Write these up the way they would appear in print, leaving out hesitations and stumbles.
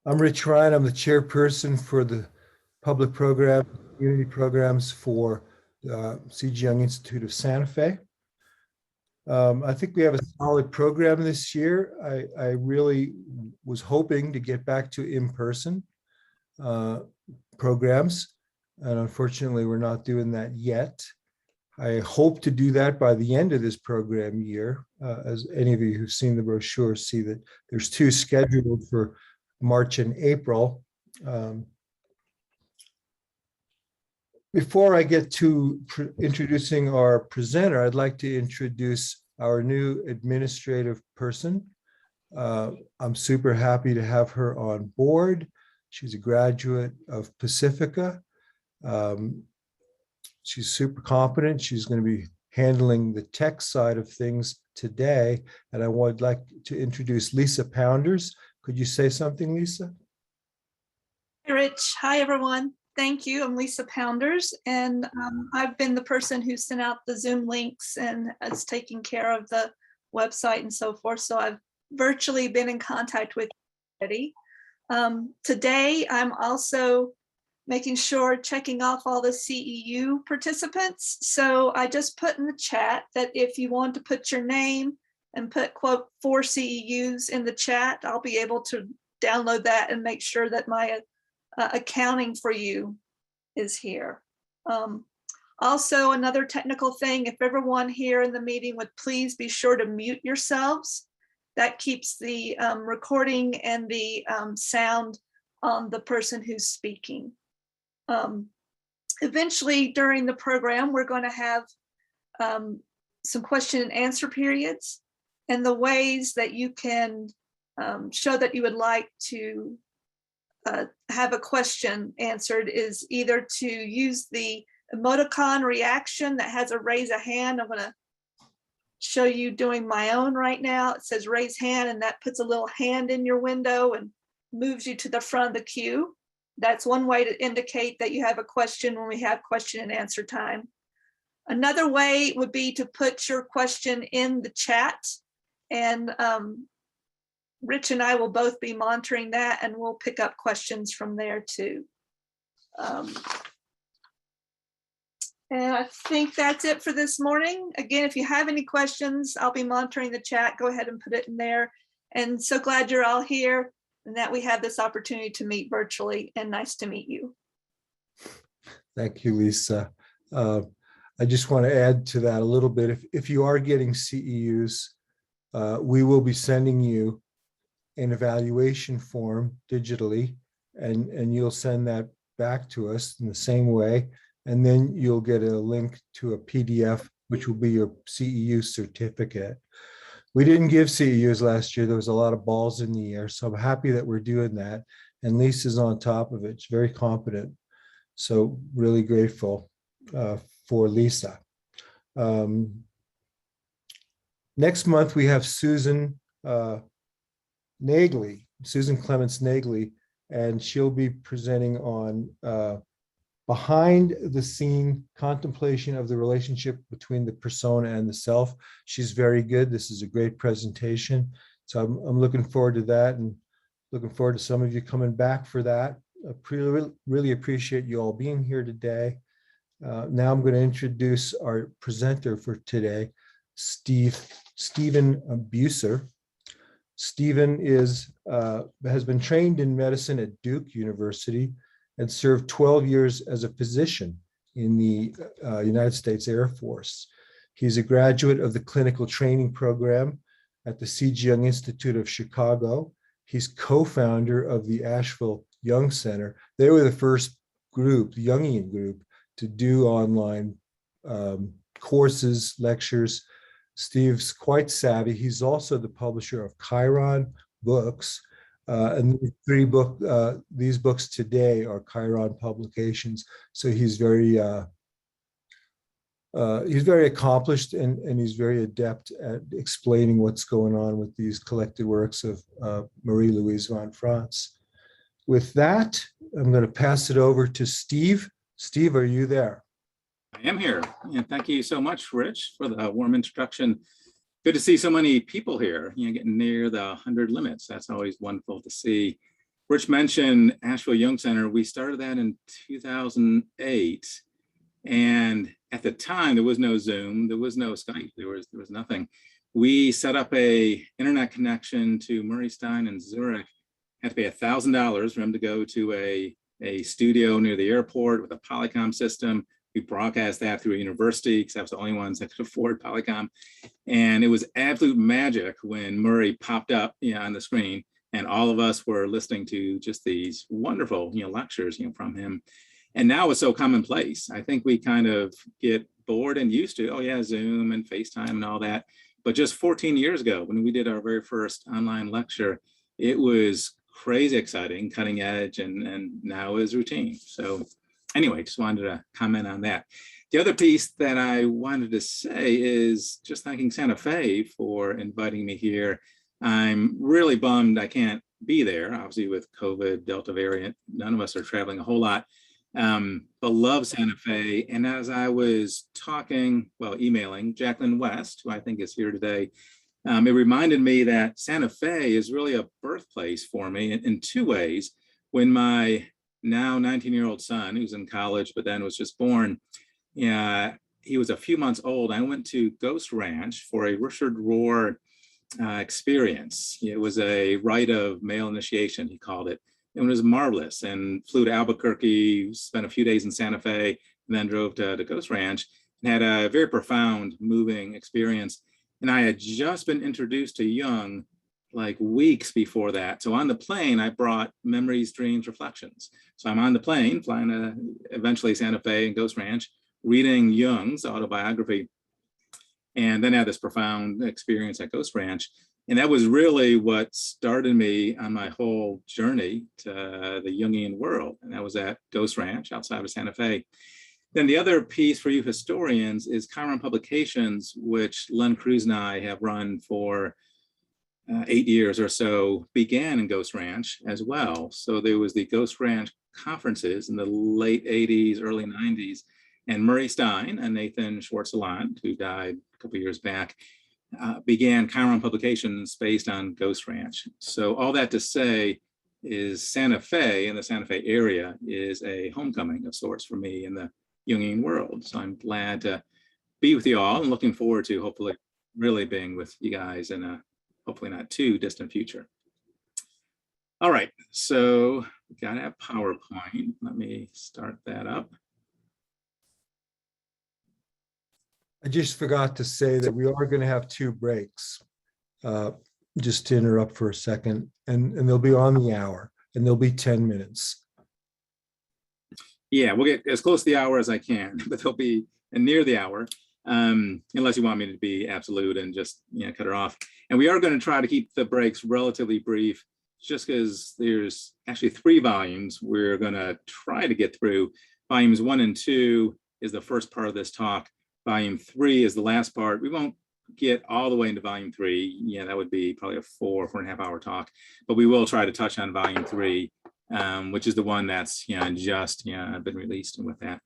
I'm Rich Ryan. I'm the chairperson for the public program, community programs for C.G. Jung Institute of Santa Fe. I think we have a solid program this year. I really was hoping to get back to in-person programs, and unfortunately, we're not doing that yet. I hope to do that by the end of this program year. As any of you who've seen the brochure see that there's two scheduled for March and April. Before I get to introducing our presenter, I'd like to introduce our new administrative person. I'm super happy to have her on board. She's a graduate of Pacifica. She's super competent. She's going to be handling the tech side of things today. And I would like to introduce Lisa Pounders. Could you say something, Lisa? Hi, Rich. Hi, everyone. Thank you. I'm Lisa Pounders, and I've been the person who sent out the Zoom links and is taking care of the website and so forth. So I've virtually been in contact with you already. Today, I'm also making sure, checking off all the CEU participants. So I just put in the chat that if you want to put your name and put quote 4 CEUs in the chat, I'll be able to download that and make sure that my accounting for you is here. Also, another technical thing, if everyone here in the meeting would please be sure to mute yourselves. That keeps the recording and the sound on the person who's speaking. Eventually during the program, we're going to have some question and answer periods, and the ways that you can show that you would like to have a question answered is either to use the emoticon reaction that has a raise a hand. I'm going to show you doing my own right now. It says raise hand, and that puts a little hand in your window and moves you to the front of the queue. That's one way to indicate that you have a question when we have question and answer time. Another way would be to put your question in the chat, and Rich and I will both be monitoring that, and we'll pick up questions from there too. And I think that's it for this morning. Again, if you have any questions, I'll be monitoring the chat. Go ahead and put it in there. And so glad you're all here and that we have this opportunity to meet virtually, and nice to meet you. Thank you, Lisa. I just want to add to that a little bit. If you are getting CEUs, we will be sending you an evaluation form digitally, and you'll send that back to us in the same way. And then you'll get a link to a PDF, which will be your CEU certificate. We didn't give CEUs last year. There was a lot of balls in the air. So I'm happy that we're doing that. And Lisa's on top of it. She's very competent. So really grateful for Lisa. Next month, we have Susan Nagley, Susan Clements Nagley, and she'll be presenting on behind the scene contemplation of the relationship between the persona and the self. She's very good. This is a great presentation. So I'm looking forward to that, and looking forward to some of you coming back for that. I really appreciate you all being here today. Now I'm going to introduce our presenter for today, Stephen Buser. Stephen has been trained in medicine at Duke University and served 12 years as a physician in the United States Air Force. He's a graduate of the clinical training program at the C.G. Jung Institute of Chicago. He's co-founder of the Asheville Jung Center. They were the first group, the Jungian group, to do online courses, lectures. Steve's quite savvy. He's also the publisher of Chiron books. And these books today are Chiron publications. So he's very accomplished, and he's very adept at explaining what's going on with these collected works of Marie-Louise von Franz. With that, I'm going to pass it over to Steve. Steve, are you there? I am here, and thank you so much, Rich, for the warm introduction. Good to see so many people here, getting near the 100 limits. That's always wonderful to see. Rich mentioned Asheville Jung Center. We started that in 2008. And at the time, there was no Zoom, there was no Skype, there was nothing. We set up a internet connection to Murray Stein in Zurich. Had to pay $1,000 for him to go to a studio near the airport with a Polycom system. We broadcast that through a university because that was the only ones that could afford Polycom. And it was absolute magic when Murray popped up on the screen, and all of us were listening to just these wonderful lectures from him. And now it's so commonplace. I think we kind of get bored and used to, oh yeah, Zoom and FaceTime and all that. But just 14 years ago, when we did our very first online lecture, it was crazy exciting, cutting edge, and now is routine. So anyway, just wanted to comment on that. The other piece that I wanted to say is just thanking Santa Fe for inviting me here. I'm really bummed I can't be there, obviously with COVID, Delta variant. None of us are traveling a whole lot. But love Santa Fe. And as I was emailing Jacqueline West, who I think is here today, it reminded me that Santa Fe is really a birthplace for me in two ways. When my now 19-year-old son, who's in college, but then was just born, he was a few months old, I went to Ghost Ranch for a Richard Rohr experience. It was a rite of male initiation, he called it. It was marvelous, and flew to Albuquerque, spent a few days in Santa Fe, and then drove to Ghost Ranch and had a very profound, moving experience. And I had just been introduced to Jung like weeks before that. So on the plane, I brought Memories, Dreams, Reflections. So I'm on the plane, flying to eventually Santa Fe and Ghost Ranch, reading Jung's autobiography, and then had this profound experience at Ghost Ranch. And that was really what started me on my whole journey to the Jungian world. And that was at Ghost Ranch outside of Santa Fe. Then the other piece for you historians is Chiron Publications, which Len Cruz and I have run for 8 years or so, began in Ghost Ranch as well. So there was the Ghost Ranch conferences in the late 80s, early 90s. And Murray Stein and Nathan Schwartz-Aland, who died a couple years back, began Chiron Publications based on Ghost Ranch. So all that to say is Santa Fe and the Santa Fe area is a homecoming of sorts for me in the Jungian world. So I'm glad to be with you all and looking forward to hopefully really being with you guys in a hopefully not too distant future. All right, so we got a PowerPoint. Let me start that up. I just forgot to say that we are going to have 2 breaks, just to interrupt for a second, and they'll be on the hour, and they'll be 10 minutes. Yeah, we'll get as close to the hour as I can, but they'll be near the hour, unless you want me to be absolute and just cut her off. And we are going to try to keep the breaks relatively brief, just because there's actually 3 volumes we're going to try to get through. Volumes 1 and 2 is the first part of this talk. Volume 3 is the last part. We won't get all the way into volume 3. Yeah, that would be probably a 4.5 hour talk, but we will try to touch on volume 3, which is the one that's just been released with that.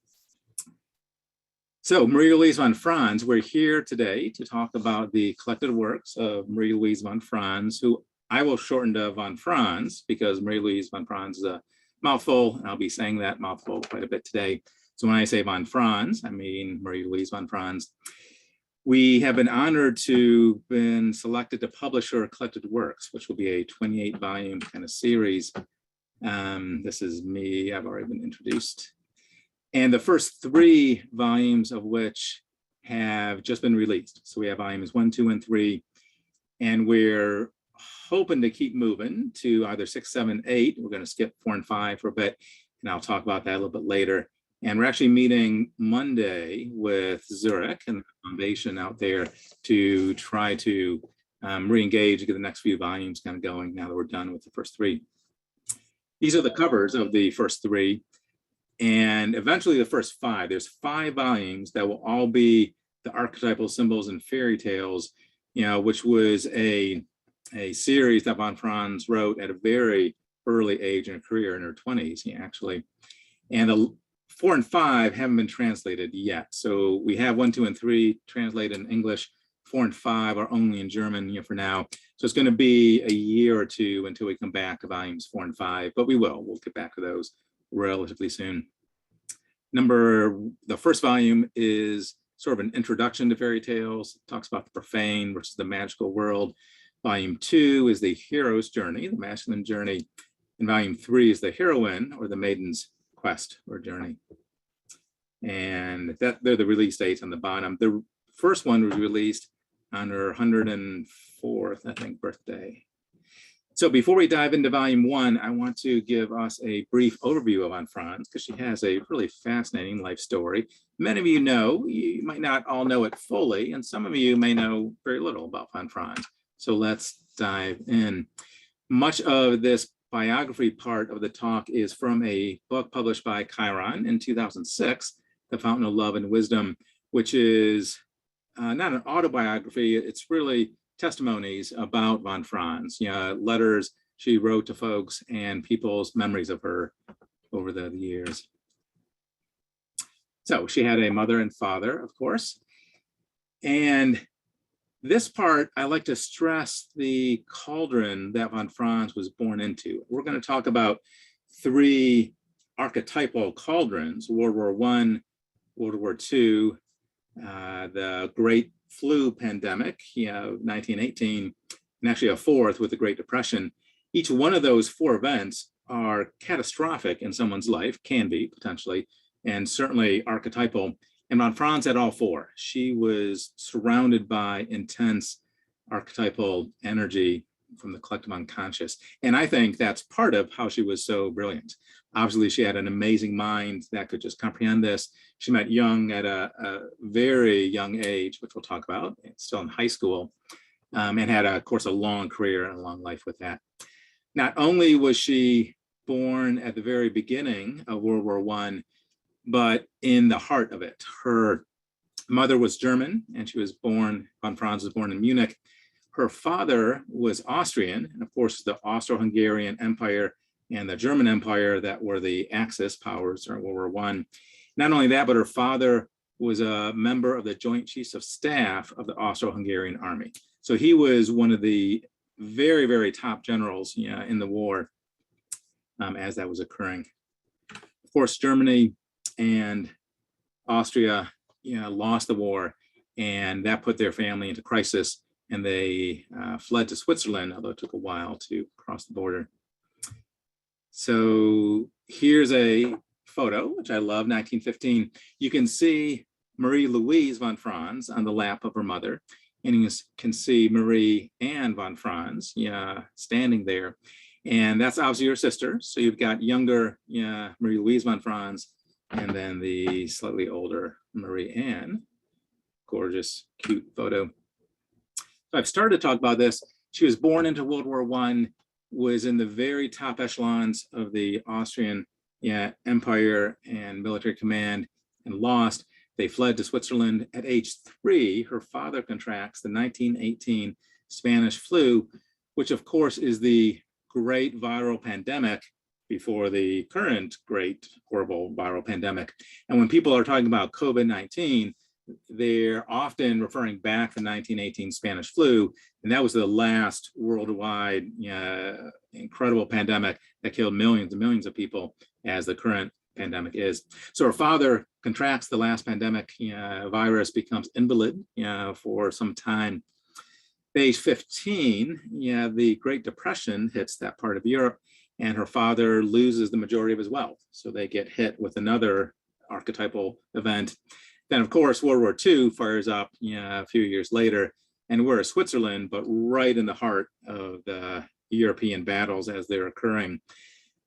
So Marie-Louise von Franz, we're here today to talk about the collected works of Marie-Louise von Franz, who I will shorten to von Franz because Marie-Louise von Franz is a mouthful, and I'll be saying that mouthful quite a bit today. So when I say von Franz, I mean Marie-Louise von Franz. We have been honored to been selected to publish her collected works, which will be a 28-volume kind of series. This is me, I've already been introduced. And the first 3 volumes of which have just been released. So we have volumes 1, 2, and 3, and we're hoping to keep moving to either 6, 7, 8. We're going to skip 4 and 5 for a bit, and I'll talk about that a little bit later. And we're actually meeting Monday with Zurich and the foundation out there to try to re-engage, get the next few volumes kind of going now that we're done with the first 3. These are the covers of the first 3. And eventually the first 5. There's 5 volumes that will all be the Archetypal Symbols and Fairytales, which was a series that von Franz wrote at a very early age in her career, in her 20s, actually. And the 4 and 5 haven't been translated yet. So we have 1, 2, and 3 translated in English. 4 and 5 are only in German for now. So it's going to be a year or two until we come back to volumes 4 and 5, but we'll get back to those relatively soon. The first volume is sort of an introduction to fairy tales. It talks about the profane versus the magical world. Volume 2 is the hero's journey, the masculine journey. And volume 3 is the heroine or the maiden's quest or journey. And they're the release dates on the bottom. The first one was released on her 104th, I think, birthday. So before we dive into volume 1, I want to give us a brief overview of Von Franz because she has a really fascinating life story. Many of you know, you might not all know it fully, and some of you may know very little about Von Franz. So let's dive in. Much of this biography part of the talk is from a book published by Chiron in 2006, The Fountain of Love and Wisdom, which is not an autobiography, it's really testimonies about Von Franz, letters she wrote to folks and people's memories of her over the years. So she had a mother and father, of course. And this part, I like to stress the cauldron that Von Franz was born into. We're going to talk about 3 archetypal cauldrons: World War I, World War II, the Great Flu pandemic, 1918, and actually a 4th with the Great Depression. Each one of those 4 events are catastrophic in someone's life, can be potentially, and certainly archetypal. And Von Franz had all 4. She was surrounded by intense archetypal energy from the collective unconscious. And I think that's part of how she was so brilliant. Obviously, she had an amazing mind that could just comprehend this. She met Jung at a very young age, which we'll talk about, still in high school, and had, of course, a long career and a long life with that. Not only was she born at the very beginning of World War I, but in the heart of it. Her mother was German, and she was born, Von Franz was born in Munich. Her father was Austrian, and of course, the Austro-Hungarian Empire and the German Empire that were the Axis powers during World War I. Not only that, but her father was a member of the Joint Chiefs of Staff of the Austro-Hungarian Army. So he was one of the very, very top generals in the war as that was occurring. Of course, Germany and Austria lost the war, and that put their family into crisis, and they fled to Switzerland, although it took a while to cross the border. So here's a photo, which I love, 1915. You can see Marie-Louise von Franz on the lap of her mother, and you can see Marie-Anne von Franz standing there. And that's obviously her sister. So you've got younger Marie-Louise von Franz, and then the slightly older Marie-Anne. Gorgeous, cute photo. So I've started to talk about this. She was born into World War I, was in the very top echelons of the Austrian Empire and military command, and lost. They fled to Switzerland. At age 3, her father contracts the 1918 Spanish flu, which of course is the great viral pandemic before the current great horrible viral pandemic. And when people are talking about COVID-19, they're often referring back to the 1918 Spanish flu, and that was the last worldwide incredible pandemic that killed millions and millions of people, as the current pandemic is. So her father contracts the last pandemic virus, becomes invalid for some time. At age 15, the Great Depression hits that part of Europe, and her father loses the majority of his wealth. So they get hit with another archetypal event. Then, of course, World War II fires up a few years later, and we're in Switzerland, but right in the heart of the European battles as they're occurring.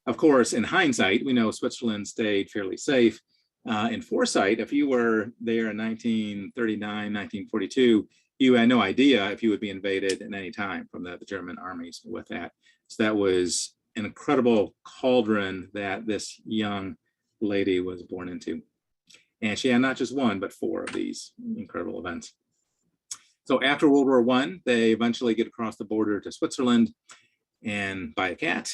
Of course, in hindsight, we know Switzerland stayed fairly safe. In foresight, if you were there in 1939, 1942, you had no idea if you would be invaded at any time from the German armies with that. So that was an incredible cauldron that this young lady was born into. And she had not just 1, but 4 of these incredible events. So after World War I, they eventually get across the border to Switzerland and buy a cat.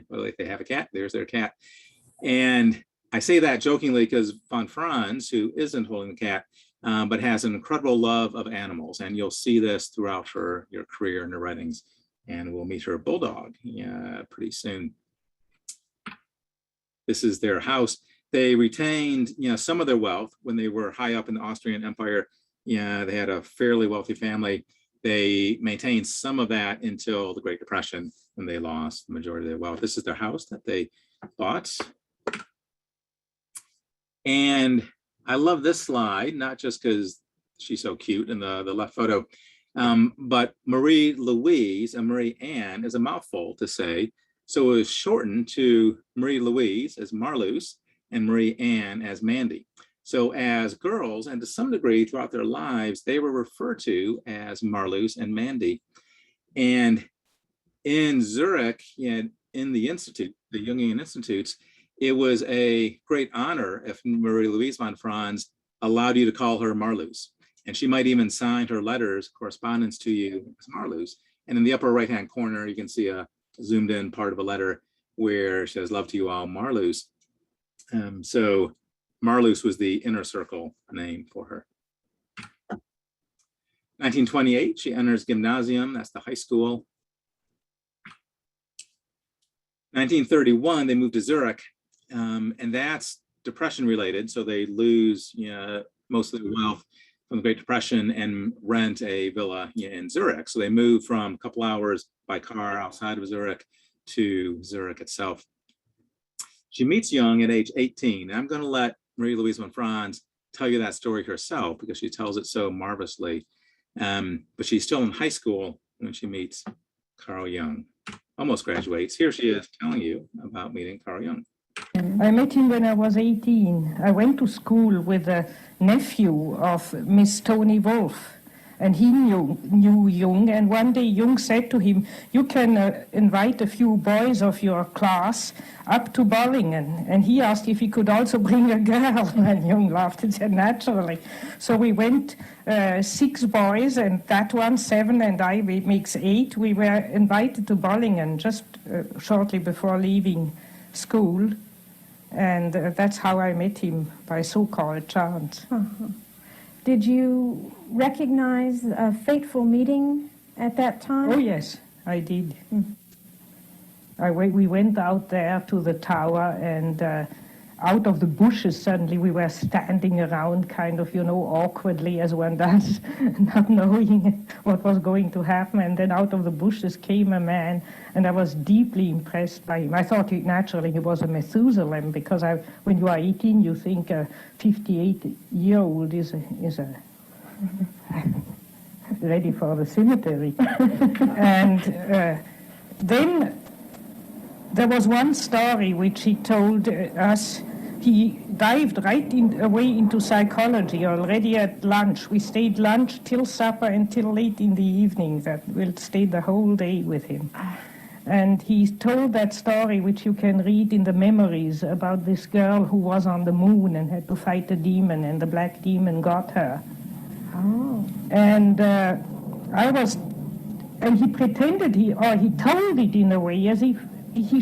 Well, if they have a cat, there's their cat. And I say that jokingly because Von Franz, who isn't holding the cat, but has an incredible love of animals. And you'll see this throughout your career and her writings. and we'll meet her bulldog pretty soon. This is their house. They retained, some of their wealth when they were high up in the Austrian Empire. They had a fairly wealthy family. They maintained some of that until the Great Depression, when they lost the majority of their wealth. This is their house that they bought. And I love this slide, not just because she's so cute in the left photo, but Marie-Louise and Marie-Anne is a mouthful to say. So it was shortened to Marie-Louise as Marluce and Marie-Anne as Mandy. So as girls, and to some degree throughout their lives, they were referred to as Marluce and Mandy. And in Zurich, in the institute, the Jungian Institutes, it was a great honor if Marie-Louise von Franz allowed you to call her Marluce. And she might even sign her letters, correspondence to you as Marluce. And in the upper right-hand corner, you can see a zoomed in part of a letter where it says, "Love to you all, Marluce." So Marluce was the inner circle name for her. 1928, she enters gymnasium, that's the high school. 1931, they moved to Zurich, and that's depression related. So they lose most of their wealth from the Great Depression and rent a villa in Zurich. So they move from a couple hours by car outside of Zurich to Zurich itself. She meets Jung at age 18. I'm going to let Marie-Louise von Franz tell you that story herself because she tells it so marvelously. But she's still in high school when she meets Carl Jung. Almost graduates. Here she is telling you about meeting Carl Jung. I met him when I was 18. I went to school with a nephew of Miss Toni Wolff, and he knew Jung. And one day Jung said to him, "You can invite a few boys of your class up to Bollingen." And he asked if he could also bring a girl, and Jung laughed and said, "Naturally." So we went, 6 boys, and that one 7, and I makes 8. We were invited to Bollingen just shortly before leaving school. And that's how I met him, by so-called chance. Uh-huh. Did you recognize a fateful meeting at that time? Oh, yes, I did. We went out there to the tower, and out of the bushes suddenly we were standing around kind of, awkwardly as one does, not knowing what was going to happen. And then out of the bushes came a man, and I was deeply impressed by him. I thought naturally he was a Methuselah, because when you are 18, you think a 58-year-old is ready for the cemetery. And then there was one story which he told us. He dived right away into psychology already at lunch. We stayed lunch till supper until late in the evening. We'll stay the whole day with him. And he told that story, which you can read in the memories, about this girl who was on the moon and had to fight a demon, and the black demon got her. Oh. And he pretended, he told it in a way as if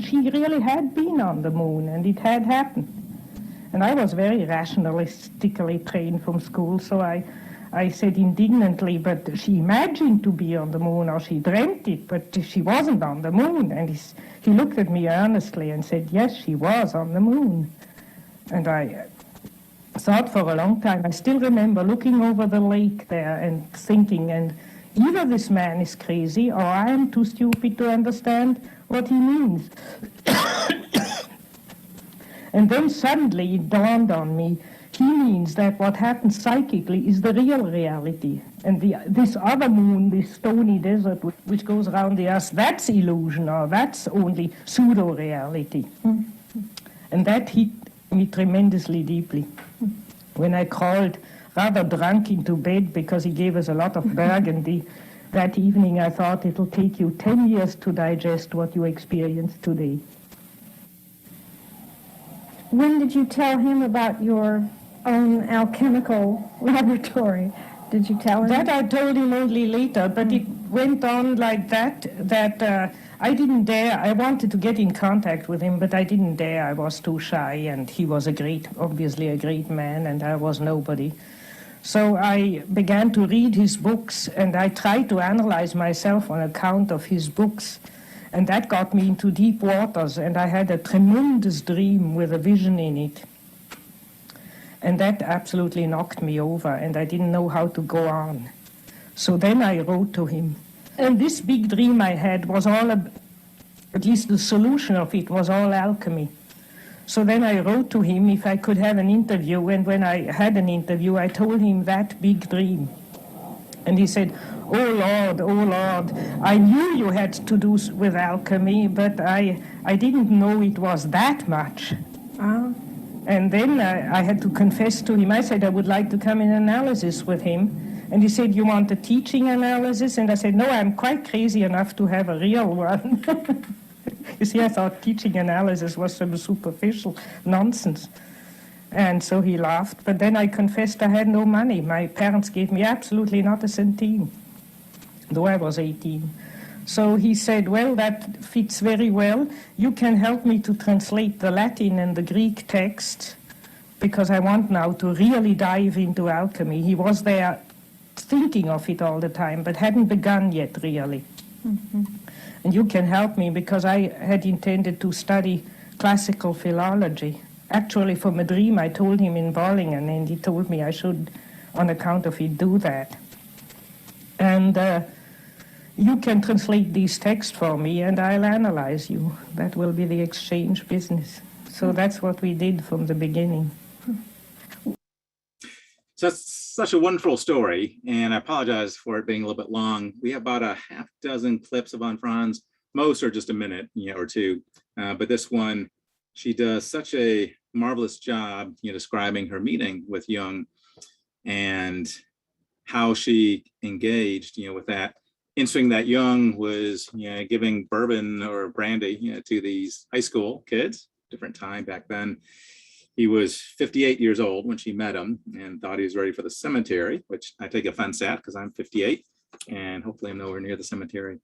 she really had been on the moon, and it had happened. And I was very rationalistically trained from school, so I said indignantly, "But she imagined to be on the moon, or she dreamt it, but she wasn't on the moon." And he looked at me earnestly and said, "Yes, she was on the moon." And I thought for a long time. I still remember looking over the lake there and thinking, and either this man is crazy, or I am too stupid to understand what he means. And then suddenly it dawned on me, he means that what happens psychically is the real reality. And this other moon, this stony desert which goes around the earth, that's illusion, or that's only pseudo-reality. And that hit me tremendously deeply. When I crawled rather drunk into bed because he gave us a lot of burgundy that evening, I thought it'll take you 10 years to digest what you experienced today. When did you tell him about your own alchemical laboratory? Did you tell him? That I told him only later, but it went on like that I didn't dare. I wanted to get in contact with him, but I didn't dare. I was too shy, and he was obviously a great man, and I was nobody. So I began to read his books, and I tried to analyze myself on account of his books. And that got me into deep waters, and I had a tremendous dream with a vision in it. And that absolutely knocked me over, and I didn't know how to go on. So then I wrote to him. And this big dream I had was all, at least the solution of it was all alchemy. So then I wrote to him if I could have an interview, and when I had an interview, I told him that big dream. And he said, oh Lord, I knew you had to do with alchemy, but I didn't know it was that much. And then I had to confess to him. I said I would like to come in analysis with him. And he said, you want a teaching analysis? And I said, no, I'm quite crazy enough to have a real one. You see, I thought teaching analysis was some superficial nonsense. And so he laughed. But then I confessed I had no money. My parents gave me absolutely not a centime, though I was 18. So he said, well, that fits very well. You can help me to translate the Latin and the Greek text, because I want now to really dive into alchemy. He was there thinking of it all the time, but hadn't begun yet, really. Mm-hmm. And you can help me, because I had intended to study classical philology. Actually, from a dream I told him in Bollingen, and he told me I should, on account of it, do that. And you can translate these texts for me, and I'll analyze you. That will be the exchange business. So that's what we did from the beginning. So that's such a wonderful story, and I apologize for it being a little bit long. We have about a half dozen clips of von Franz. Most are just a minute, or two. But this one, she does such a marvelous job, describing her meeting with Jung and how she engaged, with that. Interesting that Jung was, giving bourbon or brandy, to these high school kids. Different time back then. He was 58 years old when she met him and thought he was ready for the cemetery, which I take offense at because I'm 58 and hopefully I'm nowhere near the cemetery.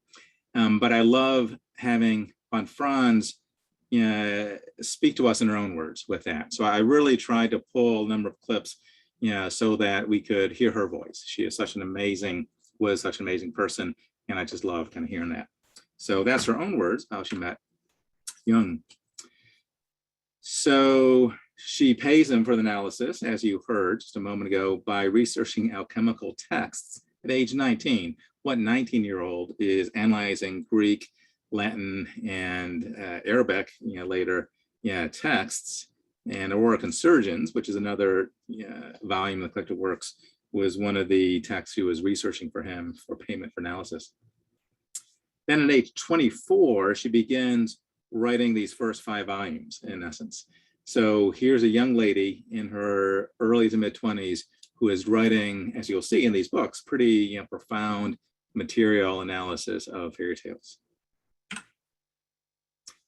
But I love having von Franz speak to us in her own words with that. So I really tried to pull a number of clips, so that we could hear her voice. She is such an amazing person, and I just love kind of hearing that. So that's her own words, how she met Jung. So she pays him for the analysis, as you heard just a moment ago, by researching alchemical texts at age 19. What 19-year-old is analyzing Greek, Latin, and Arabic, later, texts? And Aurora Consurgens, which is another volume of the collected works, was one of the texts she was researching for him for payment for analysis. Then at age 24, she begins writing these first 5 volumes, in essence. So here's a young lady in her early to mid-20s who is writing, as you'll see in these books, pretty profound material analysis of fairy tales.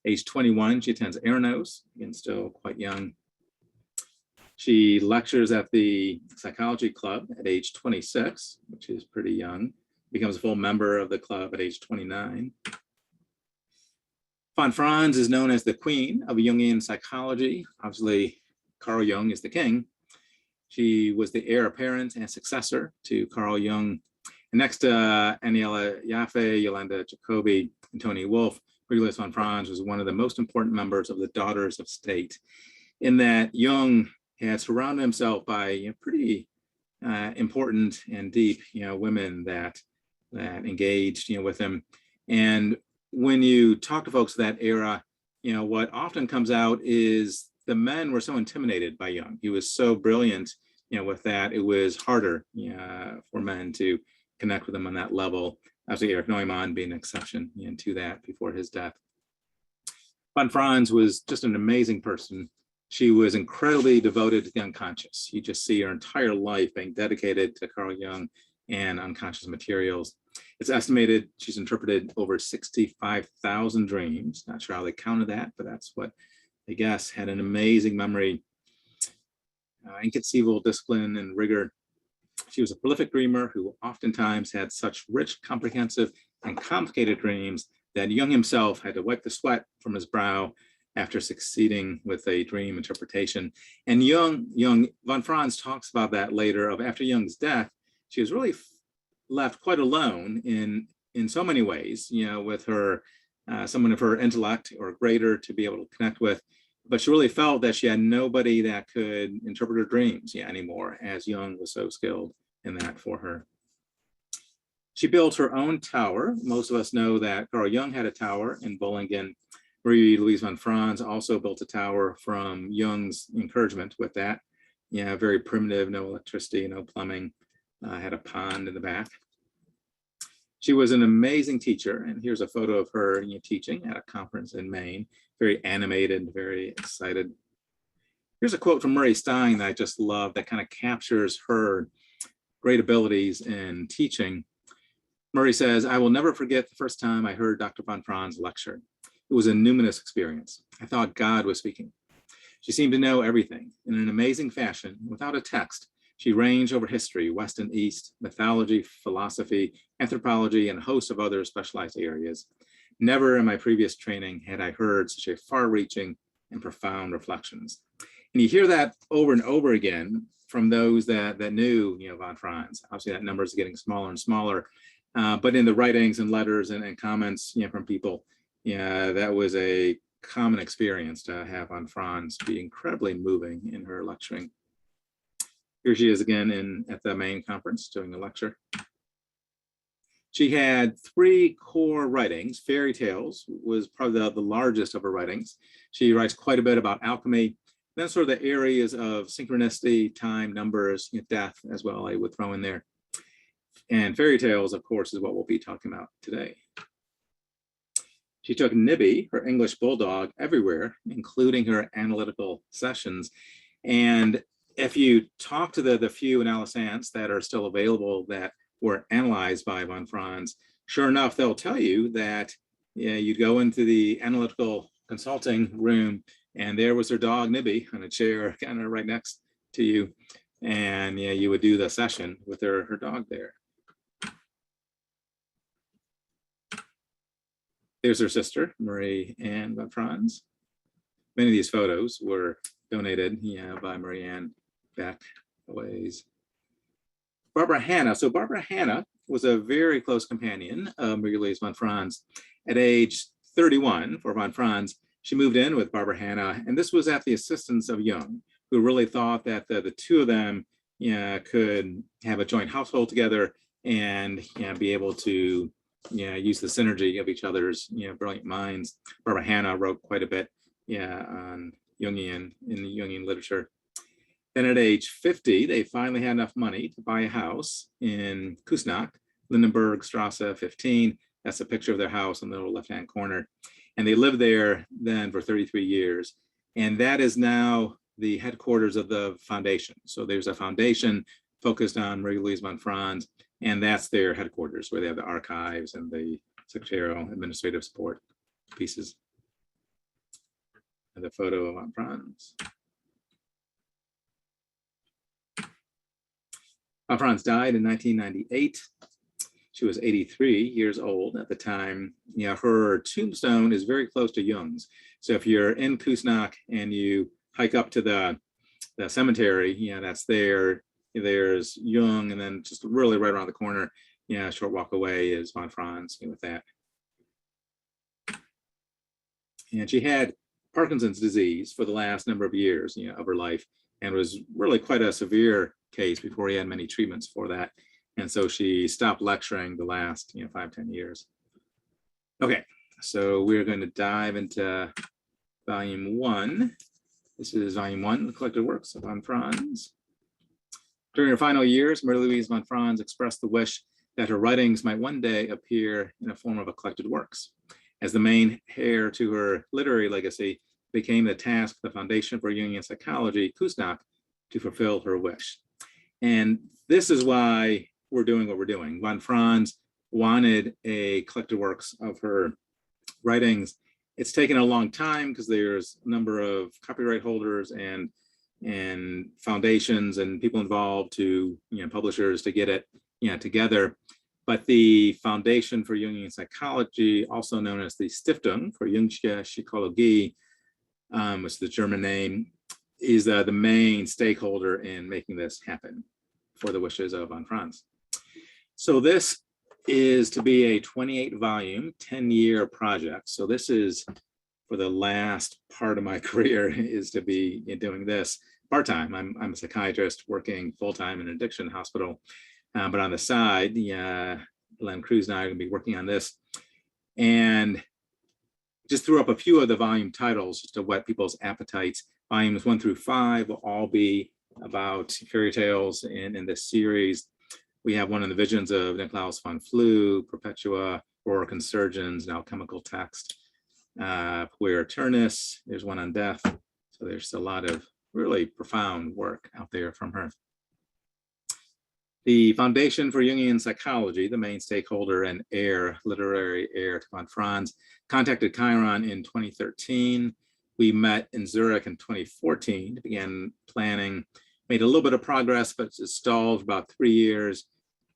Age 21, she attends Eranos, again, still quite young. She lectures at the Psychology Club at age 26, which is pretty young, becomes a full member of the club at age 29. Von Franz is known as the queen of Jungian psychology. Obviously, Carl Jung is the king. She was the heir apparent and successor to Carl Jung. And next to Aniela Jaffe, Yolanda Jacobi, and Toni Wolff, Marie-Louise von Franz was one of the most important members of the Daughters of State, in that Jung had surrounded himself by pretty important and deep women that engaged with him. And when you talk to folks of that era, what often comes out is the men were so intimidated by Jung. He was so brilliant, with that, it was harder for men to connect with him on that level. Obviously, Erich Neumann being an exception to that before his death. Von Franz was just an amazing person. She was incredibly devoted to the unconscious. You just see her entire life being dedicated to Carl Jung and unconscious materials. It's estimated she's interpreted over 65,000 dreams. Not sure how they counted that, but that's what they guess. Had an amazing memory, inconceivable discipline and rigor. She was a prolific dreamer who oftentimes had such rich, comprehensive, and complicated dreams that Jung himself had to wipe the sweat from his brow after succeeding with a dream interpretation. And von Franz talks about that later, of after Jung's death, she was really left quite alone in so many ways, with her, someone of her intellect or greater to be able to connect with. But she really felt that she had nobody that could interpret her dreams anymore, as Jung was so skilled in that for her. She built her own tower. Most of us know that Carl Jung had a tower in Bollingen. Marie-Louise von Franz also built a tower from Jung's encouragement with that. Very primitive, no electricity, no plumbing, had a pond in the back. She was an amazing teacher, and here's a photo of her teaching at a conference in Maine. Very animated, very excited. Here's a quote from Murray Stein that I just love, that kind of captures her great abilities in teaching. Murray says, "I will never forget the first time I heard Dr. von Franz lecture. It was a numinous experience. I thought God was speaking. She seemed to know everything in an amazing fashion, without a text. She ranged over history, West and East, mythology, philosophy, anthropology, and a host of other specialized areas. Never in my previous training had I heard such a far-reaching and profound reflections." And you hear that over and over again from those that knew von Franz. Obviously, that number is getting smaller and smaller, but in the writings and letters and comments from people, that was a common experience to have von Franz be incredibly moving in her lecturing. Here she is again at the main conference doing a lecture. She had 3 core writings. Fairytales was probably the largest of her writings. She writes quite a bit about alchemy, then sort of the areas of synchronicity, time, numbers, death as well, I would throw in there. And Fairytales, of course, is what we'll be talking about today. She took Nibby, her English bulldog, everywhere, including her analytical sessions. And if you talk to the few analysands that are still available that were analyzed by von Franz, sure enough, they'll tell you that you'd go into the analytical consulting room and there was her dog Nibby on a chair kind of right next to you. And you would do the session with her dog there. There's her sister, Marie-Anne von Franz. Many of these photos were donated by Marie-Anne back a ways. Barbara Hanna. So Barbara Hanna was a very close companion of Marie-Louise von Franz. At age 31 for von Franz, she moved in with Barbara Hanna, and this was at the assistance of Jung, who really thought that the two of them could have a joint household together and be able to use the synergy of each other's brilliant minds. Barbara Hanna wrote quite a bit on Jungian, in the Jungian literature. Then at age 50, they finally had enough money to buy a house in Küsnacht, Lindenberg Strasse 15. That's a picture of their house in the little left-hand corner. And they lived there then for 33 years. And that is now the headquarters of the foundation. So there's a foundation focused on Marie-Louise von Franz, and that's their headquarters, where they have the archives and the secretarial administrative support pieces. And the photo of von Franz. Von Franz died in 1998. She was 83 years old at the time. Her tombstone is very close to Jung's. So if you're in Küsnacht and you hike up to the cemetery, that's there. There's Jung, and then just really right around the corner, a short walk away is von Franz with that. And she had Parkinson's disease for the last number of years of her life, and was really quite a severe case before he had many treatments for that. And so she stopped lecturing the last 5-10 years. Okay, so we're going to dive into volume 1. This is volume 1, the collected works of von Franz. During her final years, Marie-Louise von Franz expressed the wish that her writings might one day appear in a form of a collected works. As the main heir to her literary legacy, became the task of the Foundation for Jungian Psychology, Küsnacht, to fulfill her wish. And this is why we're doing what we're doing. Von Franz wanted a collected works of her writings. It's taken a long time because there's a number of copyright holders and foundations and people involved to publishers to get it together. But the Foundation for Jungian Psychology, also known as the Stiftung for Jungsche Psychologie, which is the German name, is the main stakeholder in making this happen for the wishes of von Franz. So this is to be a 28-volume, 10-year project. So this is for the last part of my career, is to be doing this part-time. I'm a psychiatrist working full-time in an addiction hospital, but on the side, Len Cruz and I are going to be working on this, and just threw up a few of the volume titles just to whet people's appetites. Volumes 1 through 5 will all be about fairy tales in this series. We have one on the visions of Nicolaus von Flew, Perpetua, Aurora Consurgens, and Alchemical Text. Puer Turnus, there's one on death. So there's a lot of really profound work out there from her. The Foundation for Jungian Psychology, the main stakeholder and literary heir to von Franz, contacted Chiron in 2013. We met in Zurich in 2014 to begin planning, made a little bit of progress, but it stalled for about 3 years.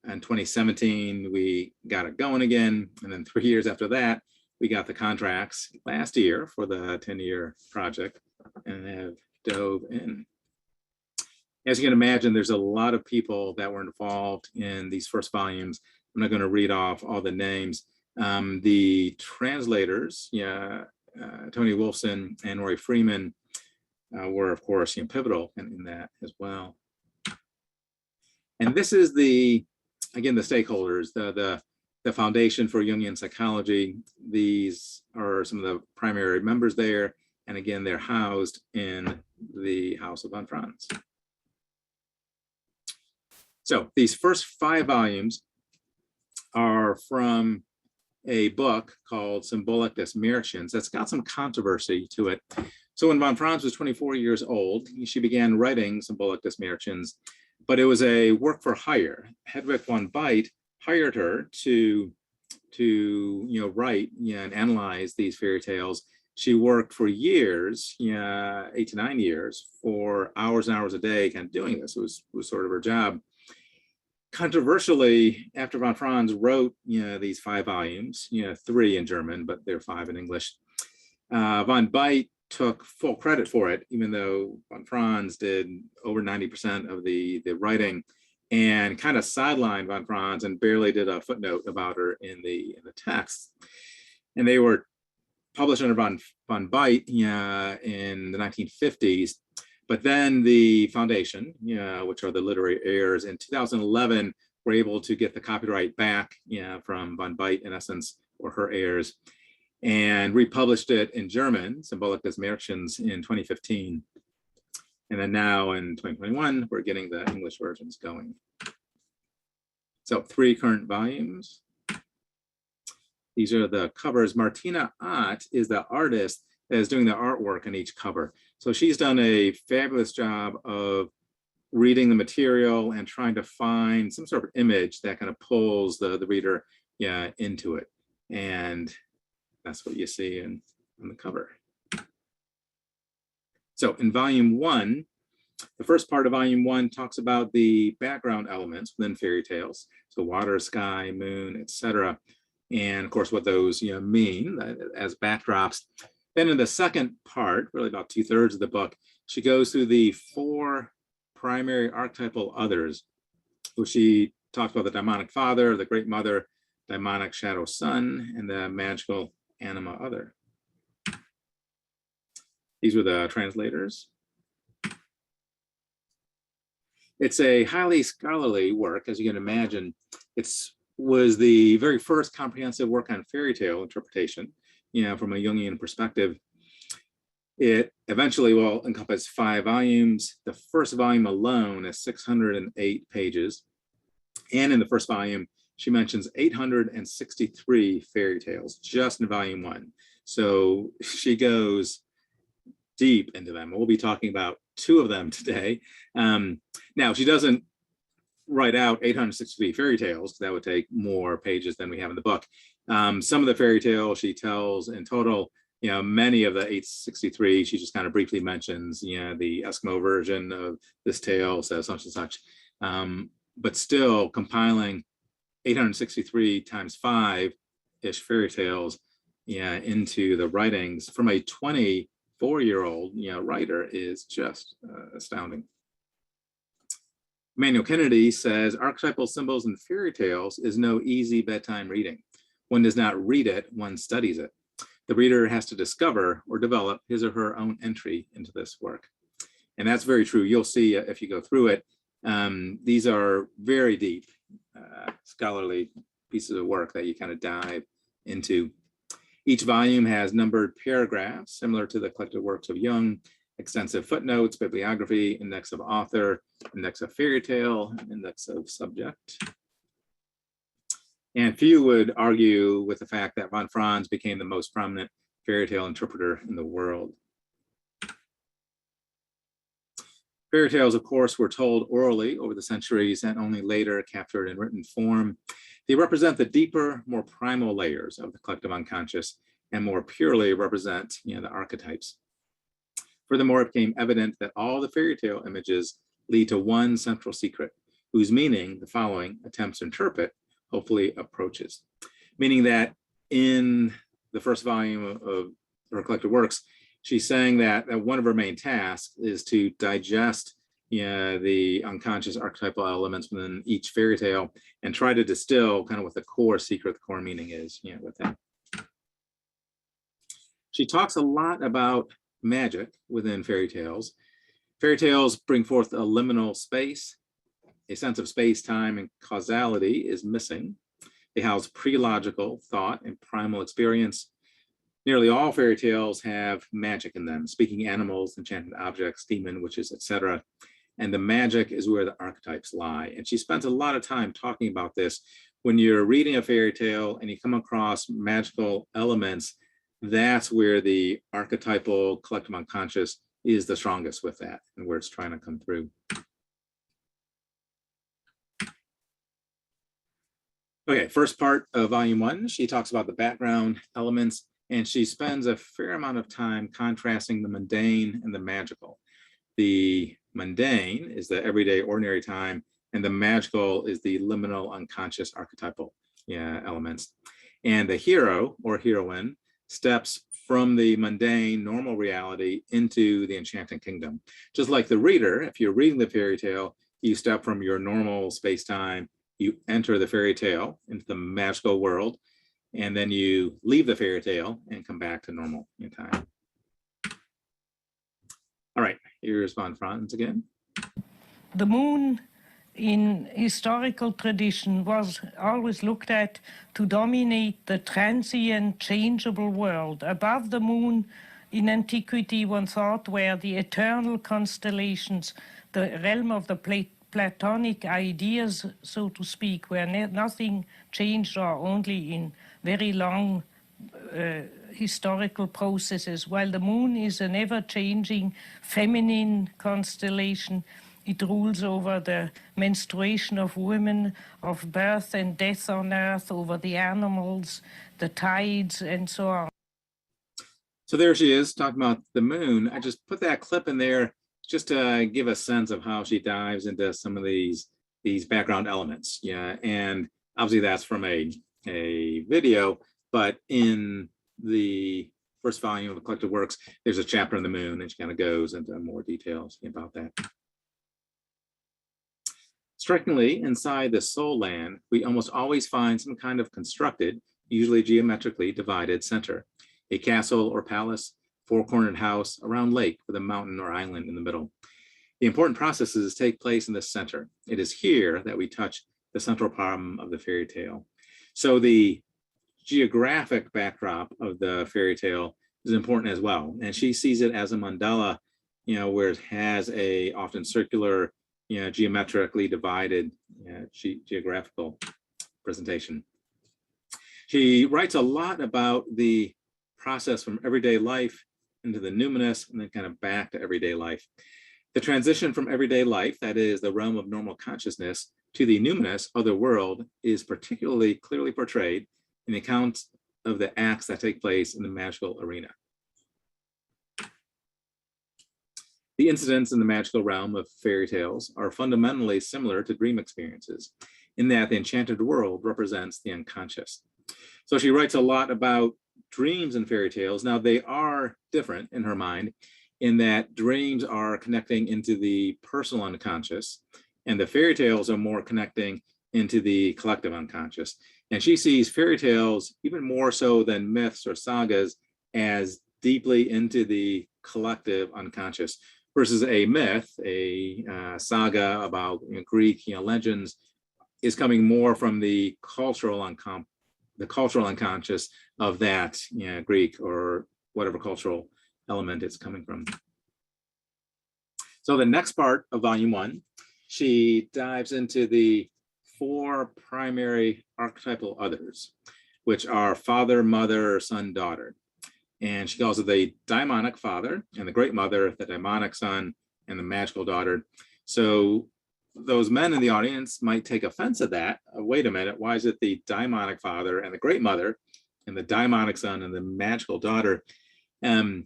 In 2017, we got it going again. And then 3 years after that, we got the contracts last year for the 10-year project and have dove in. As you can imagine, there's a lot of people that were involved in these first volumes. I'm not going to read off all the names. The translators, Tony Wolfson and Roy Freeman, were, of course, pivotal in that as well. And this is again, the stakeholders, the Foundation for Jungian Psychology. These are some of the primary members there. And again, they're housed in the House of von Franz. So these first 5 volumes are from a book called Symbolic des Märchens that's got some controversy to it. So when von Franz was 24 years old, she began writing Symbolic des Märchens, but it was a work for hire. Hedwig von Beit hired her to write and analyze these fairy tales. She worked for years, 8 to 9 years, for hours and hours a day, kind of doing this. It was sort of her job. Controversially, after von Franz wrote these 5 volumes, 3 in German, but there are 5 in English, von Beit took full credit for it, even though von Franz did over 90% of the writing, and kind of sidelined von Franz and barely did a footnote about her in the text. And they were published under von Beit in the 1950s. But then the Foundation, which are the literary heirs, in 2011 were able to get the copyright back from von Beit, in essence, or her heirs, and republished it in German, Symbolic des Märchens, in 2015. And then now in 2021, we're getting the English versions going. So 3 current volumes. These are the covers. Martina Ott is the artist that is doing the artwork on each cover. So she's done a fabulous job of reading the material and trying to find some sort of image that kind of pulls the reader into it. And that's what you see on the cover. So in volume 1, the first part of volume 1 talks about the background elements within fairy tales. So water, sky, moon, etc. And of course, what those mean as backdrops. Then in the second part, really about 2/3 of the book, she goes through the 4 primary archetypal others, who she talks about: the daimonic father, the great mother, daimonic shadow son, and the magical anima other. These were the translators. It's a highly scholarly work, as you can imagine. It was the very first comprehensive work on fairy tale interpretation, from a Jungian perspective. It eventually will encompass 5 volumes. The first volume alone is 608 pages. And in the first volume, she mentions 863 fairy tales just in volume 1. So she goes deep into them. We'll be talking about 2 of them today. Now, she doesn't write out 863 fairy tales, because that would take more pages than we have in the book. Some of the fairy tales she tells in total, many of the 863, she just kind of briefly mentions, the Eskimo version of this tale says such and such. But still compiling 863 times 5-ish fairy tales into the writings from a 20 4-year-old writer is just astounding. Emmanuel Kennedy says, Archetypal Symbols and Fairy Tales is no easy bedtime reading. One does not read it, one studies it. The reader has to discover or develop his or her own entry into this work. And that's very true. You'll see if you go through it, these are very deep, scholarly pieces of work that you kind of dive into. Each volume has numbered paragraphs, similar to the collected works of Jung, extensive footnotes, bibliography, index of author, index of fairy tale, index of subject. And few would argue with the fact that von Franz became the most prominent fairy tale interpreter in the world. Fairy tales, of course, were told orally over the centuries and only later captured in written form. They represent the deeper, more primal layers of the collective unconscious and more purely represent the archetypes. Furthermore, it became evident that all the fairy tale images lead to one central secret, whose meaning the following attempts to interpret hopefully approaches. Meaning that in the first volume of her collected works, she's saying that one of her main tasks is to digest the unconscious archetypal elements within each fairy tale and try to distill kind of what the core secret, the core meaning is with that. She talks a lot about magic within fairy tales. Fairy tales bring forth a liminal space. A sense of space, time, and causality is missing. They house pre-logical thought and primal experience. Nearly all fairy tales have magic in them, speaking animals, enchanted objects, demon, witches, etc. And the magic is where the archetypes lie. And she spends a lot of time talking about this. When you're reading a fairy tale and you come across magical elements, that's where the archetypal collective unconscious is the strongest with that and where it's trying to come through. Okay, first part of volume 1, she talks about the background elements, and she spends a fair amount of time contrasting the mundane and the magical. The mundane is the everyday, ordinary time, and the magical is the liminal, unconscious, archetypal elements. And the hero or heroine steps from the mundane, normal reality into the enchanting kingdom. Just like the reader, if you're reading the fairy tale, you step from your normal space-time, you enter the fairy tale into the magical world, and then you leave the fairy tale and come back to normal in time. All right, here's von Franz again. The moon in historical tradition was always looked at to dominate the transient, changeable world. Above the moon in antiquity, one thought were the eternal constellations, the realm of the Platonic ideas, so to speak, where nothing changed or only in very long historical processes. While the moon is an ever-changing feminine constellation, it rules over the menstruation of women, of birth and death on earth, over the animals, the tides, and so on. So there she is talking about the moon. I just put that clip in there just to give a sense of how she dives into some of these background elements. And obviously that's from a video, but in the first volume of the collected works, there's a chapter on the moon, and she kind of goes into more details about that. Strikingly, inside the soul land, we almost always find some kind of constructed, usually geometrically divided center, a castle or palace, four-cornered house, a round lake with a mountain or island in the middle. The important processes take place in the center. It is here that we touch the central problem of the fairy tale. So the geographic backdrop of the fairy tale is important as well. And she sees it as a mandala, where it has a often circular, geometrically divided geographical presentation. She writes a lot about the process from everyday life into the numinous and then kind of back to everyday life. The transition from everyday life, that is the realm of normal consciousness, to the numinous other world is particularly clearly portrayed in the accounts of the acts that take place in the magical arena. The incidents in the magical realm of fairy tales are fundamentally similar to dream experiences, in that the enchanted world represents the unconscious. So she writes a lot about dreams and fairy tales. Now, they are different in her mind in that dreams are connecting into the personal unconscious, and the fairy tales are more connecting into the collective unconscious. And she sees fairy tales, even more so than myths or sagas, as deeply into the collective unconscious, versus a myth, a saga about Greek legends, is coming more from the cultural unconscious of that Greek or whatever cultural element it's coming from. So the next part of volume 1, she dives into the 4 primary archetypal others, which are father, mother, son, daughter. And she calls it the daimonic father and the great mother, the daimonic son, and the magical daughter. So those men in the audience might take offense at that. Wait a minute, why is it the daimonic father and the great mother and the daimonic son and the magical daughter? One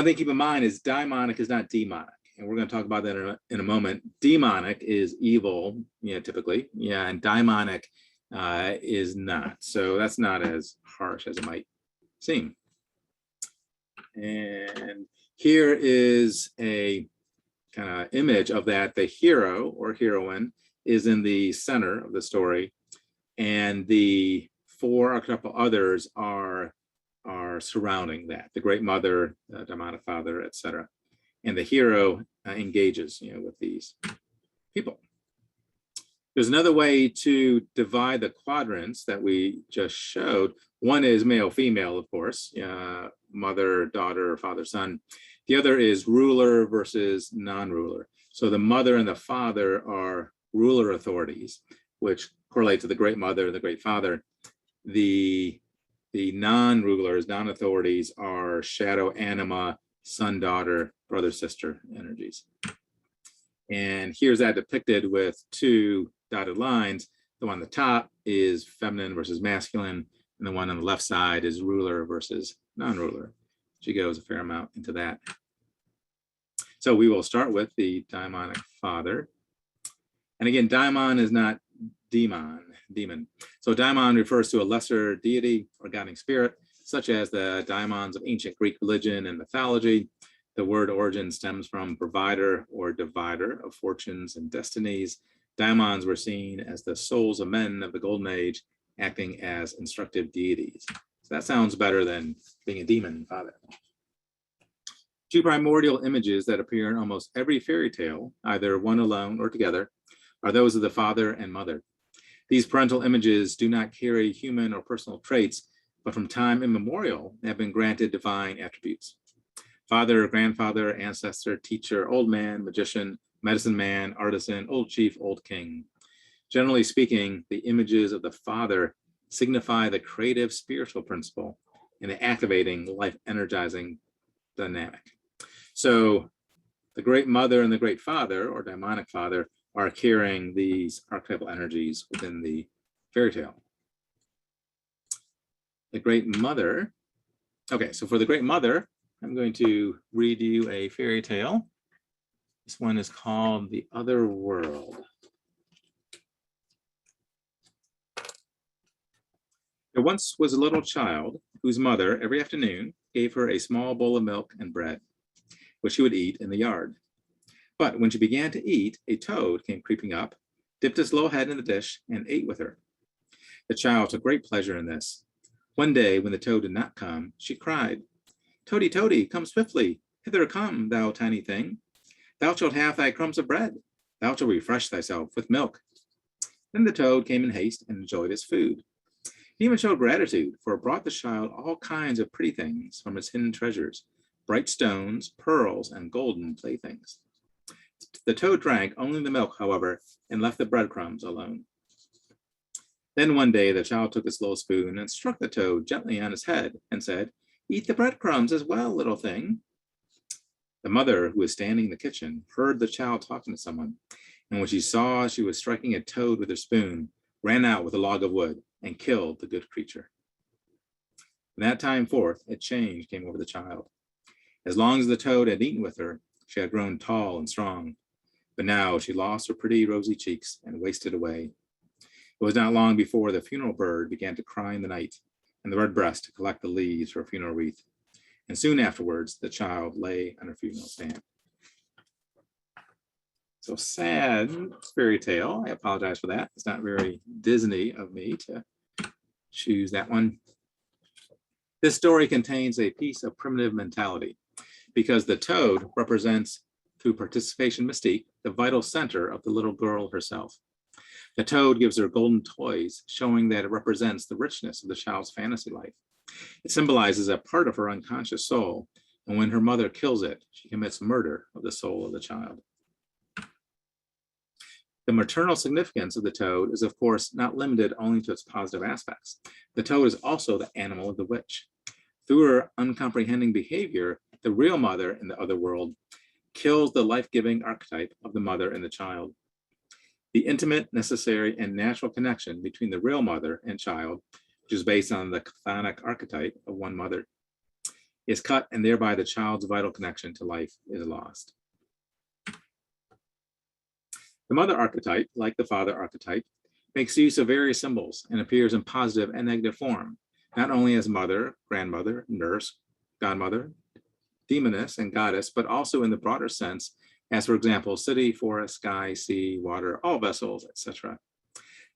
thing to keep in mind is daimonic is not demonic. And we're going to talk about that in a moment. Demonic is evil, typically. And daimonic is not. So that's not as harsh as it might seem. And here is a kind of image of that. The hero or heroine is in the center of the story, and the 4 archetypal others are surrounding that: the great mother, the daimonic father, etc. And the hero engages with these people. There's another way to divide the quadrants that we just showed. One is male, female, of course, mother, daughter, father, son. The other is ruler versus non-ruler. So the mother and the father are ruler authorities, which correlate to the great mother and the great father. The non-rulers, non-authorities are shadow, anima, son, daughter, brother, sister energies. And here's that depicted with 2 dotted lines. The one on the top is feminine versus masculine, and the one on the left side is ruler versus non-ruler. She goes a fair amount into that. So we will start with the daimonic father. And again, daimon is not demon. So daimon refers to a lesser deity or guiding spirit, such as the daimons of ancient Greek religion and mythology. The word origin stems from provider or divider of fortunes and destinies. Daimons were seen as the souls of men of the Golden Age, acting as instructive deities. So that sounds better than being a demon father. 2 primordial images that appear in almost every fairy tale, either one alone or together, are those of the father and mother. These parental images do not carry human or personal traits, but from time immemorial have been granted divine attributes. Father, grandfather, ancestor, teacher, old man, magician, medicine man, artisan, old chief, old king. Generally speaking, the images of the father signify the creative spiritual principle and the activating, life-energizing dynamic. So the great mother and the great father, or daimonic father, are carrying these archetypal energies within the fairy tale. The great mother. Okay, so for the great mother, I'm going to read you a fairy tale. This one is called The Other World. There once was a little child whose mother every afternoon gave her a small bowl of milk and bread, which she would eat in the yard. But when she began to eat, a toad came creeping up, dipped its little head in the dish, and ate with her. The child took great pleasure in this. One day, when the toad did not come, she cried, "Toady, toady, come swiftly, hither come, thou tiny thing. Thou shalt have thy crumbs of bread. Thou shalt refresh thyself with milk." Then the toad came in haste and enjoyed its food. He even showed gratitude, for it brought the child all kinds of pretty things from its hidden treasures, bright stones, pearls, and golden playthings. The toad drank only the milk, however, and left the breadcrumbs alone. Then one day the child took its little spoon and struck the toad gently on his head and said, "Eat the breadcrumbs as well, little thing." The mother, who was standing in the kitchen, heard the child talking to someone, and when she saw she was striking a toad with her spoon, ran out with a log of wood and killed the good creature. From that time forth, a change came over the child. As long as the toad had eaten with her, she had grown tall and strong, but now she lost her pretty rosy cheeks and wasted away. It was not long before the funeral bird began to cry in the night, and the red breast to collect the leaves for a funeral wreath. And soon afterwards, the child lay on her funeral stand. So sad fairy tale. I apologize for that. It's not very Disney of me to choose that one. This story contains a piece of primitive mentality because the toad represents, through participation mystique, the vital center of the little girl herself. The toad gives her golden toys, showing that it represents the richness of the child's fantasy life. It symbolizes a part of her unconscious soul, and when her mother kills it, she commits murder of the soul of the child. The maternal significance of the toad is, of course, not limited only to its positive aspects. The toad is also the animal of the witch. Through her uncomprehending behavior, the real mother in the other world kills the life-giving archetype of the mother and the child. The intimate, necessary, and natural connection between the real mother and child, which is based on the chthonic archetype of one mother, is cut, and thereby the child's vital connection to life is lost. The mother archetype, like the father archetype, makes use of various symbols and appears in positive and negative form, not only as mother, grandmother, nurse, godmother, demoness, and goddess, but also in the broader sense as, for example, city, forest, sky, sea, water, all vessels, etc.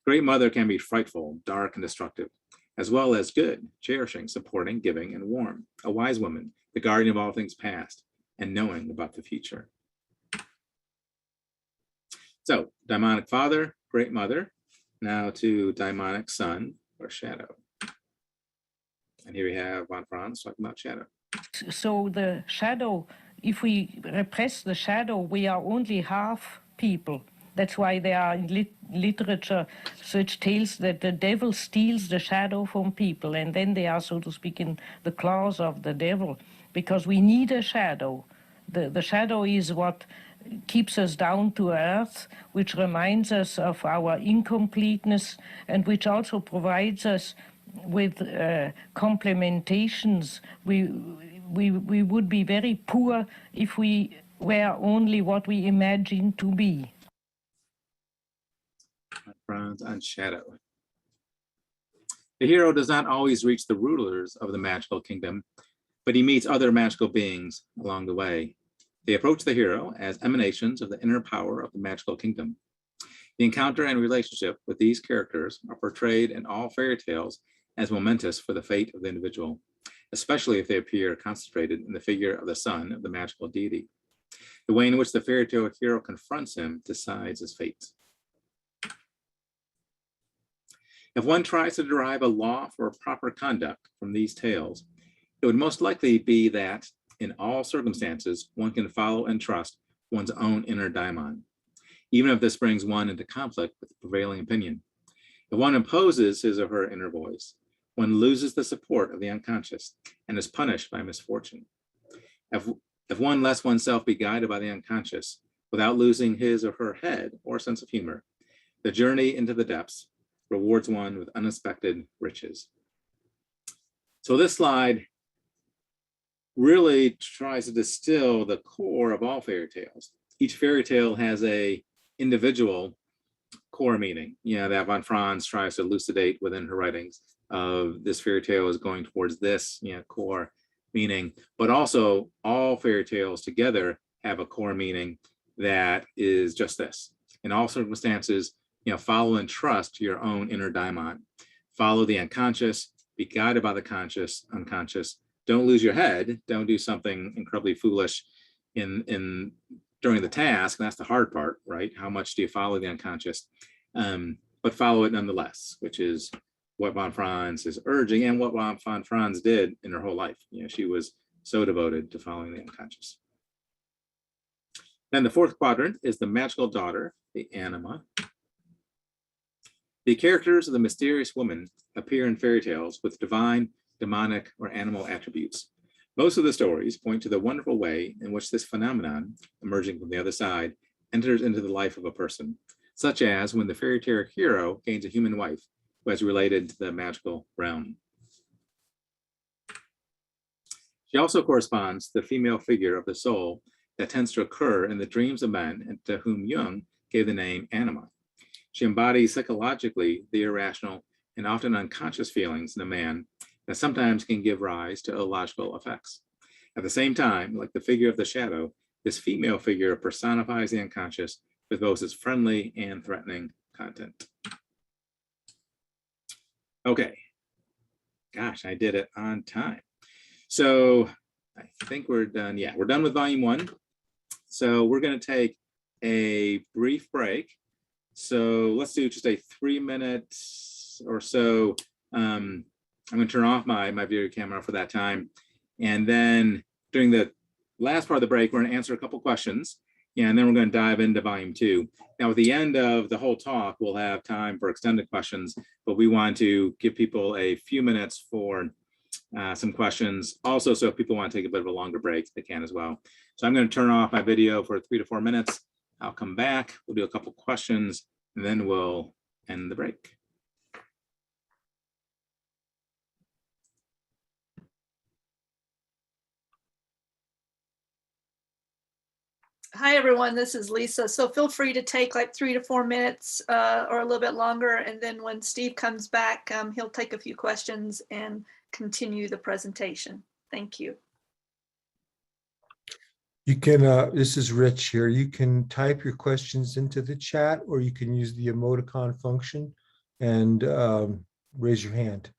Great mother can be frightful, dark, and destructive, as well as good, cherishing, supporting, giving, and warm, a wise woman, the guardian of all things past, and knowing about the future. So, daimonic father, great mother, now to daimonic son, or shadow. And here we have von Franz talking about shadow. So the shadow, if we repress the shadow, we are only half people. That's why there are in literature such tales that the devil steals the shadow from people, and then they are, so to speak, in the claws of the devil, because we need a shadow. The shadow is what keeps us down to earth, which reminds us of our incompleteness, and which also provides us with complementations. We would be very poor if we were only what we imagine to be. Franz on shadow. The hero does not always reach the rulers of the magical kingdom, but he meets other magical beings along the way. They approach the hero as emanations of the inner power of the magical kingdom. The encounter and relationship with these characters are portrayed in all fairy tales as momentous for the fate of the individual, especially if they appear concentrated in the figure of the son of the magical deity. The way in which the fairy tale hero confronts him decides his fate. If one tries to derive a law for proper conduct from these tales, it would most likely be that in all circumstances, one can follow and trust one's own inner daimon, even if this brings one into conflict with the prevailing opinion. If one imposes his or her inner voice, one loses the support of the unconscious and is punished by misfortune. If one lets oneself be guided by the unconscious without losing his or her head or sense of humor, the journey into the depths rewards one with unexpected riches. So this slide really tries to distill the core of all fairy tales. Each fairy tale has a individual core meaning, that von Franz tries to elucidate within her writings of this fairy tale is going towards this core meaning, but also all fairy tales together have a core meaning that is just this. In all circumstances, follow and trust your own inner daimon. Follow the unconscious, be guided by the conscious, unconscious. Don't lose your head. Don't do something incredibly foolish during the task. And that's the hard part, right? How much do you follow the unconscious? But follow it nonetheless, which is what von Franz is urging and what von Franz did in her whole life. She was so devoted to following the unconscious. Then the fourth quadrant is the magical daughter, the anima. The characters of the mysterious woman appear in fairy tales with divine, demonic, or animal attributes. Most of the stories point to the wonderful way in which this phenomenon, emerging from the other side, enters into the life of a person, such as when the fairy tale hero gains a human wife who has related to the magical realm. She also corresponds to the female figure of the soul that tends to occur in the dreams of men and to whom Jung gave the name anima. She embodies psychologically the irrational and often unconscious feelings in a man that sometimes can give rise to illogical effects. At the same time, like the figure of the shadow, this female figure personifies the unconscious with both its friendly and threatening content. Okay, gosh, I did it on time. So I think we're done. Yeah, we're done with volume 1. So we're going to take a brief break. So let's do just a 3 minutes or so. I'm going to turn off my video camera for that time. And then during the last part of the break, we're going to answer a couple questions. And then we're going to dive into volume 2. Now, at the end of the whole talk, we'll have time for extended questions, but we want to give people a few minutes for some questions. Also, so if people want to take a bit of a longer break, they can as well. So I'm going to turn off my video for 3 to 4 minutes. I'll come back. We'll do a couple questions, and then we'll end the break. Hi, everyone. This is Lisa. So feel free to take like 3 to 4 minutes or a little bit longer. And then when Steve comes back, he'll take a few questions and continue the presentation. Thank you. You can, this is Rich here. You can type your questions into the chat, or you can use the emoticon function and raise your hand.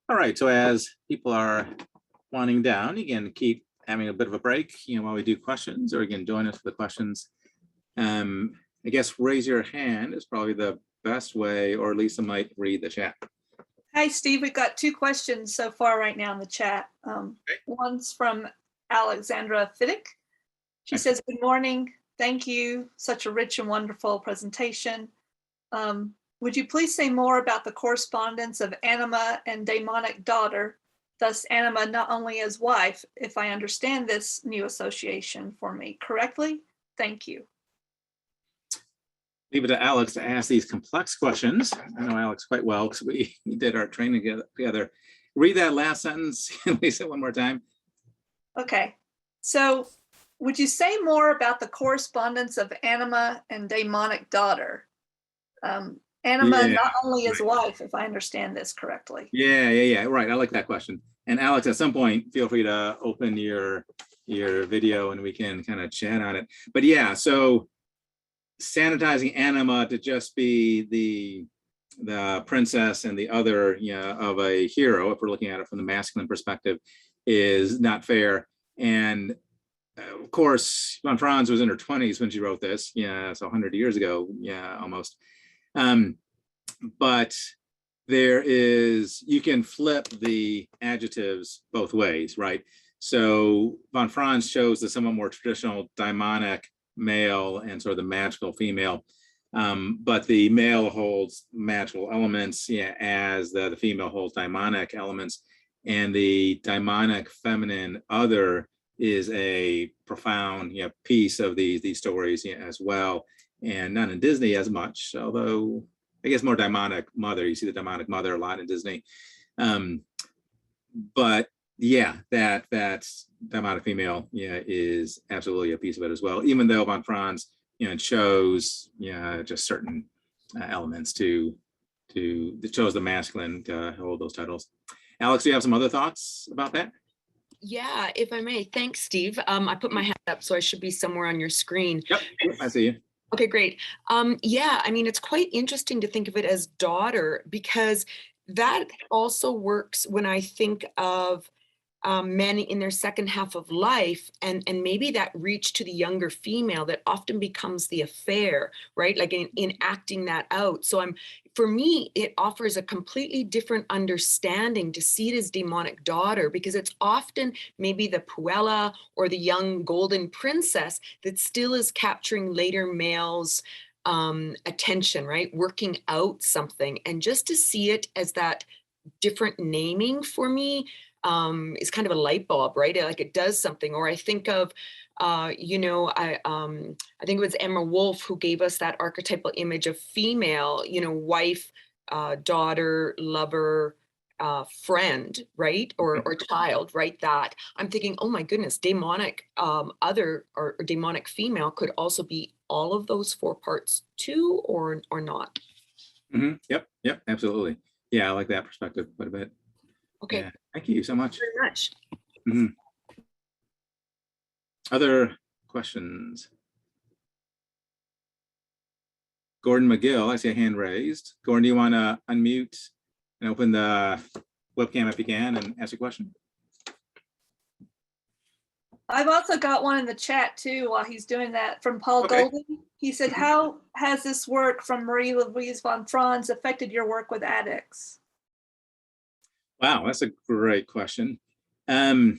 All right, so as people are winding down, you can keep having a bit of a break, while we do questions, or you can join us for the questions. I guess raise your hand is probably the best way, or Lisa might read the chat. Hi, Steve. We've got 2 questions so far right now in the chat. One's from Alexandra Fiddick. She says, good morning. Thank you. Such a rich and wonderful presentation. Would you please say more about the correspondence of anima and daemonic daughter, thus anima not only as wife, if I understand this new association for me correctly? Thank you. Leave it to Alex to ask these complex questions. I know Alex quite well because we did our training together. Read that last sentence, Lisa, one more time. Okay. So would you say more about the correspondence of anima and daemonic daughter? Anima not only as wife, if I understand this correctly. Yeah. Right. I like that question. And Alex, at some point, feel free to open your video and we can kind of chat on it. But yeah, so sanitizing anima to just be the princess and the other, of a hero, if we're looking at it from the masculine perspective, is not fair. And of course, von Franz was in her 20s when she wrote this. Yeah, so 100 years ago. Yeah, almost. But you can flip the adjectives both ways, right? So von Franz shows the somewhat more traditional daimonic male and sort of the magical female, but the male holds magical elements, as the female holds daimonic elements, and the daimonic feminine other is a profound piece of these stories as well, and not in Disney as much, although I guess more daimonic mother. You see the daimonic mother a lot in Disney, but yeah, that daimonic female is absolutely a piece of it as well. Even though von Franz chose just certain elements that chose the masculine to hold those titles. Alex, do you have some other thoughts about that? Yeah, if I may. Thanks, Steve. I put my hand up, so I should be somewhere on your screen. Yep, I see you. Okay, great. Yeah, I mean, it's quite interesting to think of it as daughter, because that also works when I think of men in their second half of life, and maybe that reach to the younger female that often becomes the affair, right? Like in acting that out. So for me, it offers a completely different understanding to see it as demonic daughter, because it's often maybe the puella or the young golden princess that still is capturing later males' attention, right? Working out something. And just to see it as that different naming for me is kind of a light bulb, right? Like it does something. Or I think of, I think it was Emma Wolf who gave us that archetypal image of female, wife, daughter, lover, friend, right? Or child, right? That I'm thinking, oh my goodness, demonic other or demonic female could also be all of those 4 parts too, or not. Mm-hmm. Yep, absolutely. Yeah, I like that perspective quite a bit. Okay. Yeah, thank you so much. Very much. Mm-hmm. Other questions? Gordon McGill, I see a hand raised. Gordon, do you want to unmute and open the webcam if you can and ask a question? I've also got one in the chat too while he's doing that, from Paul Golden. He said, how has this work from Marie-Louise von Franz affected your work with addicts? Wow, that's a great question. Yeah,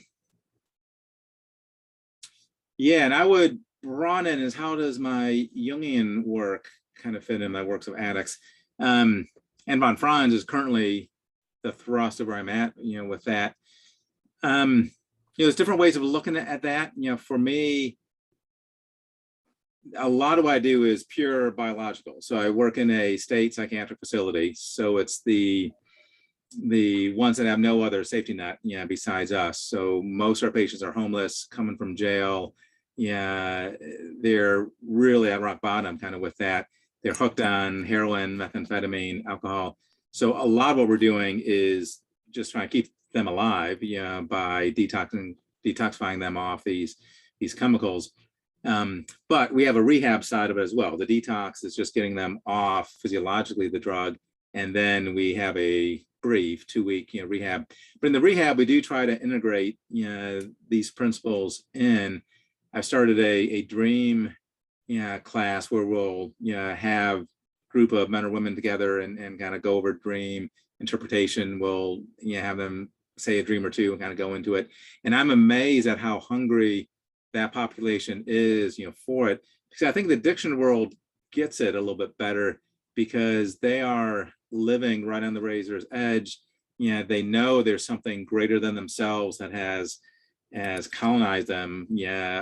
and I would run it as, how does my Jungian work kind of fit in my works of addicts? And von Franz is currently the thrust of where I'm at, with that. There's different ways of looking at that. For me, a lot of what I do is pure biological. So I work in a state psychiatric facility. So it's the ones that have no other safety net, besides us. So most of our patients are homeless, coming from jail. They're really at rock bottom kind of with that. They're hooked on heroin, methamphetamine, alcohol. So a lot of what we're doing is just trying to keep them alive, by detoxifying them off these chemicals. But we have a rehab side of it as well. The detox is just getting them off physiologically the drug, and then we have a brief 2-week rehab. But in the rehab, we do try to integrate these principles in. I've started a dream class where we'll have group of men or women together and kind of go over dream interpretation. We'll have them say a dream or two and kind of go into it. And I'm amazed at how hungry that population is, for it. Because I think the diction world gets it a little bit better because they are living right on the razor's edge. They know there's something greater than themselves that has colonized them,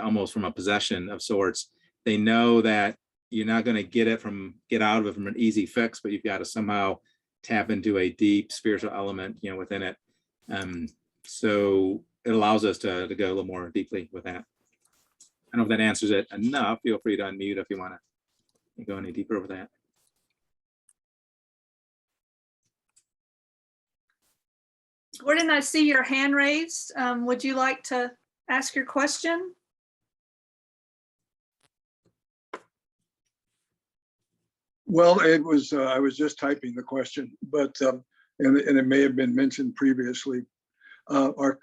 almost from a possession of sorts. They know that you're not going to get out of it from an easy fix, but you've got to somehow tap into a deep spiritual element, within it. So it allows us to go a little more deeply with that. I don't know if that answers it enough. Feel free to unmute if you want to go any deeper with that. Gordon, I see your hand raised. Would you like to ask your question? Well, it was, I was just typing the question, but, and it may have been mentioned previously. Will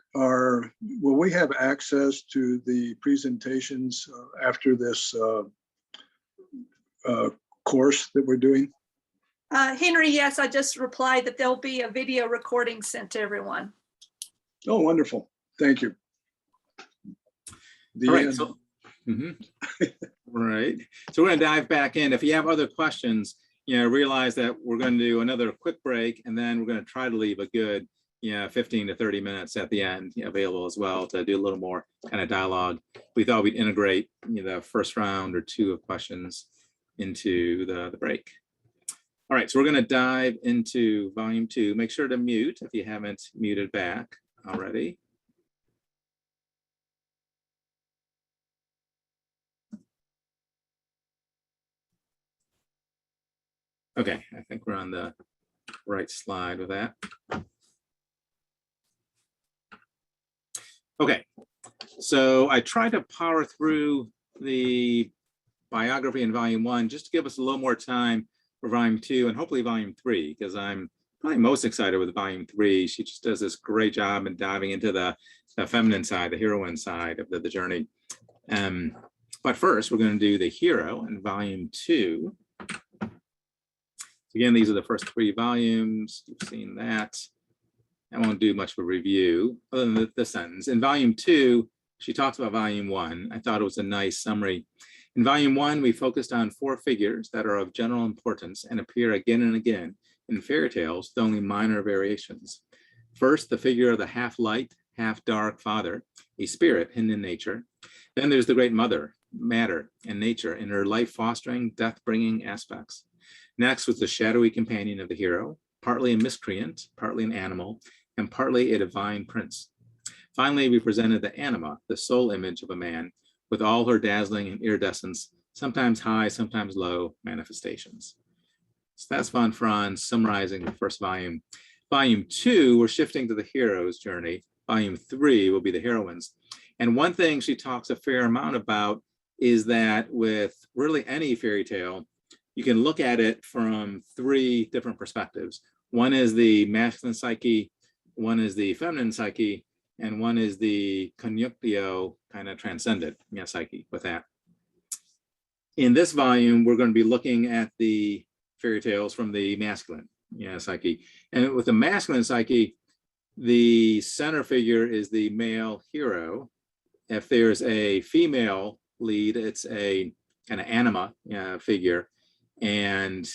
we have access to the presentations after this course that we're doing? Henry, yes, I just replied that there'll be a video recording sent to everyone. Oh, wonderful. Thank you. All right. So, right. So we're going to dive back in. If you have other questions, realize that we're going to do another quick break, and then we're going to try to leave a good 15 to 30 minutes at the end available as well to do a little more kind of dialogue. We thought we'd integrate the first round or two of questions into the break. All right, so we're going to dive into volume 2. Make sure to mute if you haven't muted back already. Okay, I think we're on the right slide with that. Okay, so I tried to power through the biography in volume 1 just to give us a little more time for volume 2 and hopefully volume 3, because I'm probably most excited with volume 3. She just does this great job in diving into the feminine side, the heroine side of the journey. But first, we're going to do the hero in volume 2. Again, these are the first 3 volumes. You've seen that. I won't do much of a review other than the sentence. In volume 2, she talks about volume 1. I thought it was a nice summary. In volume 1, we focused on 4 figures that are of general importance and appear again and again in fairy tales with only minor variations. First, the figure of the half-light, half-dark father, a spirit hidden in nature. Then there's the great mother, matter, and nature in her life-fostering, death-bringing aspects. Next was the shadowy companion of the hero, partly a miscreant, partly an animal, and partly a divine prince. Finally, we presented the anima, the soul image of a man, with all her dazzling and iridescence, sometimes high, sometimes low manifestations. So that's von Franz summarizing the first volume. Volume 2, we're shifting to the hero's journey. Volume 3 will be the heroines. And one thing she talks a fair amount about is that with really any fairy tale, you can look at it from 3 different perspectives. One is the masculine psyche, one is the feminine psyche, and one is the conjunctio kind of transcendent psyche with that. In this volume, we're going to be looking at the fairy tales from the masculine psyche. And with the masculine psyche, the center figure is the male hero. If there's a female lead, it's a kind of anima figure, and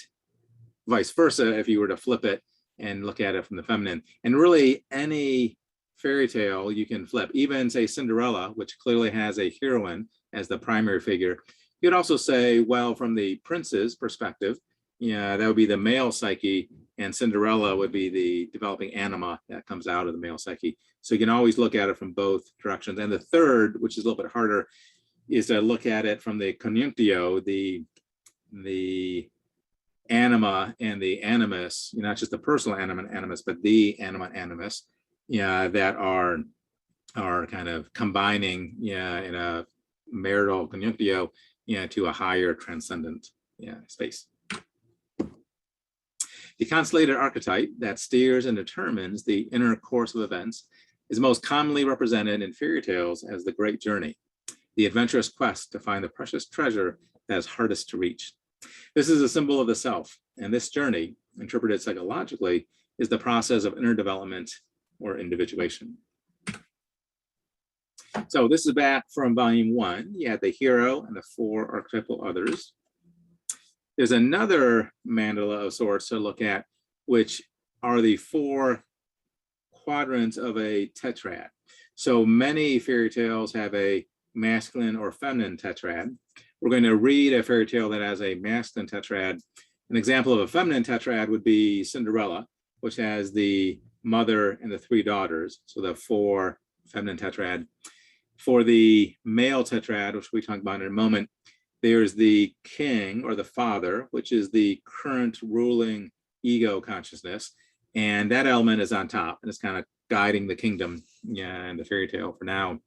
vice versa if you were to flip it and look at it from the feminine. And really any fairy tale you can flip, even say Cinderella, which clearly has a heroine as the primary figure. You could also say, well, from the prince's perspective, that would be the male psyche, and Cinderella would be the developing anima that comes out of the male psyche. So you can always look at it from both directions. And the third, which is a little bit harder, is to look at it from the conjunctio, the anima and the animus, not just the personal anima and animus, but the anima and animus, that are kind of combining, in a marital conjunctio, to a higher transcendent, space. The constellated archetype that steers and determines the inner course of events is most commonly represented in fairy tales as the great journey, the adventurous quest to find the precious treasure that is hardest to reach. This is a symbol of the self, and this journey, interpreted psychologically, is the process of inner development or individuation. So this is back from volume 1. You had the hero and the 4 archetypal others. There's another mandala of sorts to look at, which are the 4 quadrants of a tetrad. So many fairy tales have a masculine or feminine tetrad. We're going to read a fairy tale that has a masculine tetrad. An example of a feminine tetrad would be Cinderella, which has the mother and the 3 daughters, so the 4 feminine tetrad. For the male tetrad, which we talk about in a moment, there's the king or the father, which is the current ruling ego consciousness. And that element is on top and it's kind of guiding the kingdom in the fairy tale for now.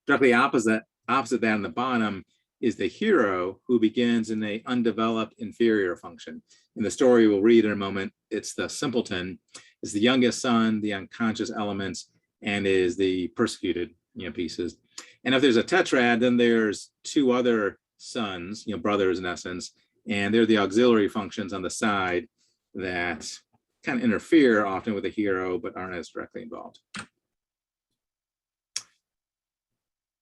Directly opposite that on the bottom is the hero, who begins in an undeveloped inferior function. In the story we'll read in a moment, it's the simpleton, is the youngest son, the unconscious elements, and is the persecuted pieces. And if there's a tetrad, then there's 2 other sons, brothers in essence, and they're the auxiliary functions on the side that kind of interfere often with the hero, but aren't as directly involved.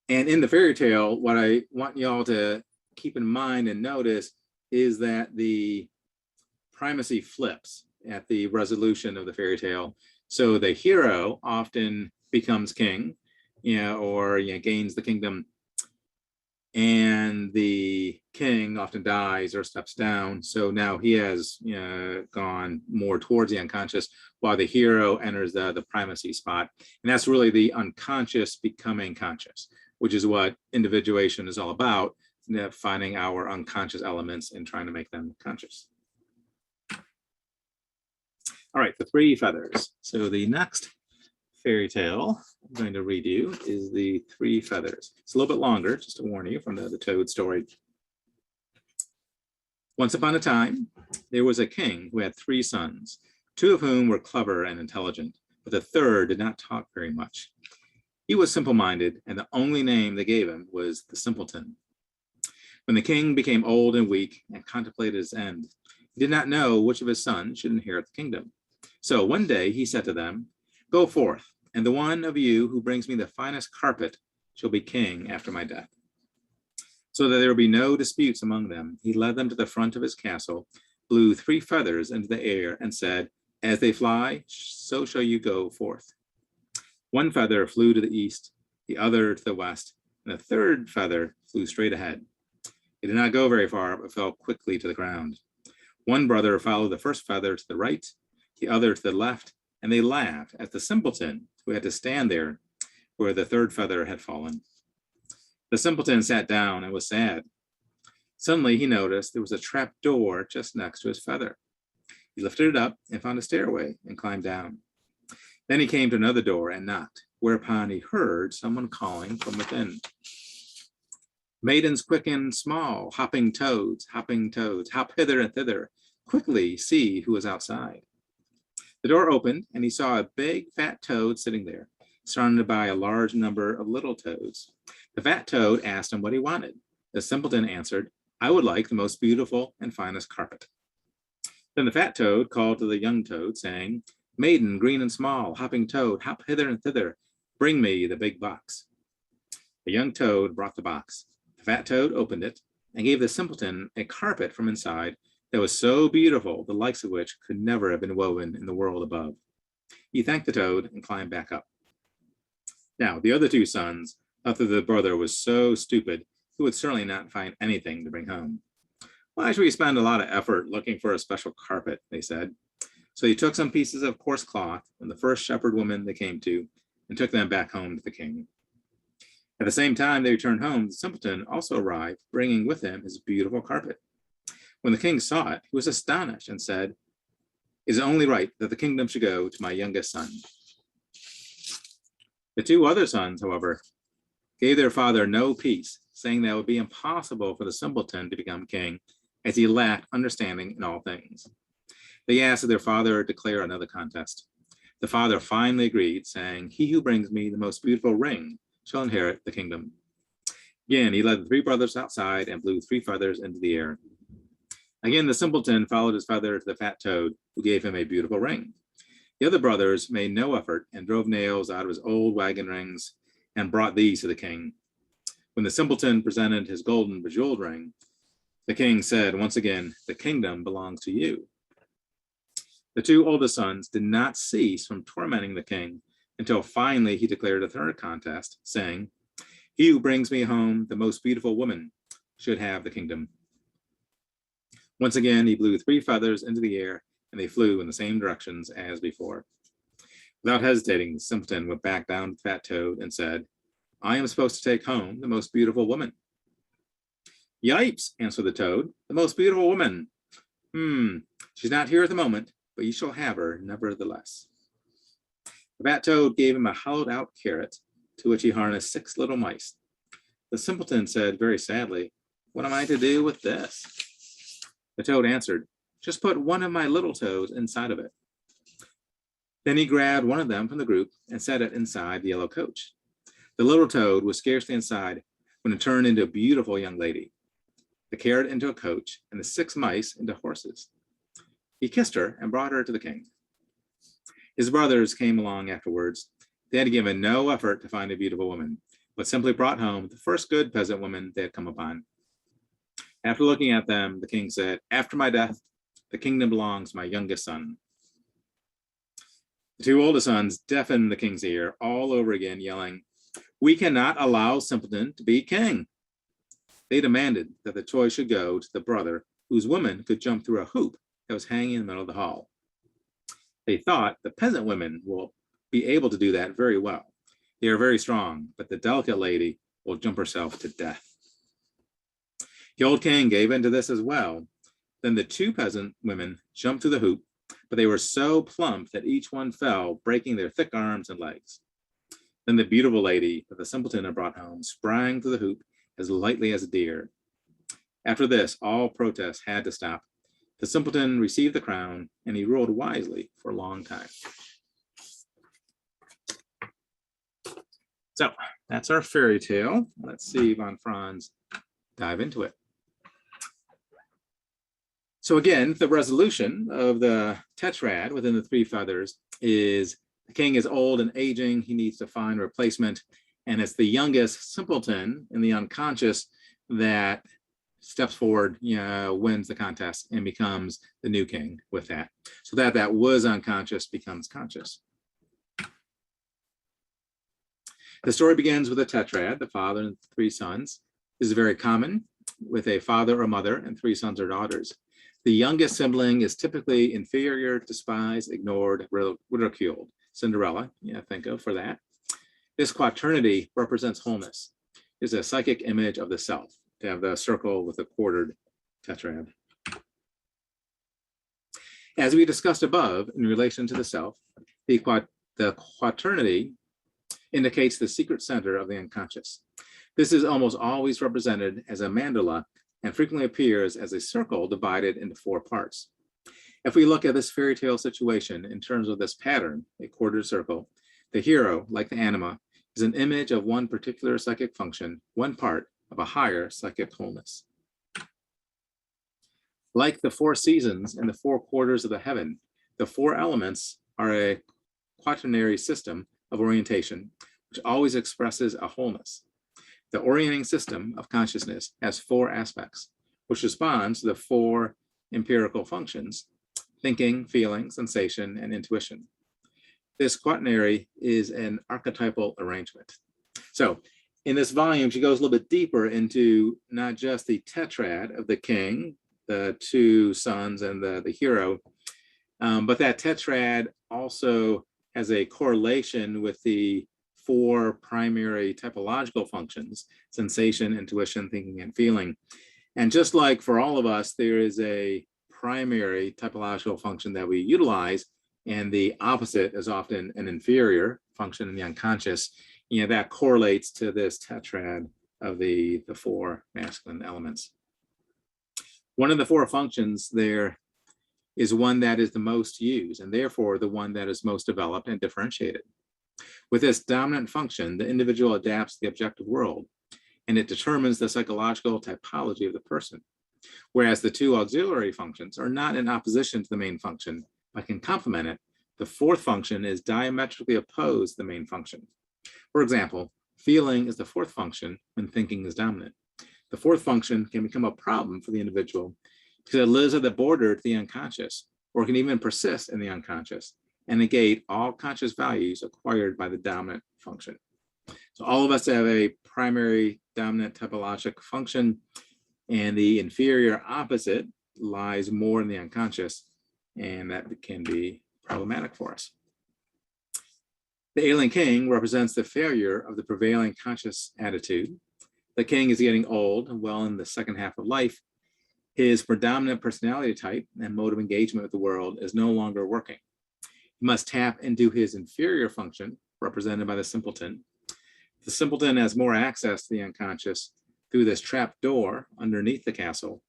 And in the fairy tale, what I want y'all to keep in mind and notice is that the primacy flips at the resolution of the fairy tale. So the hero often becomes king, or gains the kingdom, and the king often dies or steps down. So now he has gone more towards the unconscious, while the hero enters the primacy spot. And that's really the unconscious becoming conscious, which is what individuation is all about, finding our unconscious elements and trying to make them conscious. All right, the 3 feathers. So the next fairy tale I'm going to read you is the 3 feathers. It's a little bit longer, just to warn you, from the toad story. Once upon a time, there was a king who had 3 sons, 2 of whom were clever and intelligent, but the 3rd did not talk very much. He was simple-minded, and the only name they gave him was the simpleton. When the king became old and weak and contemplated his end, he did not know which of his sons should inherit the kingdom. So one day he said to them, "Go forth, and the one of you who brings me the finest carpet shall be king after my death." So that there would be no disputes among them, he led them to the front of his castle, blew 3 feathers into the air, and said, "As they fly, so shall you go forth." 1 feather flew to the east, the other to the west, and the 3rd feather flew straight ahead. It did not go very far, but fell quickly to the ground. 1 brother followed the 1st feather to the right, the other to the left, and they laughed at the simpleton who had to stand there where the 3rd feather had fallen. The simpleton sat down and was sad. Suddenly he noticed there was a trap door just next to his feather. He lifted it up and found a stairway and climbed down. Then he came to another door and knocked, whereupon he heard someone calling from within. "Maidens quick and small, hopping toads, hop hither and thither. Quickly see who is outside." The door opened, and he saw a big fat toad sitting there, surrounded by a large number of little toads. The fat toad asked him what he wanted. The simpleton answered, "I would like the most beautiful and finest carpet." Then the fat toad called to the young toad, saying, "Maiden, green and small, hopping toad, hop hither and thither. Bring me the big box." The young toad brought the box. The fat toad opened it and gave the simpleton a carpet from inside that was so beautiful, the likes of which could never have been woven in the world above. He thanked the toad and climbed back up. Now, the other 2 sons thought that the brother was so stupid, he would certainly not find anything to bring home. "Why should we spend a lot of effort looking for a special carpet?" they said. So he took some pieces of coarse cloth from the first shepherd woman they came to and took them back home to the king. At the same time they returned home, the simpleton also arrived, bringing with him his beautiful carpet. When the king saw it, he was astonished and said, "It is only right that the kingdom should go to my youngest son." The 2 other sons, however, gave their father no peace, saying that it would be impossible for the simpleton to become king, as he lacked understanding in all things. They asked that their father declare another contest. The father finally agreed, saying, "He who brings me the most beautiful ring shall inherit the kingdom." Again, he led the three brothers outside and blew three feathers into the air. Again, the simpleton followed his feather to the fat toad, who gave him a beautiful ring. The other brothers made no effort and drove nails out of his old wagon rings and brought these to the king. When the simpleton presented his golden bejeweled ring, the king said once again, "The kingdom belongs to you." The two oldest sons did not cease from tormenting the king until finally he declared a third contest, saying, "He who brings me home the most beautiful woman should have the kingdom." Once again, he blew three feathers into the air, and they flew in the same directions as before. Without hesitating, the simpleton went back down to the fat toad and said, "I am supposed to take home the most beautiful woman." "Yipes," answered the toad, "the most beautiful woman. She's not here at the moment, but you shall have her nevertheless." The fat toad gave him a hollowed out carrot, to which he harnessed 6 little mice. The simpleton said very sadly, "What am I to do with this?" The toad answered, "Just put one of my little toes inside of it." Then he grabbed one of them from the group and set it inside the yellow coach. The little toad was scarcely inside when it turned into a beautiful young lady, the carrot into a coach, and the 6 mice into horses. He kissed her and brought her to the king. His brothers came along afterwards. They had given no effort to find a beautiful woman, but simply brought home the first good peasant woman they had come upon. After looking at them, the king said, "After my death, the kingdom belongs to my youngest son." The two oldest sons deafened the king's ear all over again, yelling, "We cannot allow simpleton to be king." They demanded that the choice should go to the brother whose woman could jump through a hoop that was hanging in the middle of the hall. They thought the peasant women will be able to do that very well. They are very strong, but the delicate lady will jump herself to death. The old king gave in to this as well. Then the 2 peasant women jumped through the hoop, but they were so plump that each one fell, breaking their thick arms and legs. Then the beautiful lady that the simpleton had brought home sprang through the hoop as lightly as a deer. After this, all protests had to stop. The simpleton received the crown, and he ruled wisely for a long time. So that's our fairy tale. Let's see von Franz dive into it. So again, the resolution of the tetrad within the 3 feathers is the king is old and aging. He needs to find a replacement. And it's the youngest simpleton in the unconscious that steps forward, wins the contest and becomes the new king with that. So that was unconscious becomes conscious. The story begins with a tetrad, the father and 3 sons. This is very common with a father or mother and 3 sons or daughters. The youngest sibling is typically inferior, despised, ignored, ridiculed. Cinderella, think of for that. This quaternity represents wholeness. It's a psychic image of the self, to have the circle with a quartered tetrad. As we discussed above in relation to the self, the quaternity indicates the secret center of the unconscious. This is almost always represented as a mandala and frequently appears as a circle divided into 4 parts. If we look at this fairy tale situation in terms of this pattern, a quartered circle, the hero, like the anima, is an image of one particular psychic function, one part of a higher psychic wholeness. Like the 4 seasons and the 4 quarters of the heaven, the 4 elements are a quaternary system of orientation, which always expresses a wholeness. The orienting system of consciousness has 4 aspects, which responds to the 4 empirical functions: thinking, feeling, sensation, and intuition. This quaternary is an archetypal arrangement. So in this volume, she goes a little bit deeper into not just the tetrad of the king, the 2 sons, and the hero, but that tetrad also has a correlation with the 4 primary typological functions: sensation, intuition, thinking, and feeling. And just like for all of us, there is a primary typological function that we utilize, and the opposite is often an inferior function in the unconscious. That correlates to this tetrad of the 4 masculine elements. One of the 4 functions there is one that is the most used, and therefore the one that is most developed and differentiated. With this dominant function, the individual adapts to the objective world. and it determines the psychological typology of the person. Whereas the two auxiliary functions are not in opposition to the main function, but can complement it, the fourth function is diametrically opposed to the main function. For example, feeling is the fourth function when thinking is dominant. The fourth function can become a problem for the individual because it lives at the border to the unconscious, or can even persist in the unconscious and negate all conscious values acquired by the dominant function. So all of us have a primary dominant typologic function, and the inferior opposite lies more in the unconscious, and that can be problematic for us. The alien king represents the failure of the prevailing conscious attitude. The king is getting old and well in the second half of life. His predominant personality type and mode of engagement with the world is no longer working. He must tap into his inferior function, represented by the simpleton. The simpleton has more access to the unconscious through this trap door underneath the castle.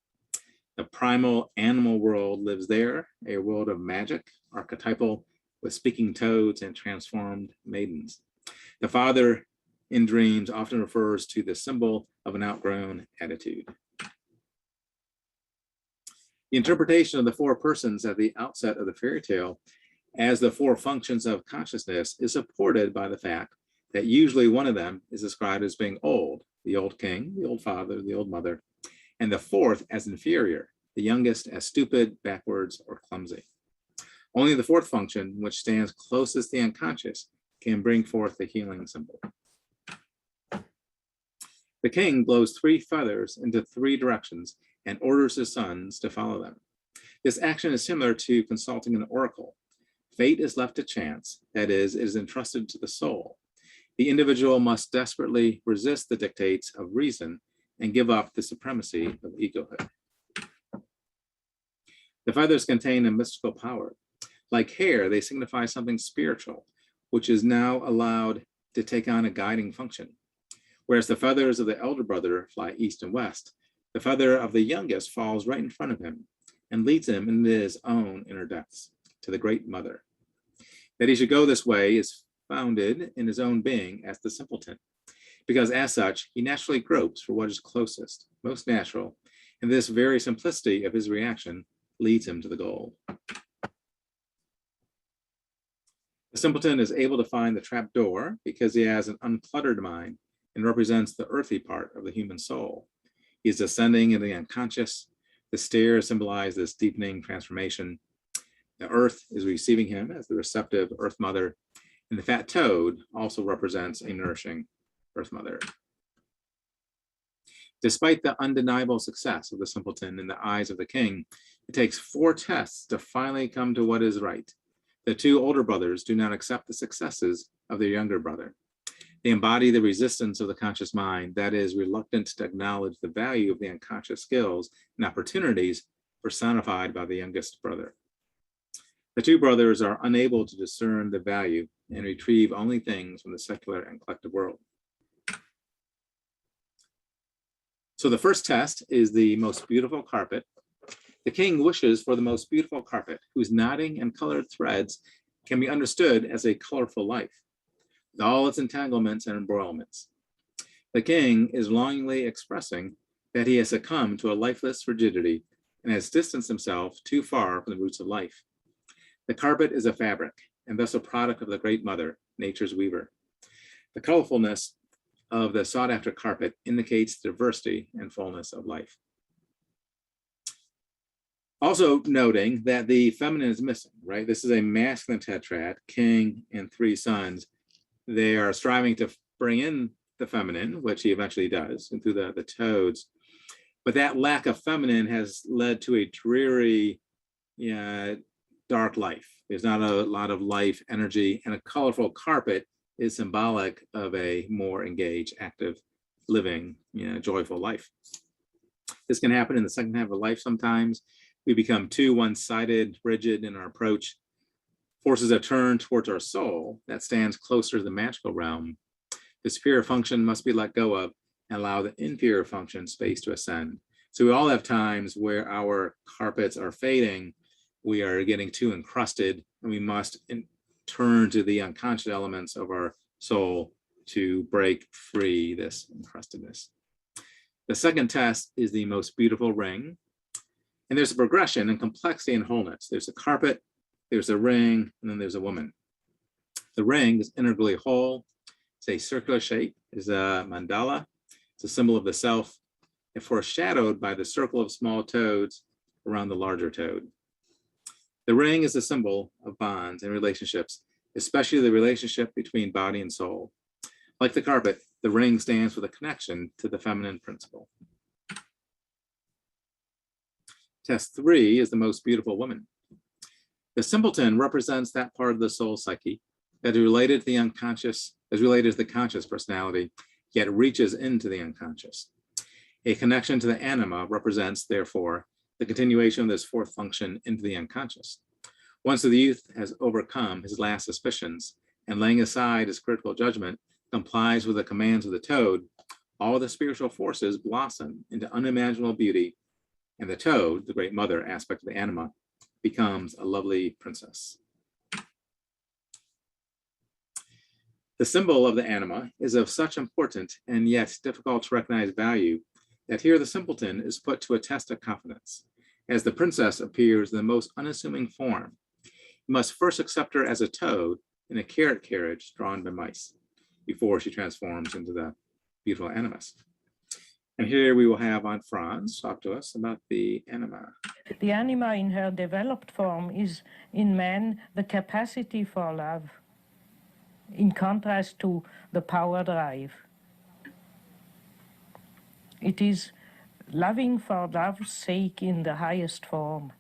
The primal animal world lives there, a world of magic, archetypal, with speaking toads and transformed maidens. The father in dreams often refers to the symbol of an outgrown attitude. The interpretation of the four persons at the outset of the fairy tale as the four functions of consciousness is supported by the fact that usually one of them is described as being old, the old king, the old father, the old mother, and the fourth as inferior, the youngest as stupid, backwards, or clumsy. Only the fourth function, which stands closest to the unconscious, can bring forth the healing symbol. The king blows three feathers into three directions and orders his sons to follow them. This action is similar to consulting an oracle. Fate is left to chance, that is, it is entrusted to the soul. The individual must desperately resist the dictates of reason and give up the supremacy of egohood. The feathers contain a mystical power. Like hair, they signify something spiritual, which is now allowed to take on a guiding function. Whereas the feathers of the elder brother fly east and west, the feather of the youngest falls right in front of him and leads him into his own inner depths, to the great mother. That he should go this way is founded in his own being as the simpleton, because as such, he naturally gropes for what is closest, most natural, and this very simplicity of his reaction leads him to the goal. The simpleton is able to find the trap door because he has an uncluttered mind and represents the earthy part of the human soul. He is ascending into the unconscious. The stairs symbolize this deepening transformation. The earth is receiving him as the receptive earth mother, and the fat toad also represents a nourishing earth mother. Despite the undeniable success of the simpleton in the eyes of the king, it takes 4 tests to finally come to what is right. The 2 older brothers do not accept the successes of their younger brother. They embody the resistance of the conscious mind that is reluctant to acknowledge the value of the unconscious skills and opportunities personified by the youngest brother. The 2 brothers are unable to discern the value and retrieve only things from the secular and collective world. So the first test is the most beautiful carpet. The king wishes for the most beautiful carpet, whose knotting and colored threads can be understood as a colorful life, with all its entanglements and embroilments. The king is longingly expressing that he has succumbed to a lifeless rigidity and has distanced himself too far from the roots of life. The carpet is a fabric, and thus a product of the great mother, nature's weaver. The colorfulness of the sought-after carpet indicates the diversity and fullness of life. Also noting that the feminine is missing, right? This is a masculine tetrad, king and 3 sons. They are striving to bring in the feminine, which he eventually does, and through the toads. But that lack of feminine has led to a dreary, dark life. There's not a lot of life, energy, and a colorful carpet is symbolic of a more engaged, active, living, joyful life. This can happen in the second half of life sometimes. We become too one-sided, rigid in our approach, forces a turn towards our soul that stands closer to the magical realm. The superior function must be let go of and allow the inferior function space to ascend. So we all have times where our carpets are fading, we are getting too encrusted, and we must turn to the unconscious elements of our soul to break free this encrustedness. The second test is the most beautiful ring. And there's a progression in complexity and wholeness. There's a carpet, there's a ring, and then there's a woman. The ring is integrally whole. It's a circular shape, is a mandala. It's a symbol of the self, and foreshadowed by the circle of small toads around the larger toad. The ring is a symbol of bonds and relationships, especially the relationship between body and soul. Like the carpet, the ring stands for the connection to the feminine principle. Test 3 is the most beautiful woman. The simpleton represents that part of the soul psyche that is related to the unconscious, is related to the conscious personality, yet reaches into the unconscious. A connection to the anima represents, therefore, the continuation of this fourth function into the unconscious. Once the youth has overcome his last suspicions and laying aside his critical judgment, complies with the commands of the toad, all the spiritual forces blossom into unimaginable beauty, and the toad, the great mother aspect of the anima, becomes a lovely princess. The symbol of the anima is of such important and yet difficult to recognize value that here the simpleton is put to a test of confidence, as the princess appears in the most unassuming form. You must first accept her as a toad in a carrot carriage drawn by mice before she transforms into the beautiful animus. And here we will have Von Franz talk to us about the anima. The anima in her developed form is in man the capacity for love, in contrast to the power drive. It is loving for love's sake in the highest form.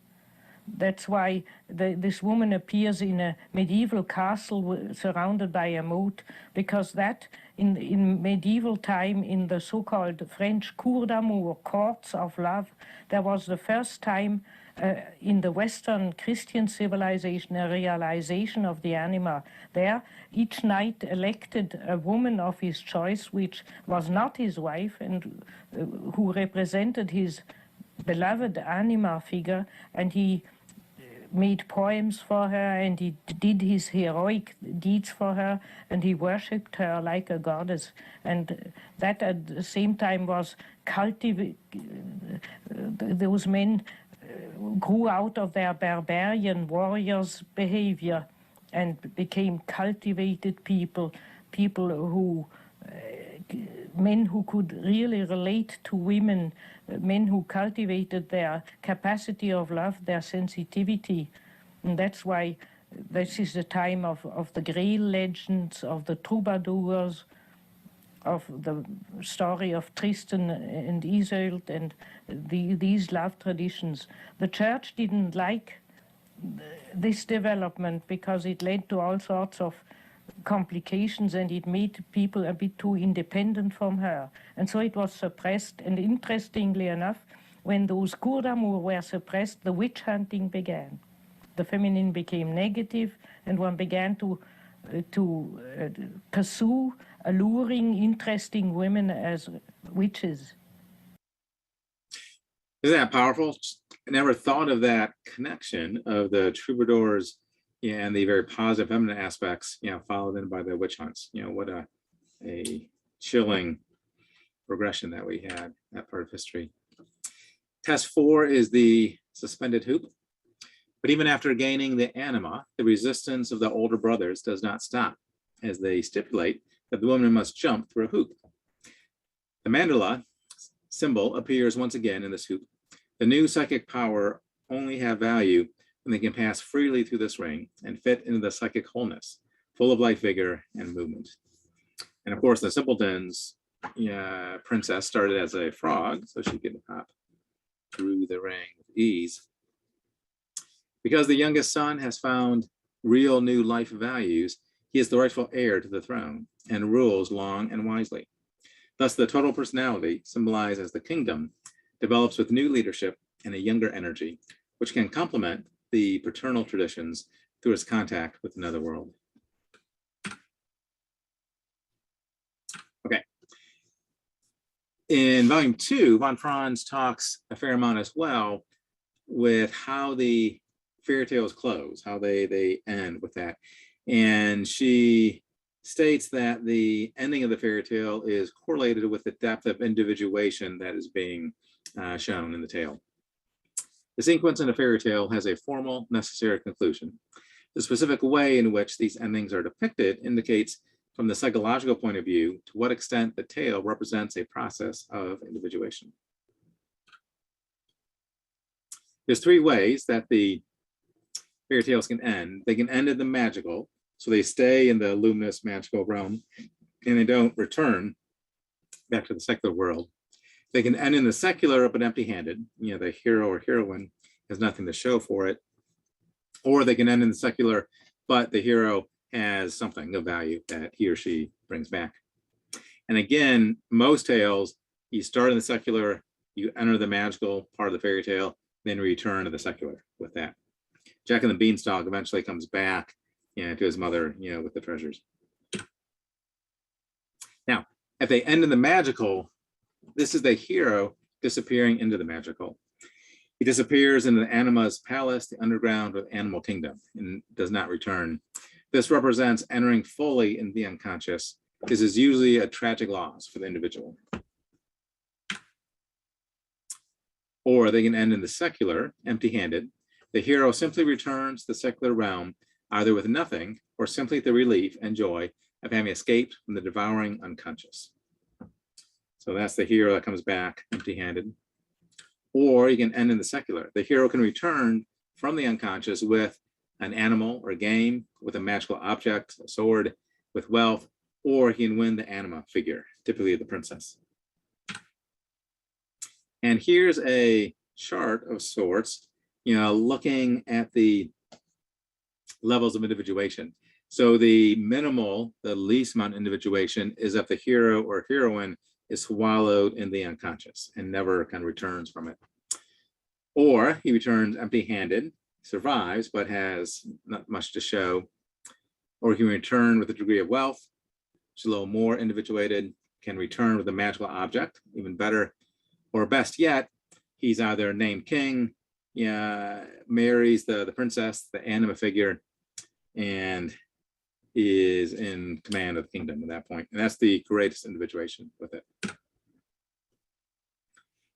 That's why this woman appears in a medieval castle surrounded by a moat, because that in medieval time, in the so-called French cour d'amour, courts of love, there was the first time in the Western Christian civilization a realization of the anima. There, each knight elected a woman of his choice, which was not his wife, and who represented his beloved anima figure, and he made poems for her, and he did his heroic deeds for her, and he worshipped her like a goddess. And that at the same time was those men grew out of their barbarian warriors' behavior and became cultivated people, men who could really relate to women, men who cultivated their capacity of love, their sensitivity. And that's why this is the time of the Grail legends, of the troubadours, of the story of Tristan and Isolde, and these love traditions. The church didn't like this development because it led to all sorts of complications, and it made people a bit too independent from her. And so it was suppressed. And interestingly enough, when those cours d'amour were suppressed, the witch hunting began. The feminine became negative, and one began to pursue alluring, interesting women as witches. Isn't that powerful? I never thought of that connection of the troubadours and the very positive feminine aspects, followed in by the witch hunts. What a chilling progression that we had, that part of history. Test 4 is the suspended hoop. But even after gaining the anima, the resistance of the older brothers does not stop, as they stipulate that the woman must jump through a hoop. The mandala symbol appears once again in this hoop. The new psychic power only have value when they can pass freely through this ring and fit into the psychic wholeness, full of life, vigor, and movement. And of course, the simpleton's princess started as a frog, so she could hop through the ring with ease. Because the youngest son has found real new life values, he is the rightful heir to the throne and rules long and wisely. Thus, the total personality, symbolized as the kingdom, develops with new leadership and a younger energy, which can complement the paternal traditions through its contact with another world. Okay. In volume 2, Von Franz talks a fair amount as well with how the fairy tales close, how they end with that. And she states that the ending of the fairy tale is correlated with the depth of individuation that is being shown in the tale. The sequence in a fairy tale has a formal, necessary conclusion. The specific way in which these endings are depicted indicates, from the psychological point of view, to what extent the tale represents a process of individuation. There's three ways that the fairy tales can end. They can end in the magical, so they stay in the luminous magical realm and they don't return back to the secular world. They can end in the secular but empty-handed. You know, the hero or heroine has nothing to show for it. Or they can end in the secular, but the hero has something of value that he or she brings back. And again, most tales, you start in the secular, you enter the magical part of the fairy tale, then return to the secular with that. Jack and the Beanstalk eventually comes back, you know, to his mother, you know, with the treasures. Now, if they end in the magical, this is the hero disappearing into the magical. He disappears in the anima's palace, the underground, or the animal kingdom, and does not return. This represents entering fully in the unconscious. This is usually a tragic loss for the individual. Or they can end in the secular, empty-handed. The hero simply returns to the secular realm, either with nothing or simply the relief and joy of having escaped from the devouring unconscious. So that's the hero that comes back empty-handed. Or you can end in the secular. The hero can return from the unconscious with an animal or game, with a magical object, a sword, with wealth, or he can win the anima figure, typically the princess. And here's a chart of sorts, you know, looking at the levels of individuation. So the minimal, the least amount of individuation is if the hero or heroine is swallowed in the unconscious and never kind of returns from it. Or he returns empty-handed, survives, but has not much to show. Or he can return with a degree of wealth, which is a little more individuated, can return with a magical object, even better. Or best yet, he's either named king, marries the princess, the anima figure, and is in command of the kingdom at that point. And that's the greatest individuation with it.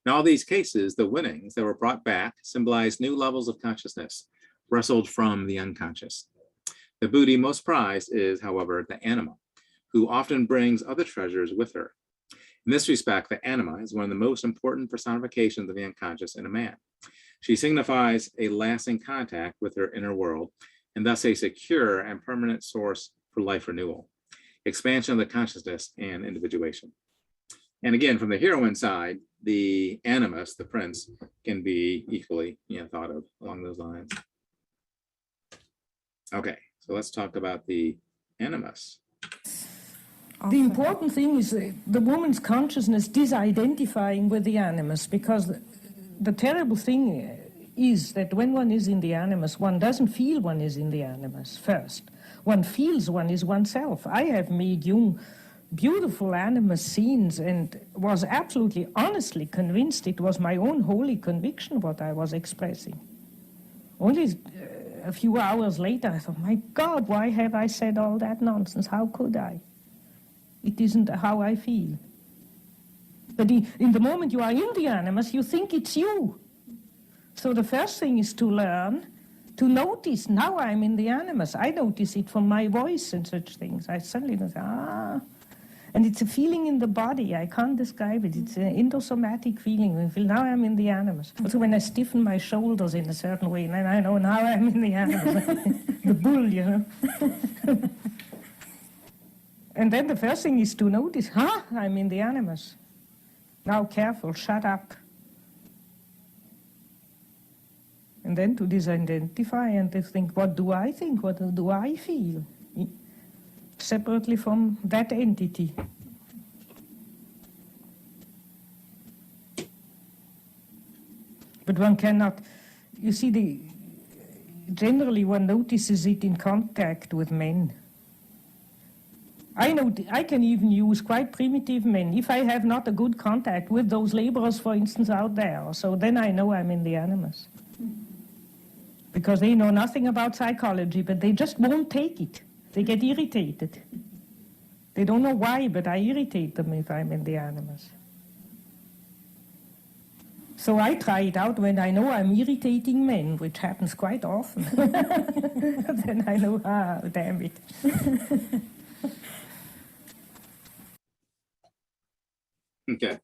In all these cases, the winnings that were brought back symbolize new levels of consciousness, wrestled from the unconscious. The booty most prized is, however, the anima, who often brings other treasures with her. In this respect, the anima is one of the most important personifications of the unconscious in a man. She signifies a lasting contact with her inner world, and thus a secure and permanent source for life renewal, expansion of the consciousness, and individuation. And again, from the heroine side, the animus, the prince, can be equally, thought of along those lines. Okay, so let's talk about the animus. The important thing is the woman's consciousness disidentifying with the animus, because the terrible thing is that when one is in the animus, one doesn't feel one is in the animus first. One feels one is oneself. I have made Jung beautiful animus scenes and was absolutely honestly convinced it was my own holy conviction what I was expressing. Only a few hours later I thought, my God, why have I said all that nonsense? How could I? It isn't how I feel. But in the moment you are in the animus, you think it's you. So the first thing is to learn to notice, now I'm in the animus. I notice it from my voice and such things. I suddenly know, and it's a feeling in the body. I can't describe it. It's an endosomatic feeling. I feel, now I'm in the animus. Also when I stiffen my shoulders in a certain way, then I know now I'm in the animus. The bull, And then the first thing is to notice, I'm in the animus. Now careful, shut up. And then to disidentify and to think, what do I think? What do I feel? Separately from that entity. But one cannot, you see, generally one notices it in contact with men. I can even use quite primitive men. If I have not a good contact with those laborers, for instance, out there, so then I know I'm in the animus. Because they know nothing about psychology, but they just won't take it. They get irritated. They don't know why, but I irritate them if I'm in the animus. So I try it out when I know I'm irritating men, which happens quite often. Then I know, damn it. Okay.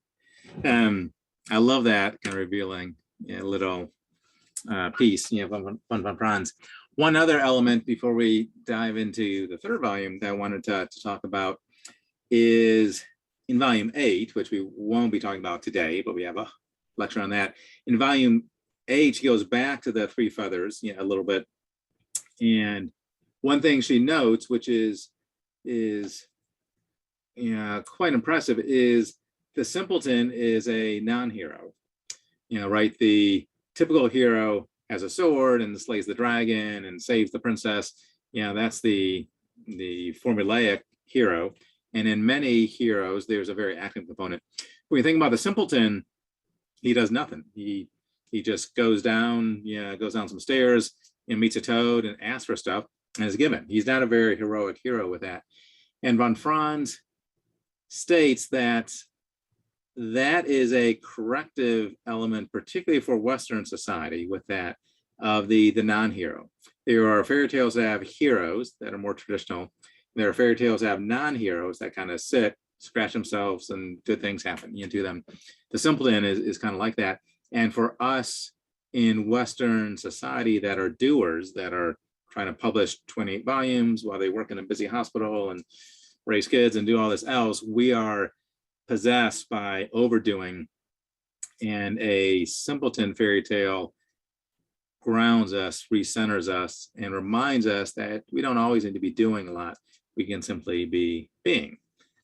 I love that kind of revealing little piece, von Franz. One other element before we dive into the third volume that I wanted to talk about is in volume 8, which we won't be talking about today, but we have a lecture on that. In volume 8, she goes back to the three feathers a little bit. And one thing she notes, which is quite impressive, is the simpleton is a non-hero. Right? The typical hero has a sword and slays the dragon and saves the princess. That's the formulaic hero. And in many heroes, there's a very active component. When you think about the simpleton, he does nothing. He just goes down some stairs and meets a toad and asks for stuff and is given. He's not a very heroic hero with that. And von Franz states that is a corrective element, particularly for Western society, with that of the non-hero. There are fairy tales that have heroes that are more traditional. There are fairy tales that have non-heroes that kind of sit, scratch themselves, and good things happen to them. The simpleton is kind of like that. And for us in Western society that are doers, that are trying to publish 28 volumes while they work in a busy hospital and raise kids and do all this else, we are possessed by overdoing, and a simpleton fairy tale grounds us, recenters us, and reminds us that we don't always need to be doing a lot. We can simply be being.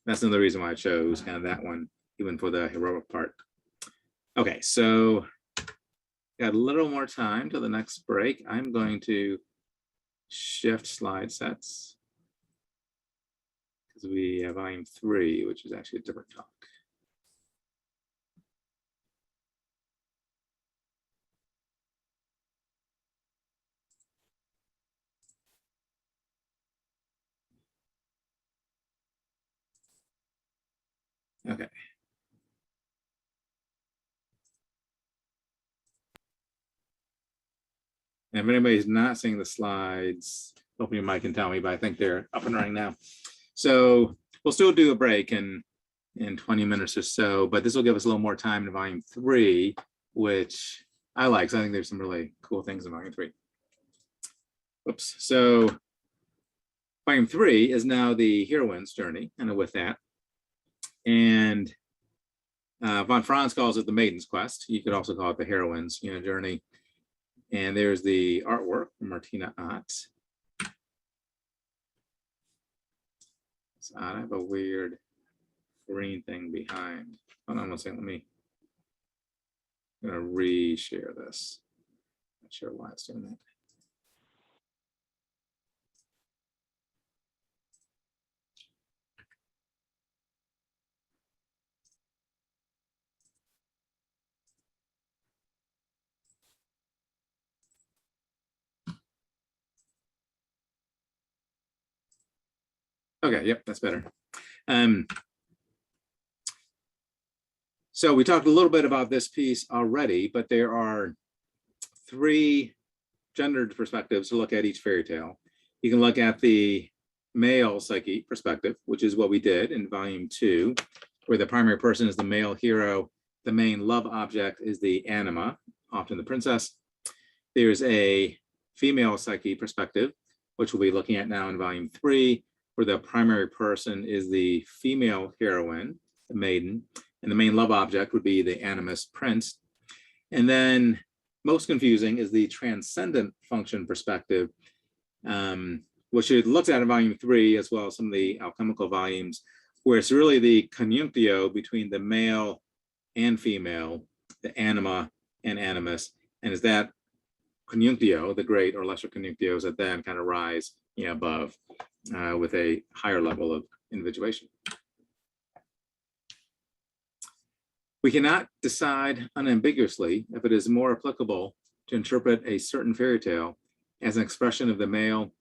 That's another reason why I chose kind of that one, even for the heroic part. Okay, so got a little more time till the next break. I'm going to shift slide sets, we have volume 3, which is actually a different talk. Okay. And if anybody's not seeing the slides, open your mic and tell me, but I think they're up and running now. So we'll still do a break in 20 minutes or so, but this will give us a little more time in volume 3, which I like. So I think there's some really cool things in volume 3. Oops. So volume 3 is now the heroine's journey, and with that. And von Franz calls it the maiden's quest. You could also call it the heroine's journey. And there's the artwork from Martina Ott. So I have a weird green thing behind. Hold on one second. I'm gonna reshare this. Not sure why it's doing that. Okay, yep, that's better. So we talked a little bit about this piece already, but there are 3 gendered perspectives to look at each fairy tale. You can look at the male psyche perspective, which is what we did in volume 2, where the primary person is the male hero. The main love object is the anima, often the princess. There's a female psyche perspective, which we'll be looking at now in volume 3, where the primary person is the female heroine, the maiden, and the main love object would be the animus prince. And then most confusing is the transcendent function perspective, which it looks at in volume 3, as well as some of the alchemical volumes, where it's really the conjunctio between the male and female, the anima and animus, and is that conjunctio, the great or lesser conjunctios, that then kind of rise above with a higher level of individuation. We cannot decide unambiguously if it is more applicable to interpret a certain fairy tale as an expression of the male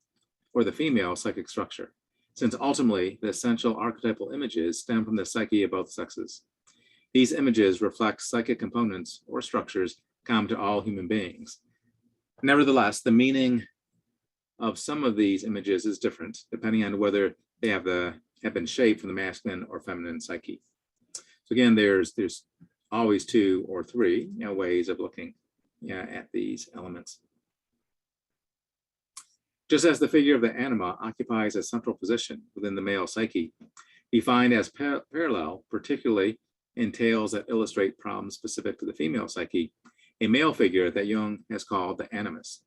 or the female psychic structure. since ultimately the essential archetypal images stem from the psyche of both sexes. These images reflect psychic components or structures common to all human beings. Nevertheless, the meaning of some of these images is different, depending on whether they have been shaped from the masculine or feminine psyche. So again, there's always two or three ways of looking at these elements. Just as the figure of the anima occupies a central position within the male psyche, defined as parallel, particularly in tales that illustrate problems specific to the female psyche, a male figure that Jung has called the animus.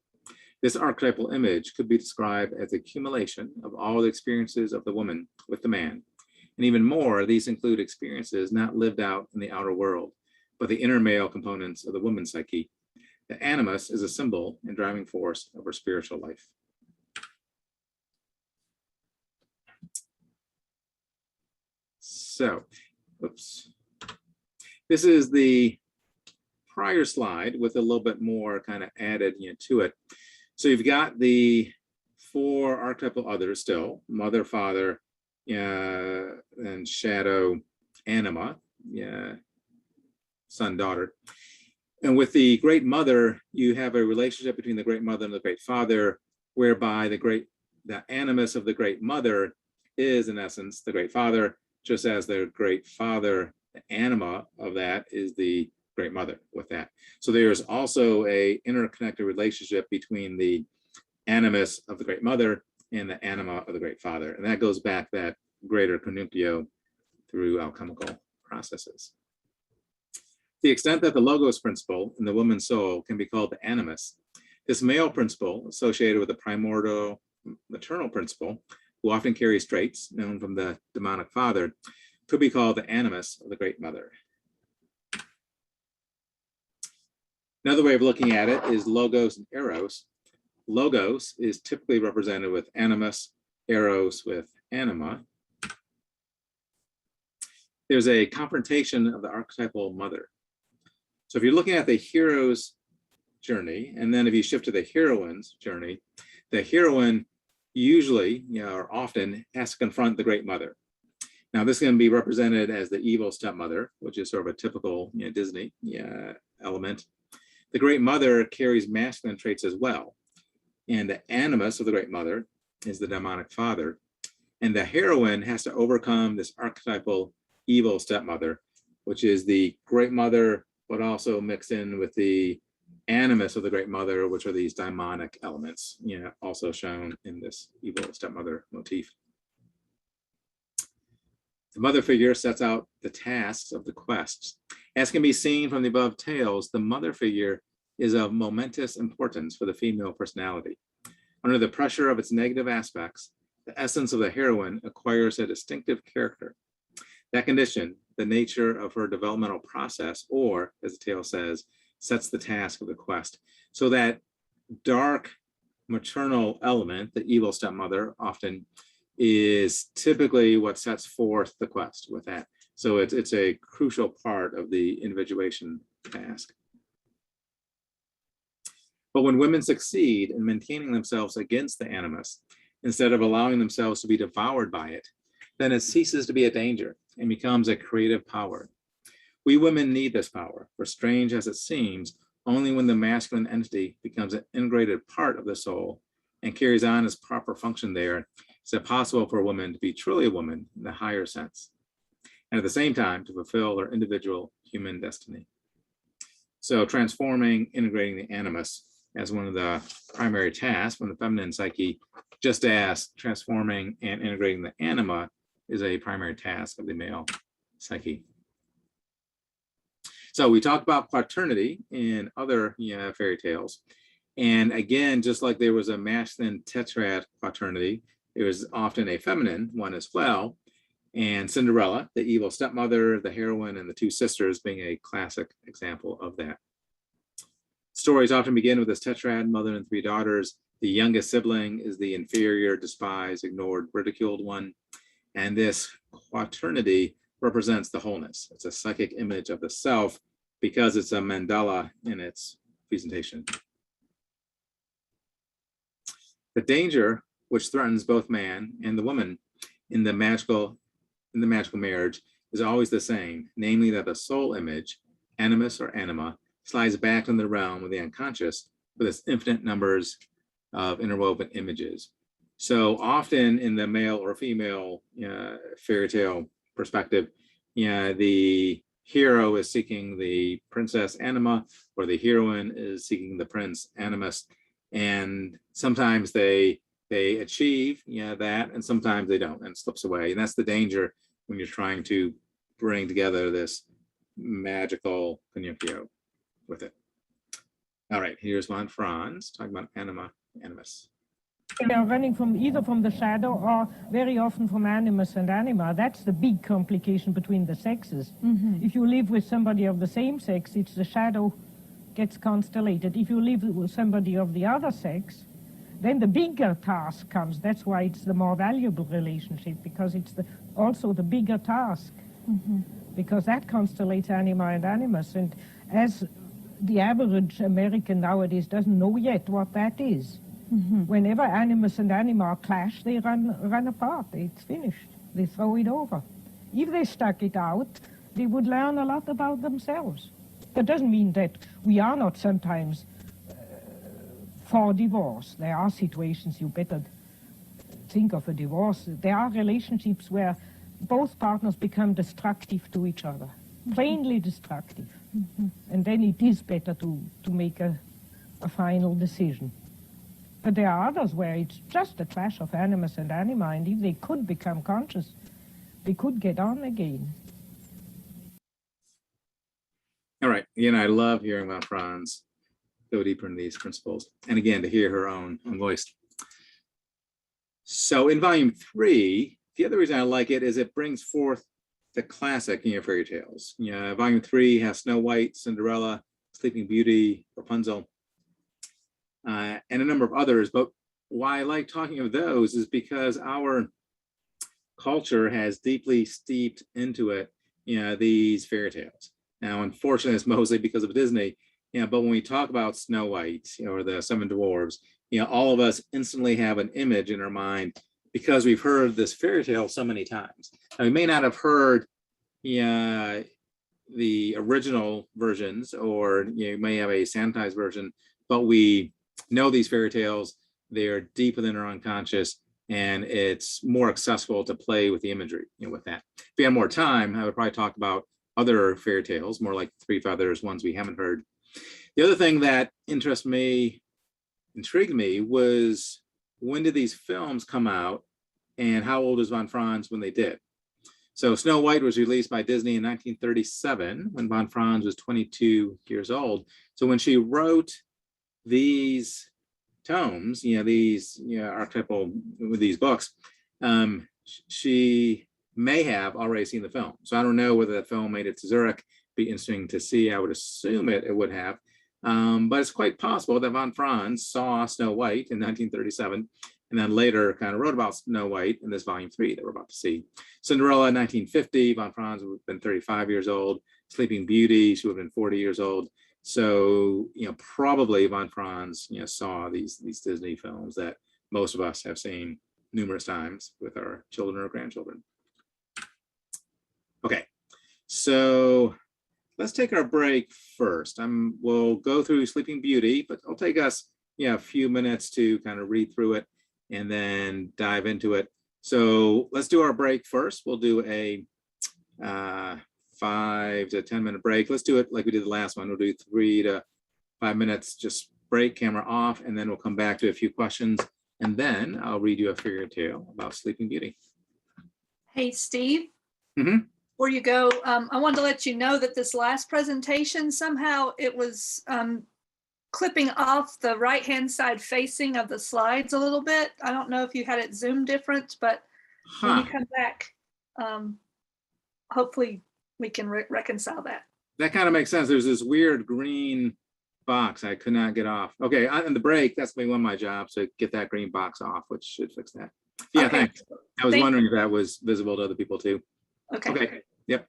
This archetypal image could be described as the accumulation of all the experiences of the woman with the man. And even more, these include experiences not lived out in the outer world, but the inner male components of the woman's psyche. The animus is a symbol and driving force of her spiritual life. So, oops. This is the prior slide with a little bit more kind of added to it. So you've got the four archetypal others still: mother, father, and shadow, anima, son, daughter. And with the great mother, you have a relationship between the great mother and the great father, whereby the animus of the great mother is in essence the great father, just as the great father, the anima of that is the great mother with that. So there's also a interconnected relationship between the animus of the great mother and the anima of the great father. And that goes back that greater conjunctio through alchemical processes. The extent that the logos principle in the woman's soul can be called the animus, this male principle associated with the primordial maternal principle, who often carries traits known from the demonic father, could be called the animus of the great mother. Another way of looking at it is logos and eros. Logos is typically represented with animus, eros with anima. There's a confrontation of the archetypal mother. So if you're looking at the hero's journey, and then if you shift to the heroine's journey, the heroine usually, or often, has to confront the great mother. Now, this can be represented as the evil stepmother, which is sort of a typical Disney element. The great mother carries masculine traits as well. And the animus of the great mother is the demonic father. And the heroine has to overcome this archetypal evil stepmother, which is the great mother, but also mixed in with the animus of the great mother, which are these demonic elements, also shown in this evil stepmother motif. The mother figure sets out the tasks of the quests. As can be seen from the above tales, the mother figure is of momentous importance for the female personality. Under the pressure of its negative aspects, the essence of the heroine acquires a distinctive character. That condition, the nature of her developmental process, or, as the tale says, sets the task of the quest. So that dark maternal element, the evil stepmother, often is typically what sets forth the quest with that. So it's a crucial part of the individuation task. But when women succeed in maintaining themselves against the animus, instead of allowing themselves to be devoured by it, then it ceases to be a danger and becomes a creative power. We women need this power, for strange as it seems, only when the masculine entity becomes an integrated part of the soul and carries on its proper function there, is it possible for a woman to be truly a woman in the higher sense, and at the same time to fulfill her individual human destiny. So transforming, integrating the animus as one of the primary tasks from the feminine psyche, just as transforming and integrating the anima is a primary task of the male psyche. So we talked about quaternity in other fairy tales. And again, just like there was a masculine tetrad quaternity, there was often a feminine one as well. And Cinderella, the evil stepmother, the heroine, and the two sisters being a classic example of that. Stories often begin with this tetrad, mother and three daughters. The youngest sibling is the inferior, despised, ignored, ridiculed one. And this quaternity represents the wholeness. It's a psychic image of the self because it's a mandala in its presentation. The danger which threatens both man and the woman in the magical marriage is always the same, namely that the soul image, animus or anima, slides back in the realm of the unconscious with its infinite numbers of interwoven images. So often in the male or female fairy tale perspective, the hero is seeking the princess anima, or the heroine is seeking the prince animus, and sometimes they achieve that, and sometimes they don't, and it slips away. And that's the danger when you're trying to bring together this magical conjunctio with it. All right, here's von Franz talking about anima, animus. They are running from either from the shadow or very often from animus and anima. That's the big complication between the sexes. If you live with somebody of the same sex, it's the shadow gets constellated. If you live with somebody of the other sex, then the bigger task comes. That's why it's the more valuable relationship, because it's also the bigger task, because that constellates anima and animus. And as the average American nowadays doesn't know yet what that is, whenever animus and anima clash, they run apart. It's finished. They throw it over. If they stuck it out, they would learn a lot about themselves. That doesn't mean that we are not sometimes for divorce. There are situations you better think of a divorce. There are relationships where both partners become destructive to each other, plainly destructive. And then it is better to make a final decision. But there are others where it's just a clash of animus and anima, and if they could become conscious, they could get on again. All right, again, I love hearing about Franz go deeper into these principles, and again, to hear her own voice. So in volume 3, the other reason I like it is it brings forth the classic fairy tales. Volume 3 has Snow White, Cinderella, Sleeping Beauty, Rapunzel, and a number of others. But why I like talking of those is because our culture has deeply steeped into it, these fairy tales. Now, unfortunately, it's mostly because of Disney. But when we talk about Snow White or the Seven Dwarves, all of us instantly have an image in our mind because we've heard this fairy tale so many times. Now, we may not have heard the original versions, or you may have a sanitized version, but we know these fairy tales. They are deep within our unconscious, and it's more accessible to play with the imagery with that. If we had more time, I would probably talk about other fairy tales, more like Three Feathers, ones we haven't heard. The other thing that intrigued me was, when did these films come out, and how old was von Franz when they did? So Snow White was released by Disney in 1937 when von Franz was 22 years old. So when she wrote these tomes, these archetypal, with these books, she may have already seen the film. So I don't know whether the film made it to Zurich. Be interesting to see. I would assume it would have. But it's quite possible that von Franz saw Snow White in 1937, and then later kind of wrote about Snow White in this volume 3 that we're about to see. Cinderella in 1950, von Franz would have been 35 years old. Sleeping Beauty, she would have been 40 years old. So, probably von Franz, saw these Disney films that most of us have seen numerous times with our children or grandchildren. Okay, so let's take our break first. We'll go through Sleeping Beauty, but it'll take us a few minutes to kind of read through it and then dive into it. So let's do our break first. We'll do a 5 to 10 minute break. Let's do it like we did the last one. We'll do 3 to 5 minutes, just break, camera off, and then we'll come back to a few questions, and then I'll read you a fairy tale about Sleeping Beauty. Hey, Steve. Mm-hmm. Before you go, I wanted to let you know that this last presentation, somehow it was clipping off the right-hand side facing of the slides a little bit. I don't know if you had it zoomed different, but when you come back, hopefully we can reconcile that. That kind of makes sense. There's this weird green box I could not get off. Okay, on the break, that's going to be one of my jobs, to get that green box off, which should fix that. Yeah, okay. Thanks. I was wondering if that was visible to other people too. Okay. Yep.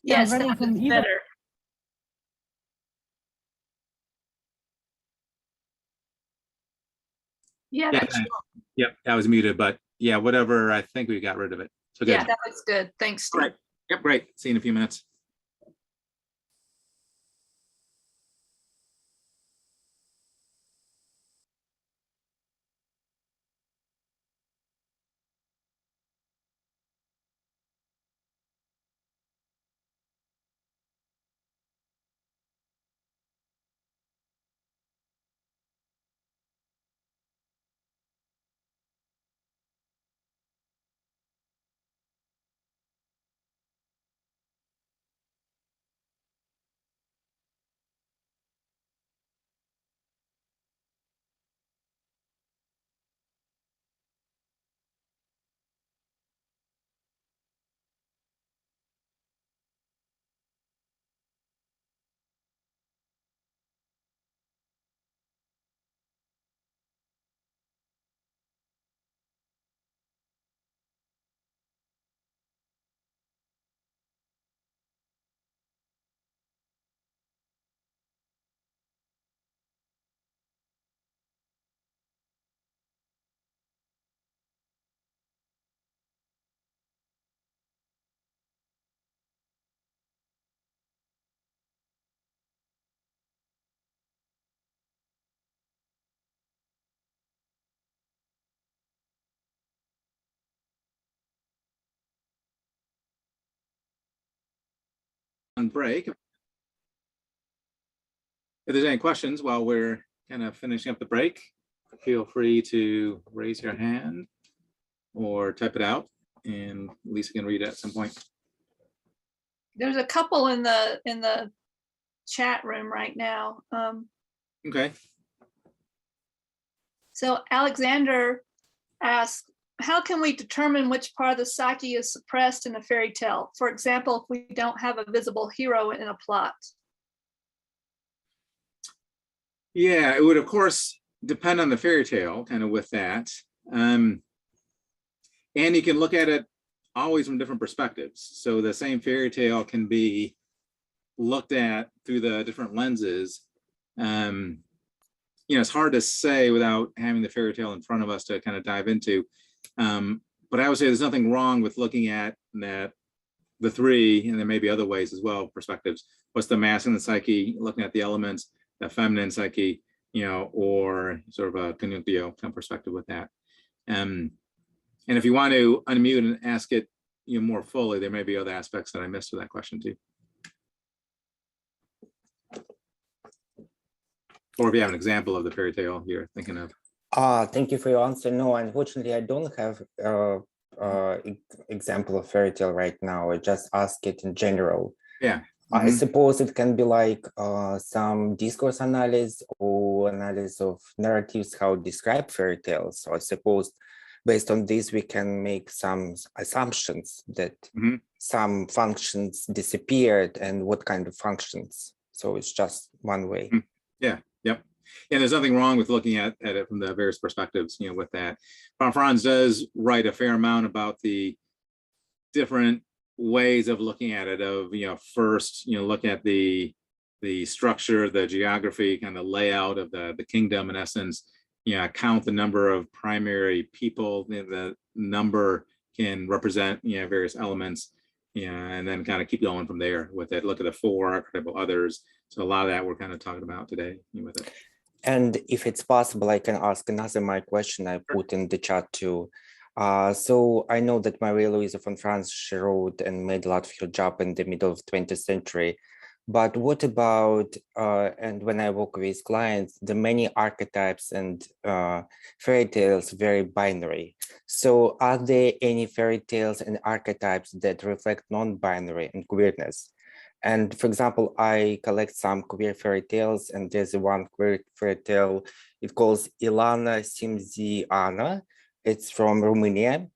Yes, very that was even- better. Yeah, Yeah, that's, Yep, I was muted, but yeah, whatever. I think we got rid of it. So good. yeah, that was good. Thanks, All Steve. right. Yep, great. See you in a few minutes. On break. If there's any questions while we're kind of finishing up the break, feel free to raise your hand or type it out, and Lisa can read it at some point. There's a couple in the chat room right now. Okay. So Alexander asks, how can we determine which part of the psyche is suppressed in a fairy tale? For example, if we don't have a visible hero in a plot. Yeah, it would of course depend on the fairy tale, kind of with that. And you can look at it always from different perspectives. So the same fairy tale can be looked at through the different lenses. It's hard to say without having the fairy tale in front of us to kind of dive into. But I would say there's nothing wrong with looking at that, the three, and there may be other ways as well, perspectives. What's the masculine psyche, looking at the elements, the feminine psyche, or sort of a conjunctio kind of perspective with that. And if you want to unmute and ask it more fully, there may be other aspects that I missed with that question too. Or if you have an example of the fairy tale you're thinking of. Thank you for your answer. No, unfortunately, I don't have example of fairy tale right now. I just ask it in general. Yeah. I suppose it can be like some discourse analysis or analysis of narratives, how to describe fairy tales. So I suppose based on this, we can make some assumptions that some functions disappeared and what kind of functions. So it's just one way. Yeah. Yep. And there's nothing wrong with looking at it from the various perspectives, with that. Von Franz does write a fair amount about the different ways of looking at it, of, first, look at the structure, the geography, kind of layout of the kingdom, in essence, count the number of primary people, the number can represent, various elements, and then kind of keep going from there with it. Look at the four archetypal others. So a lot of that we're kind of talking about today with it. And if it's possible, I can ask another my question I put in the chat too. So I know that Marie-Louise von Franz, she wrote and made a lot of her job in the middle of 20th century. But what about, and when I work with clients, the many archetypes and fairy tales very binary. So are there any fairy tales and archetypes that reflect non-binary and queerness? And for example, I collect some queer fairy tales, and there's one queer fairy tale, it calls Ilana Simziana. It's from Romania,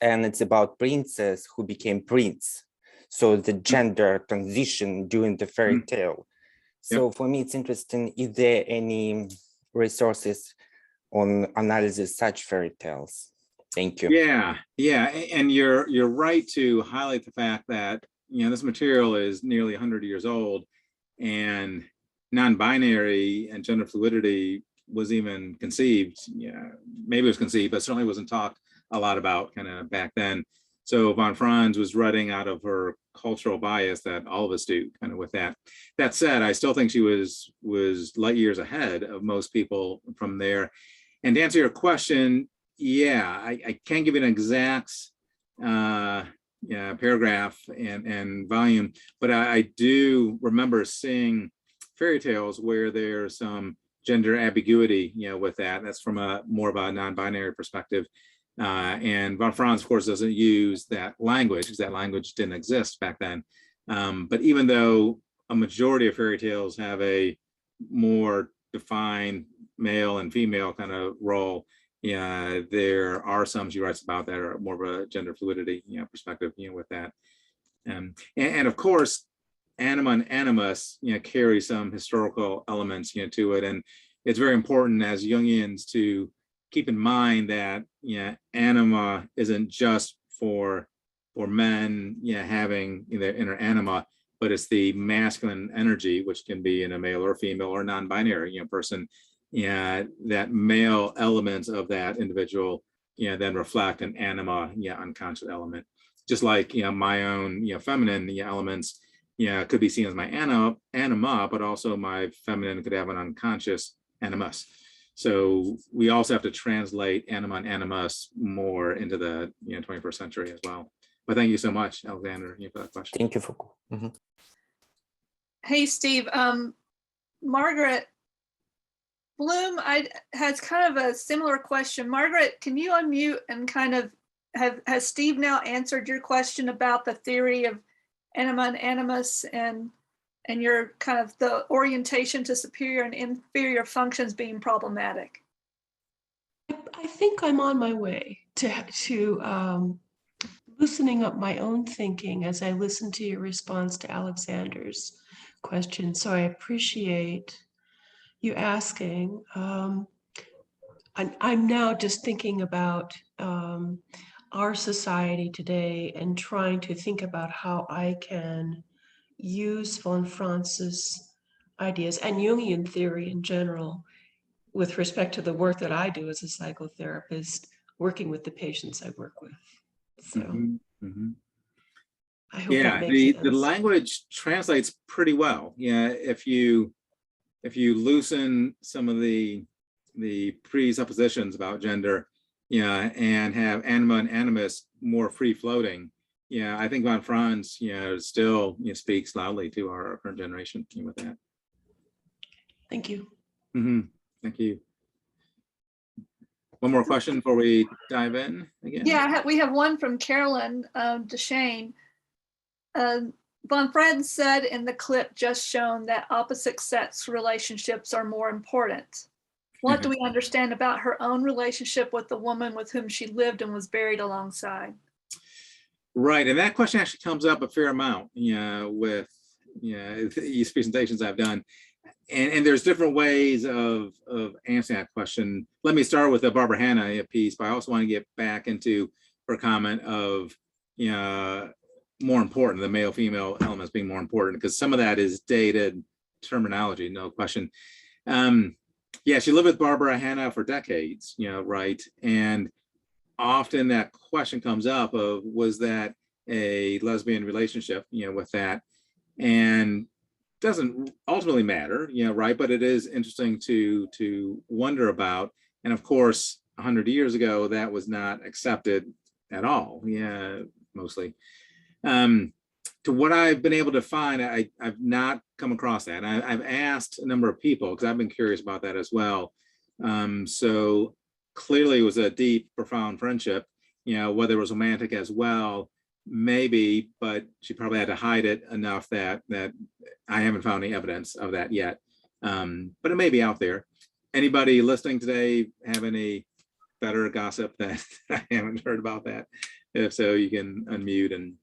and it's about princess who became prince. So the gender transition during the fairy tale. So for me, it's interesting, is there any resources on analysis such fairy tales? Thank you. Yeah. And you're right to highlight the fact that this material is nearly 100 years old, and non-binary and gender fluidity was even conceived. Maybe it was conceived, but certainly wasn't talked a lot about kind of back then. So von Franz was writing out of her cultural bias that all of us do, kind of with that. That said, I still think she was light years ahead of most people from there. And to answer your question, yeah, I can't give you an exact paragraph and volume, but I do remember seeing Fairytales where there's some gender ambiguity, with that. That's from a more of a non-binary perspective. And von Franz, of course, doesn't use that language because that language didn't exist back then. But even though a majority of fairy tales have a more defined male and female kind of role, there are some she writes about that are more of a gender fluidity, perspective, with that. And of course, anima and animus, carry some historical elements, to it. And it's very important as Jungians to keep in mind that anima isn't just for men having their inner anima, but it's the masculine energy, which can be in a male or female or non-binary person. That male elements of that individual then reflect an anima unconscious element. Just like my own feminine elements could be seen as my anima, but also my feminine could have an unconscious animus. So we also have to translate anima and animus more into the 21st century as well. But thank you so much, Alexander, for that question. Thank you for. Hey, Steve. Margaret Bloom has kind of a similar question. Margaret, can you unmute and kind of has Steve now answered your question about the theory of anima and animus and your kind of the orientation to superior and inferior functions being problematic? I think I'm on my way to loosening up my own thinking as I listen to your response to Alexander's question. So I appreciate you asking. I'm now just thinking about our society today and trying to think about how I can use von Franz's ideas and Jungian theory in general with respect to the work that I do as a psychotherapist, working with the patients I work with. So I hope that makes sense. The language translates pretty well. If you loosen some of the presuppositions about gender, and have anima and animus more free floating, I think von Franz, still speaks loudly to our current generation with that. Thank you. Thank you. One more question before we dive in again. Yeah, we have one from Carolyn Deshane. Von Franz said in the clip just shown that opposite sex relationships are more important. What do we understand about her own relationship with the woman with whom she lived and was buried alongside? Right, and that question actually comes up a fair amount, with these presentations I've done, and there's different ways of answering that question. Let me start with the Barbara Hanna piece, but I also want to get back into her comment of more important, the male-female elements being more important, because some of that is dated terminology, no question. She lived with Barbara Hanna for decades, right, and often that question comes up of, was that a lesbian relationship, with that? And doesn't ultimately matter, right? But it is interesting to wonder about. And of course, 100 years ago, that was not accepted at all, mostly. To what I've been able to find, I've not come across that. And I've asked a number of people, because I've been curious about that as well. So clearly it was a deep, profound friendship, whether it was romantic as well, maybe, but she probably had to hide it enough that I haven't found any evidence of that yet. But it may be out there. Anybody listening today have any better gossip that I haven't heard about that? If so, you can unmute and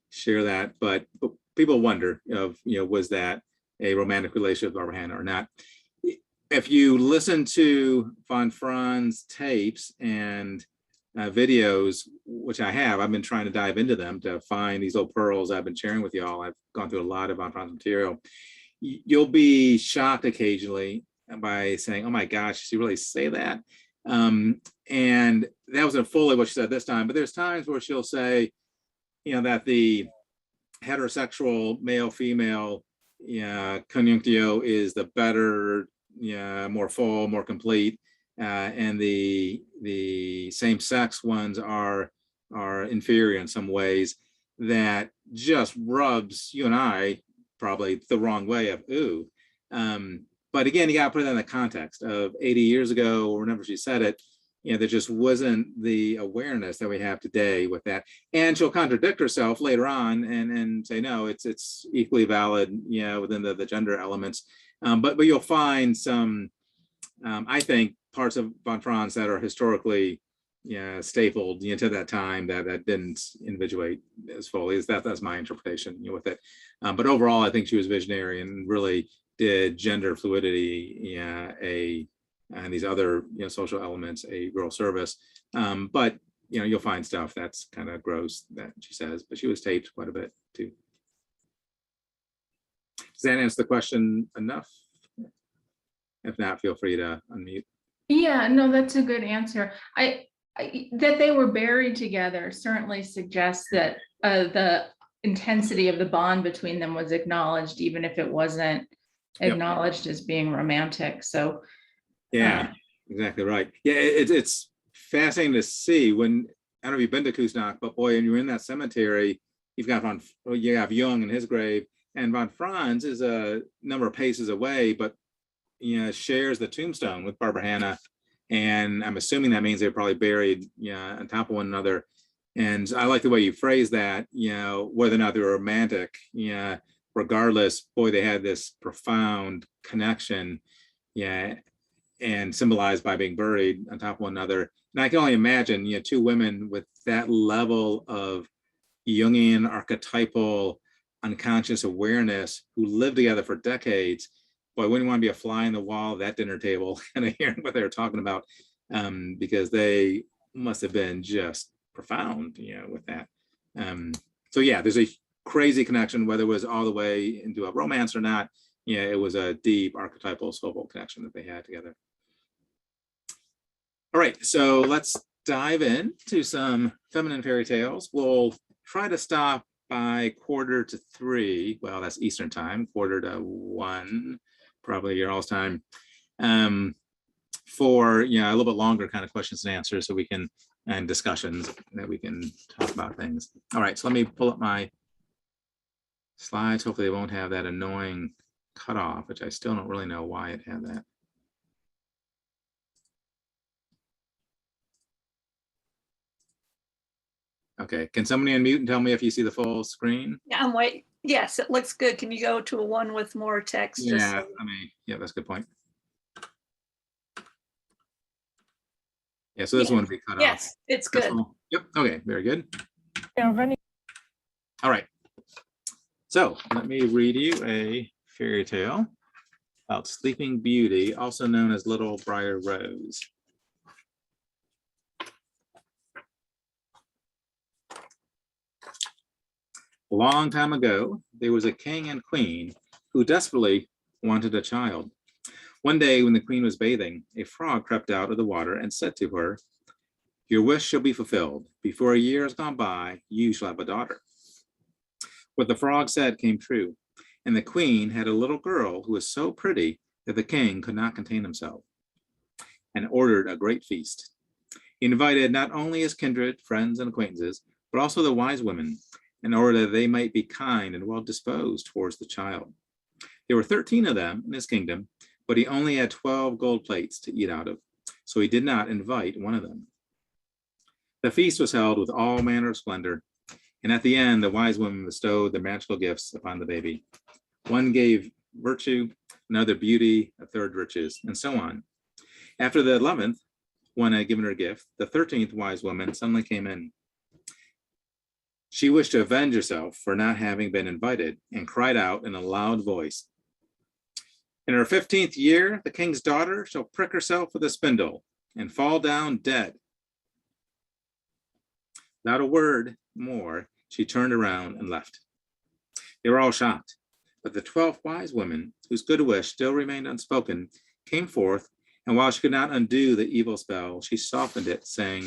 share that. But people wonder of, was that a romantic relationship with Barbara Hanna or not? If you listen to von Franz tapes and videos, which I've been trying to dive into them to find these little pearls I've been sharing with y'all. I've gone through a lot of von Franz material. You'll be shocked occasionally by saying, oh my gosh, did she really say that? And that wasn't fully what she said this time, but there's times where she'll say, that the heterosexual male-female conjunctio is the better, more full, more complete, and the same-sex ones are inferior in some ways. That just rubs you and I probably the wrong way of ooh. But again, you got to put it in the context of 80 years ago, or whenever she said it. There just wasn't the awareness that we have today with that. And she'll contradict herself later on and say, no, it's equally valid, within the gender elements. But you'll find some, I think, parts of von Franz that are historically stapled to that time that didn't individuate as fully. That's my interpretation with it. But overall, I think she was visionary and really did gender fluidity and these other social elements a real service. But you'll find stuff that's kind of gross that she says, but she was taped quite a bit too. Does that answer the question enough? If not, feel free to unmute. Yeah, no, that's a good answer. That they were buried together certainly suggests that the intensity of the bond between them was acknowledged, even if it wasn't acknowledged as being romantic. So yeah, exactly right. Yeah, it's fascinating to see when, I don't know if you've been to Kusnacht, but boy, when you're in that cemetery, you have Jung in his grave, and von Franz is a number of paces away, but shares the tombstone with Barbara Hannah, and I'm assuming that means they're probably buried on top of one another. And I like the way you phrase that, whether or not they're romantic, regardless, boy, they had this profound connection, and symbolized by being buried on top of one another. And I can only imagine, two women with that level of Jungian archetypal unconscious awareness who lived together for decades. Boy, wouldn't want to be a fly in the wall of that dinner table, kind of hearing what they were talking about, because they must have been just profound, with that. So yeah, there's a crazy connection, whether it was all the way into a romance or not. It was a deep archetypal soulful connection that they had together. All right, so let's dive into some feminine fairy tales. We'll try to stop by 2:45. Well, that's Eastern time, 1:45, probably your all's time, for a little bit longer kind of questions and answers, so we can, and discussions that we can talk about things. All right, so let me pull up my slides. Hopefully they won't have that annoying cutoff, which I still don't really know why it had that. Okay, can somebody unmute and tell me if you see the full screen? Yeah, I'm waiting. Yes, it looks good. Can you go to a one with more text? Yeah, that's a good point. Yeah, so this one will be cut off. Yes, it's good. Yep, okay, very good. Yeah, All right, so let me read you a fairy tale about Sleeping Beauty, also known as Little Briar Rose. A long time ago, there was a king and queen who desperately wanted a child. One day when the queen was bathing, a frog crept out of the water and said to her, "Your wish shall be fulfilled. Before a year has gone by, you shall have a daughter." What the frog said came true, and the queen had a little girl who was so pretty that the king could not contain himself and ordered a great feast. He invited not only his kindred, friends, and acquaintances, but also the wise women, in order that they might be kind and well disposed towards the child. There were 13 of them in his kingdom, but he only had 12 gold plates to eat out of, so he did not invite one of them. The feast was held with all manner of splendor, and at the end, the wise women bestowed their magical gifts upon the baby. One gave virtue, another beauty, a third riches, and so on. After the 11th one had given her a gift, the 13th wise woman suddenly came in. She wished to avenge herself for not having been invited and cried out in a loud voice, "In her 15th year, the king's daughter shall prick herself with a spindle and fall down dead." Without a word more, she turned around and left. They were all shocked, but the 12 wise women, whose good wish still remained unspoken, came forth, and while she could not undo the evil spell, she softened it, saying,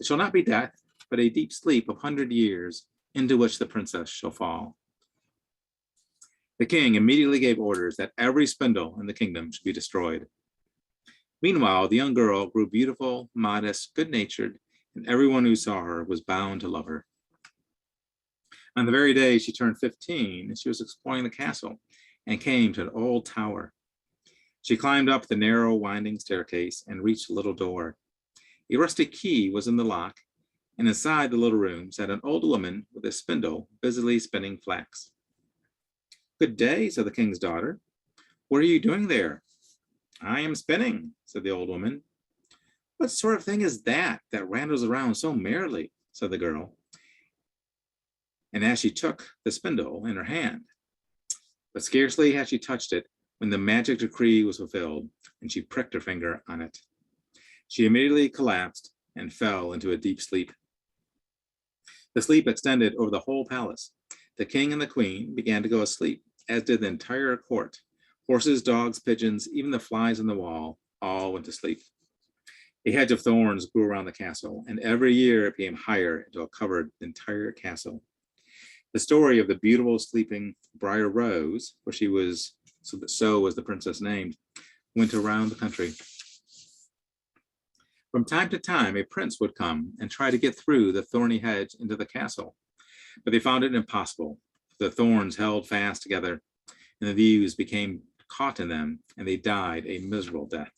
"It shall not be death, but a deep sleep of 100 years, into which the princess shall fall." The king immediately gave orders that every spindle in the kingdom should be destroyed. Meanwhile, the young girl grew beautiful, modest, good-natured, and everyone who saw her was bound to love her. On the very day she turned 15, she was exploring the castle and came to an old tower. She climbed up the narrow, winding staircase and reached a little door. A rusty key was in the lock, and inside the little room sat an old woman with a spindle busily spinning flax. "Good day," said the king's daughter. "What are you doing there?" "I am spinning," said the old woman. "What sort of thing is that rattles around so merrily?" said the girl. And as she took the spindle in her hand, but scarcely had she touched it when the magic decree was fulfilled, and she pricked her finger on it. She immediately collapsed and fell into a deep sleep. The sleep extended over the whole palace. The king and the queen began to go asleep, as did the entire court. Horses, dogs, pigeons, even the flies on the wall, all went to sleep. A hedge of thorns grew around the castle, and every year it became higher until it covered the entire castle. The story of the beautiful sleeping Briar Rose, where she was, so was the princess named, went around the country. From time to time, a prince would come and try to get through the thorny hedge into the castle, but they found it impossible. The thorns held fast together, and the leaves became caught in them, and they died a miserable death.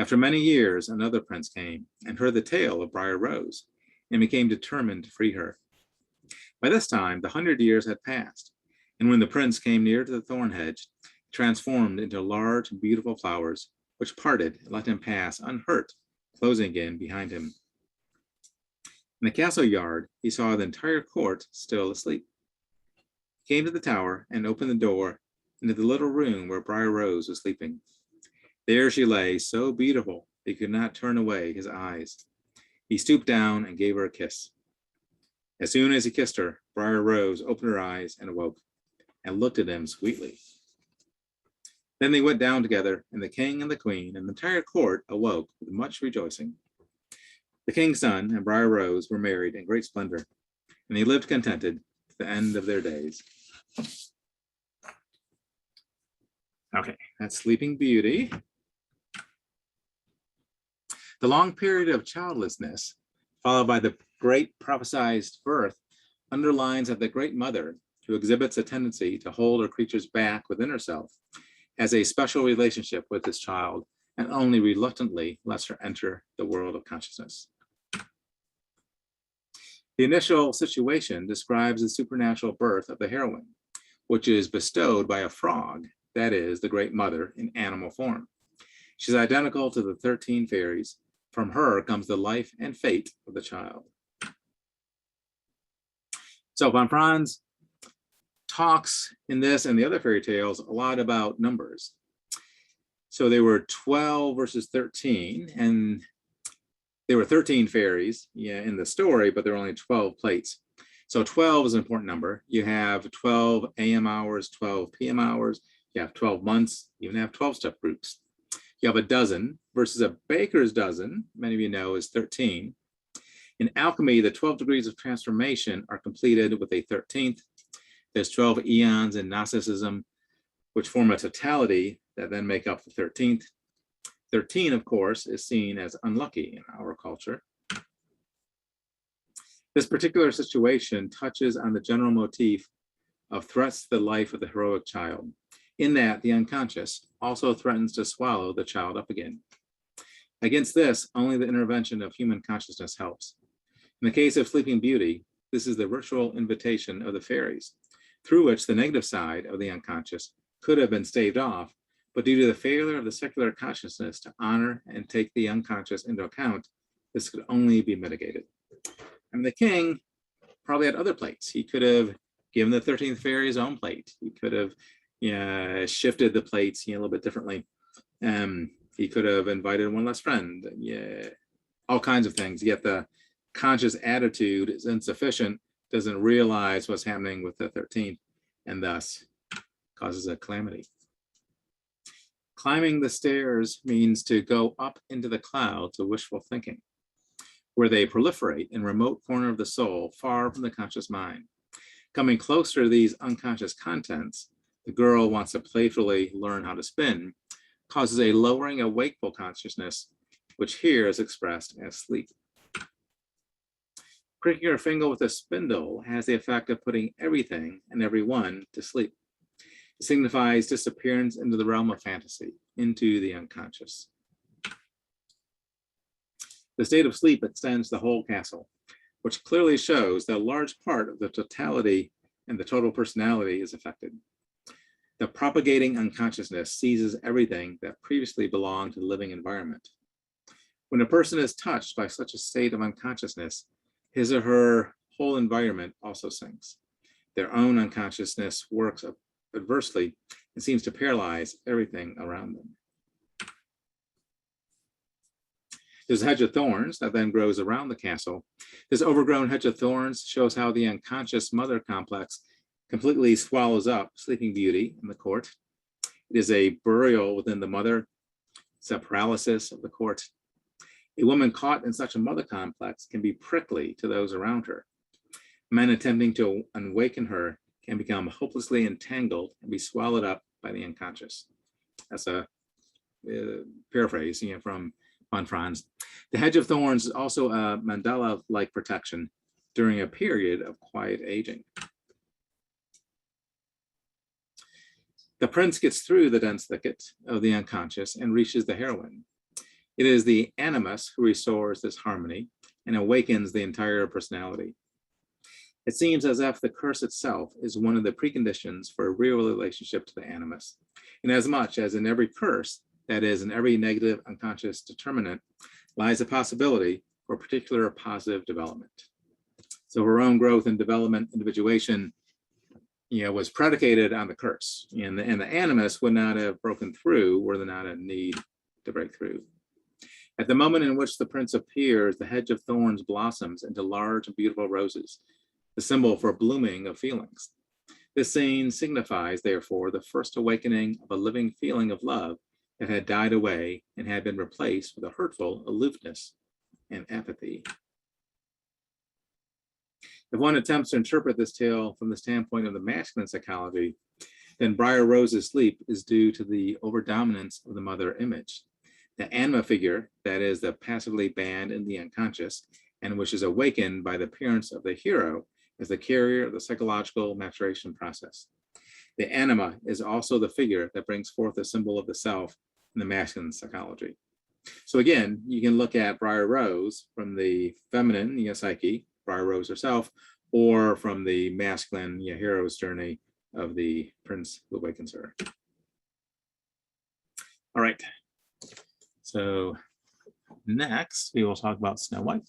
After many years, another prince came and heard the tale of Briar Rose, and became determined to free her. By this time, the 100 years had passed, and when the prince came near to the thorn hedge, it transformed into large, beautiful flowers, which parted and let him pass unhurt, closing again behind him. In the castle yard, he saw the entire court still asleep. He came to the tower and opened the door into the little room where Briar Rose was sleeping. There she lay, so beautiful he could not turn away his eyes. He stooped down and gave her a kiss. As soon as he kissed her, Briar Rose opened her eyes and awoke, and looked at him sweetly. Then they went down together, and the king and the queen and the entire court awoke with much rejoicing. The king's son and Briar Rose were married in great splendor, and they lived contented to the end of their days. Okay, that's Sleeping Beauty. The long period of childlessness, followed by the great prophesied birth, underlines that the Great Mother, who exhibits a tendency to hold her creatures back within herself, has a special relationship with this child, and only reluctantly lets her enter the world of consciousness. The initial situation describes the supernatural birth of the heroine, which is bestowed by a frog, that is, the Great Mother in animal form. She's identical to the 13 fairies. From her comes the life and fate of the child. So von Franz talks in this and the other fairy tales a lot about numbers. So they were 12 versus 13, and there were 13 fairies in the story, but there were only 12 plates. So 12 is an important number. You have 12 AM hours, 12 PM hours, you have 12 months, you even have 12-step groups. You have a dozen versus a baker's dozen, many of you know, is 13. In alchemy, the 12 degrees of transformation are completed with a 13th. There's 12 eons in Gnosticism, which form a totality that then make up the 13th. 13, of course, is seen as unlucky in our culture. This particular situation touches on the general motif of threats to the life of the heroic child, in that the unconscious also threatens to swallow the child up again. Against this, only the intervention of human consciousness helps. In the case of Sleeping Beauty, this is the ritual invitation of the fairies, through which the negative side of the unconscious could have been staved off, but due to the failure of the secular consciousness to honor and take the unconscious into account, this could only be mitigated. And the king probably had other plates. He could have given the 13th fairy his own plate. He could have shifted the plates a little bit differently. He could have invited one less friend, all kinds of things. Yet the conscious attitude is insufficient, doesn't realize what's happening with the 13th, and thus causes a calamity. Climbing the stairs means to go up into the clouds of wishful thinking, where they proliferate in a remote corner of the soul, far from the conscious mind. Coming closer to these unconscious contents, the girl wants to playfully learn how to spin, causes a lowering of wakeful consciousness, which here is expressed as sleep. Pricking your finger with a spindle has the effect of putting everything and everyone to sleep. It signifies disappearance into the realm of fantasy, into the unconscious. The state of sleep extends the whole castle, which clearly shows that a large part of the totality and the total personality is affected. The propagating unconsciousness seizes everything that previously belonged to the living environment. When a person is touched by such a state of unconsciousness, his or her whole environment also sinks. Their own unconsciousness works adversely and seems to paralyze everything around them. There's a hedge of thorns that then grows around the castle. This overgrown hedge of thorns shows how the unconscious mother complex completely swallows up Sleeping Beauty in the court. It is a burial within the mother. It's a paralysis of the court. A woman caught in such a mother complex can be prickly to those around her. Men attempting to awaken her can become hopelessly entangled and be swallowed up by the unconscious. That's a paraphrase from von Franz. The hedge of thorns is also a mandala-like protection during a period of quiet aging. The prince gets through the dense thicket of the unconscious and reaches the heroine. It is the animus who restores this harmony and awakens the entire personality. It seems as if the curse itself is one of the preconditions for a real relationship to the animus. Inasmuch as in every curse, that is, in every negative unconscious determinant, lies a possibility for particular positive development. So her own growth and development, individuation, was predicated on the curse, and the animus would not have broken through were there not a need to break through. At the moment in which the prince appears, the hedge of thorns blossoms into large and beautiful roses, the symbol for blooming of feelings. This scene signifies, therefore, the first awakening of a living feeling of love that had died away and had been replaced with a hurtful aloofness and apathy. If one attempts to interpret this tale from the standpoint of the masculine psychology, then Briar Rose's sleep is due to the overdominance of the mother image. The anima figure, that is, the passively banned in the unconscious, and which is awakened by the appearance of the hero, is the carrier of the psychological maturation process. The anima is also the figure that brings forth the symbol of the self in the masculine psychology. So again, you can look at Briar Rose from the feminine psyche, Briar Rose herself, or from the masculine hero's journey of the prince who awakens her. All right. So next, we will talk about Snow White.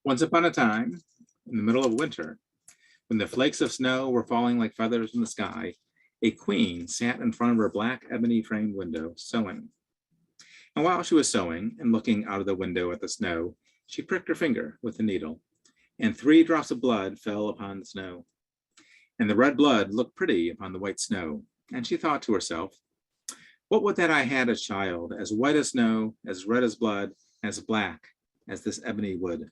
Once upon a time, in the middle of winter, when the flakes of snow were falling like feathers in the sky, a queen sat in front of her black ebony framed window sewing. And while she was sewing and looking out of the window at the snow, she pricked her finger with the needle, and 3 drops of blood fell upon the snow. And the red blood looked pretty upon the white snow, and she thought to herself, what would that I had a child, as white as snow, as red as blood, as black as this ebony wood.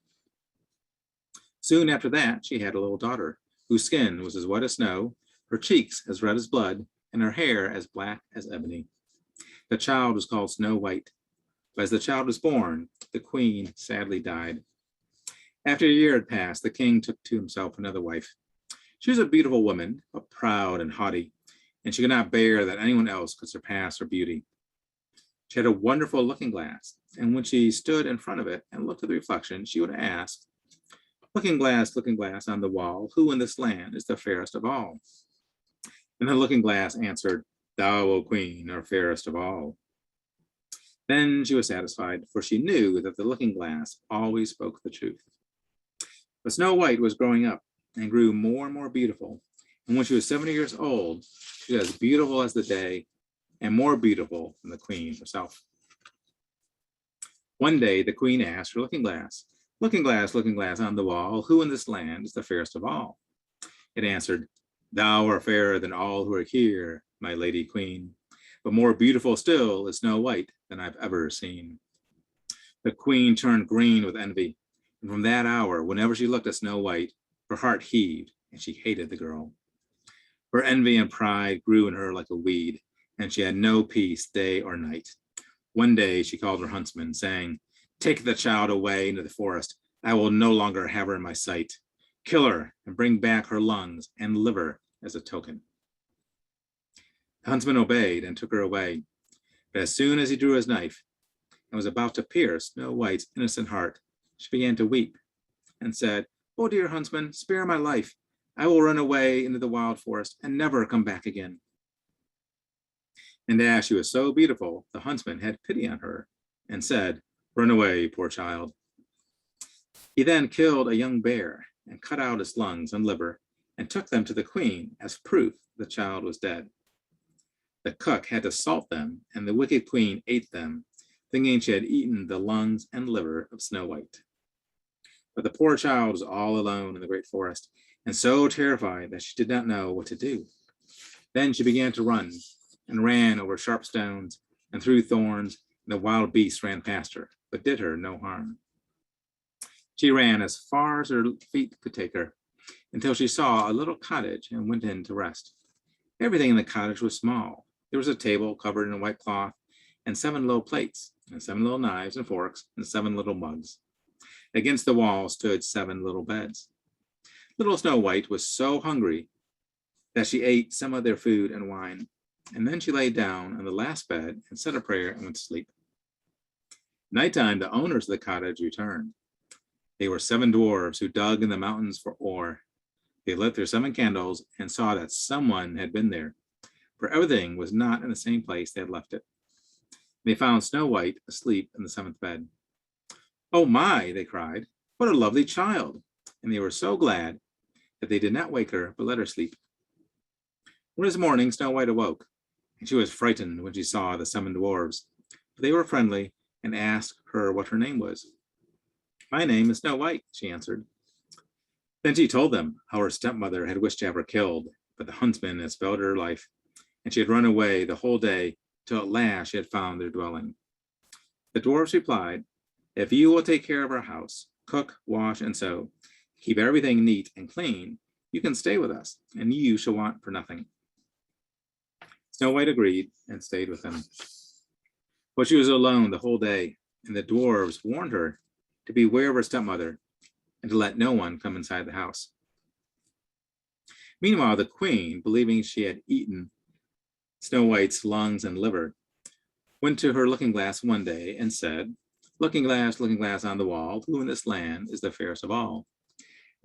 Soon after that, she had a little daughter, whose skin was as white as snow, her cheeks as red as blood, and her hair as black as ebony. The child was called Snow White. But as the child was born, the queen sadly died. After a year had passed, the king took to himself another wife. She was a beautiful woman, but proud and haughty, and she could not bear that anyone else could surpass her beauty. She had a wonderful looking glass, and when she stood in front of it and looked at the reflection, she would ask, looking glass on the wall, who in this land is the fairest of all? And the looking glass answered, thou, O queen, art fairest of all. Then she was satisfied, for she knew that the looking glass always spoke the truth. But Snow White was growing up, and grew more and more beautiful. And when she was 70 years old, she was as beautiful as the day and more beautiful than the queen herself. One day, the queen asked her looking glass, looking glass on the wall, who in this land is the fairest of all? It answered, thou art fairer than all who are here, my lady queen, but more beautiful still is Snow White than I've ever seen. The queen turned green with envy, and from that hour, whenever she looked at Snow White, her heart heaved, and she hated the girl. Her envy and pride grew in her like a weed, and she had no peace day or night. One day she called her huntsman, saying, take the child away into the forest. I will no longer have her in my sight. Kill her and bring back her lungs and liver as a token. The huntsman obeyed and took her away. But as soon as he drew his knife and was about to pierce Snow White's innocent heart, she began to weep and said, oh, dear huntsman, spare my life. I will run away into the wild forest and never come back again. And as she was so beautiful, the huntsman had pity on her and said, run away, poor child. He then killed a young bear and cut out its lungs and liver and took them to the queen as proof the child was dead. The cook had to salt them, and the wicked queen ate them, thinking she had eaten the lungs and liver of Snow White. But the poor child was all alone in the great forest, and so terrified that she did not know what to do. Then she began to run, and ran over sharp stones and through thorns, and the wild beasts ran past her, but did her no harm. She ran as far as her feet could take her, until she saw a little cottage and went in to rest. Everything in the cottage was small. There was a table covered in a white cloth, and 7 little plates, and 7 little knives and forks, and 7 little mugs. Against the wall stood 7 little beds. Little Snow White was so hungry that she ate some of their food and wine, and then she lay down on the last bed and said a prayer and went to sleep. Nighttime, the owners of the cottage returned. They were 7 dwarves who dug in the mountains for ore. They lit their 7 candles and saw that someone had been there, for everything was not in the same place they had left it. They found Snow White asleep in the 7th bed. Oh my, they cried, what a lovely child. And they were so glad that they did not wake her, but let her sleep. When it was morning, Snow White awoke, and she was frightened when she saw the 7 dwarves. But they were friendly and asked her what her name was. My name is Snow White, she answered. Then she told them how her stepmother had wished to have her killed, but the huntsman had spared her life, and she had run away the whole day till at last she had found their dwelling. The dwarves replied, if you will take care of our house, cook, wash, and sew, keep everything neat and clean, you can stay with us, and you shall want for nothing. Snow White agreed and stayed with them. But she was alone the whole day, and the dwarves warned her to beware of her stepmother and to let no one come inside the house. Meanwhile, the queen, believing she had eaten Snow White's lungs and liver, went to her looking glass one day and said, looking glass on the wall, who in this land is the fairest of all?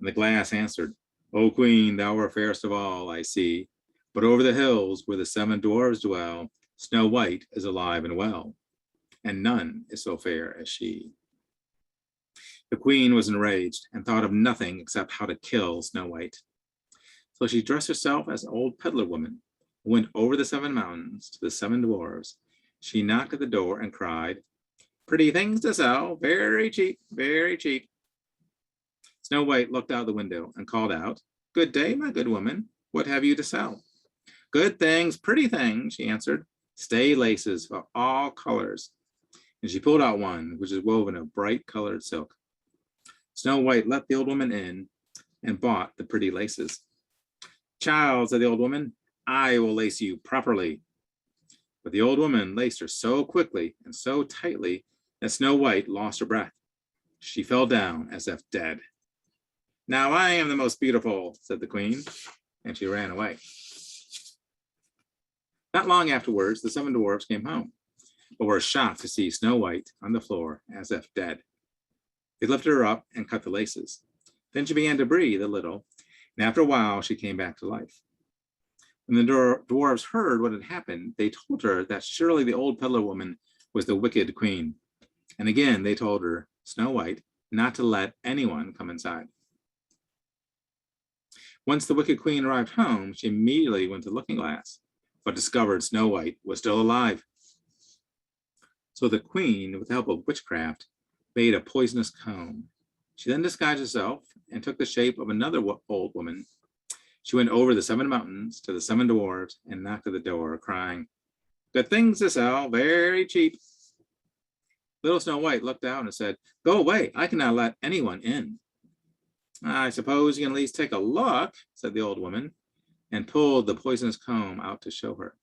And the glass answered, O queen, thou art fairest of all, I see. But over the hills where the 7 dwarves dwell, Snow White is alive and well, and none is so fair as she. The queen was enraged and thought of nothing except how to kill Snow White. So she dressed herself as an old peddler woman, went over the 7 mountains to the 7 dwarves. She knocked at the door and cried, pretty things to sell, very cheap, very cheap. Snow White looked out the window and called out, good day, my good woman, what have you to sell? Good things, pretty things, she answered, stay laces of all colors. And she pulled out one, which is woven of bright colored silk. Snow White let the old woman in and bought the pretty laces. Child, said the old woman, I will lace you properly. But the old woman laced her so quickly and so tightly that Snow White lost her breath. She fell down as if dead. Now I am the most beautiful, said the queen, and she ran away. Not long afterwards, the 7 dwarves came home, but were shocked to see Snow White on the floor as if dead. They lifted her up and cut the laces. Then she began to breathe a little, and after a while she came back to life. When the dwarves heard what had happened, they told her that surely the old peddler woman was the wicked queen. And again they told her, Snow White, not to let anyone come inside. Once the wicked queen arrived home, she immediately went to the looking glass, but discovered Snow White was still alive. So the queen, with the help of witchcraft, made a poisonous comb. She then disguised herself and took the shape of another old woman. She went over the 7 mountains to the 7 dwarves and knocked at the door, crying, "Good things to sell, very cheap." Little Snow White looked out and said, "Go away, I cannot let anyone in." "I suppose you can at least take a look," said the old woman, and pulled the poisonous comb out to show her.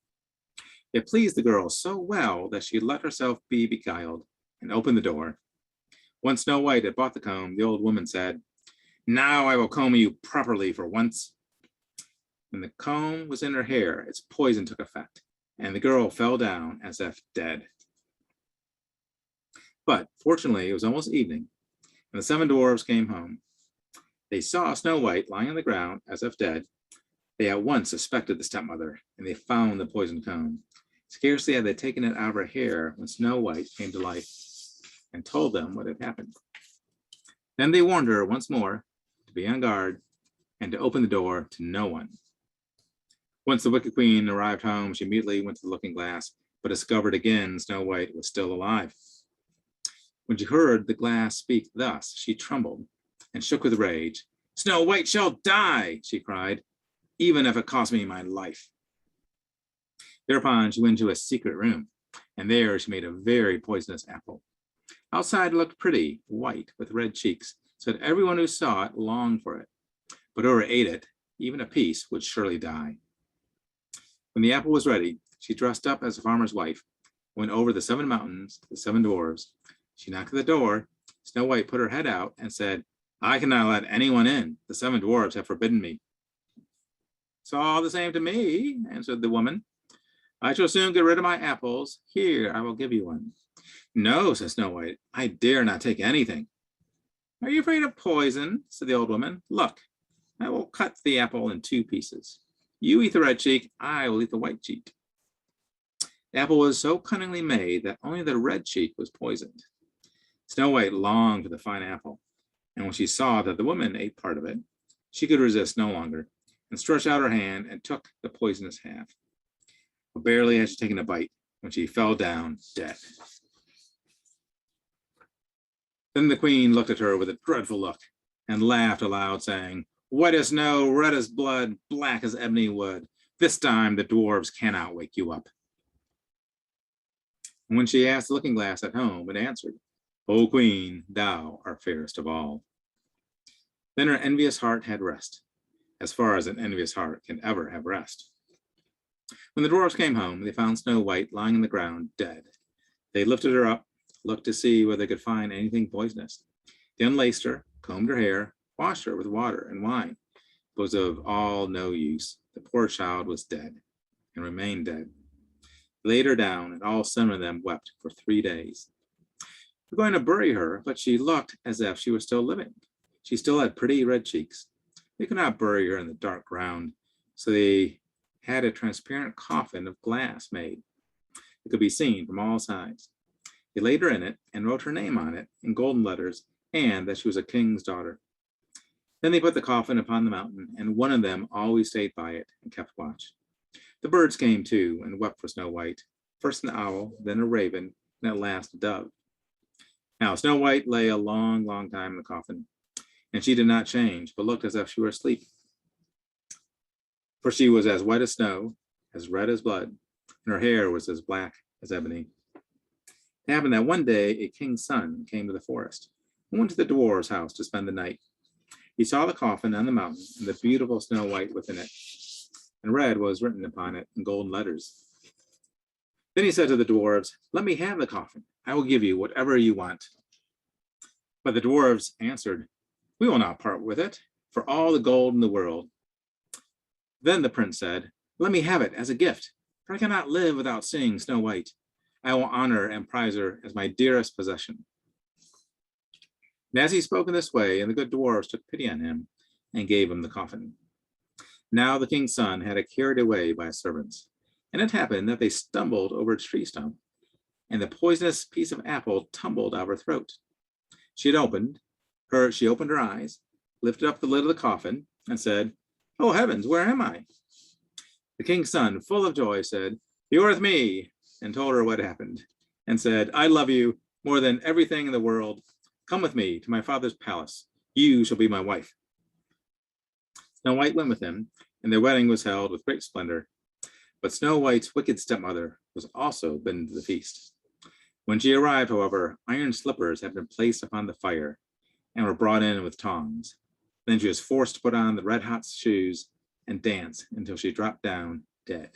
It pleased the girl so well that she let herself be beguiled and opened the door. Once Snow White had bought the comb, the old woman said, "Now I will comb you properly for once." When the comb was in her hair, its poison took effect, and the girl fell down as if dead. But fortunately, it was almost evening, and the 7 dwarves came home. They saw Snow White lying on the ground as if dead. They at once suspected the stepmother, and they found the poisoned comb. Scarcely had they taken it out of her hair when Snow White came to life and told them what had happened. Then they warned her once more to be on guard and to open the door to no one. Once the wicked queen arrived home, she immediately went to the looking glass, but discovered again Snow White was still alive. When she heard the glass speak thus, she trembled and shook with rage. "Snow White shall die," she cried, "even if it costs me my life." Thereupon she went into a secret room, and there she made a very poisonous apple. Outside it looked pretty, white, with red cheeks, so that everyone who saw it longed for it. But whoever ate it, even a piece, would surely die. When the apple was ready, she dressed up as a farmer's wife, went over the 7 mountains to the 7 dwarves. She knocked at the door. Snow White put her head out and said, "I cannot let anyone in. The 7 dwarves have forbidden me." "It's all the same to me," answered the woman. "I shall soon get rid of my apples. Here, I will give you one." "No," said Snow White, "I dare not take anything." "Are you afraid of poison?" said the old woman. "Look, I will cut the apple in 2 pieces. You eat the red cheek, I will eat the white cheek." The apple was so cunningly made that only the red cheek was poisoned. Snow White longed for the fine apple, and when she saw that the woman ate part of it, she could resist no longer, and stretched out her hand and took the poisonous half. But barely had she taken a bite when she fell down dead. Then the queen looked at her with a dreadful look and laughed aloud, saying, "White as snow, red as blood, black as ebony wood. This time the dwarves cannot wake you up." And when she asked the looking glass at home, it answered, "O queen, thou art fairest of all." Then her envious heart had rest, as far as an envious heart can ever have rest. When the dwarves came home, they found Snow White lying on the ground, dead. They lifted her up, looked to see whether they could find anything poisonous. They unlaced her, combed her hair, washed her with water and wine. It was of all no use. The poor child was dead and remained dead. They laid her down, and all 7 of them wept for 3 days. They were going to bury her, but she looked as if she was still living. She still had pretty red cheeks. They could not bury her in the dark ground, so they had a transparent coffin of glass made. It could be seen from all sides. They laid her in it and wrote her name on it in golden letters, and that she was a king's daughter. Then they put the coffin upon the mountain, and one of them always stayed by it and kept watch. The birds came too and wept for Snow White, first an owl, then a raven, and at last a dove. Now Snow White lay a long, long time in the coffin, and she did not change, but looked as if she were asleep. For she was as white as snow, as red as blood, and her hair was as black as ebony. It happened that one day a king's son came to the forest and went to the dwarf's house to spend the night. He saw the coffin on the mountain and the beautiful Snow White within it, and read what was written upon it in golden letters. Then he said to the dwarves, "Let me have the coffin. I will give you whatever you want." But the dwarves answered, "We will not part with it for all the gold in the world." Then the prince said, "Let me have it as a gift, for I cannot live without seeing Snow White. I will honor and prize her as my dearest possession." And as he spoke in this way, and the good dwarves took pity on him and gave him the coffin. Now the king's son had it carried away by his servants, and it happened that they stumbled over a tree stump, and the poisonous piece of apple tumbled out of her throat. She opened her eyes, lifted up the lid of the coffin, and said, "Oh heavens, where am I?" The king's son, full of joy, said, "You are with me," and told her what happened, and said, "I love you more than everything in the world. Come with me to my father's palace. You shall be my wife." Snow White went with him, and their wedding was held with great splendor. But Snow White's wicked stepmother was also bidden to the feast. When she arrived, however, iron slippers had been placed upon the fire and were brought in with tongs. Then she was forced to put on the red-hot shoes and dance until she dropped down dead.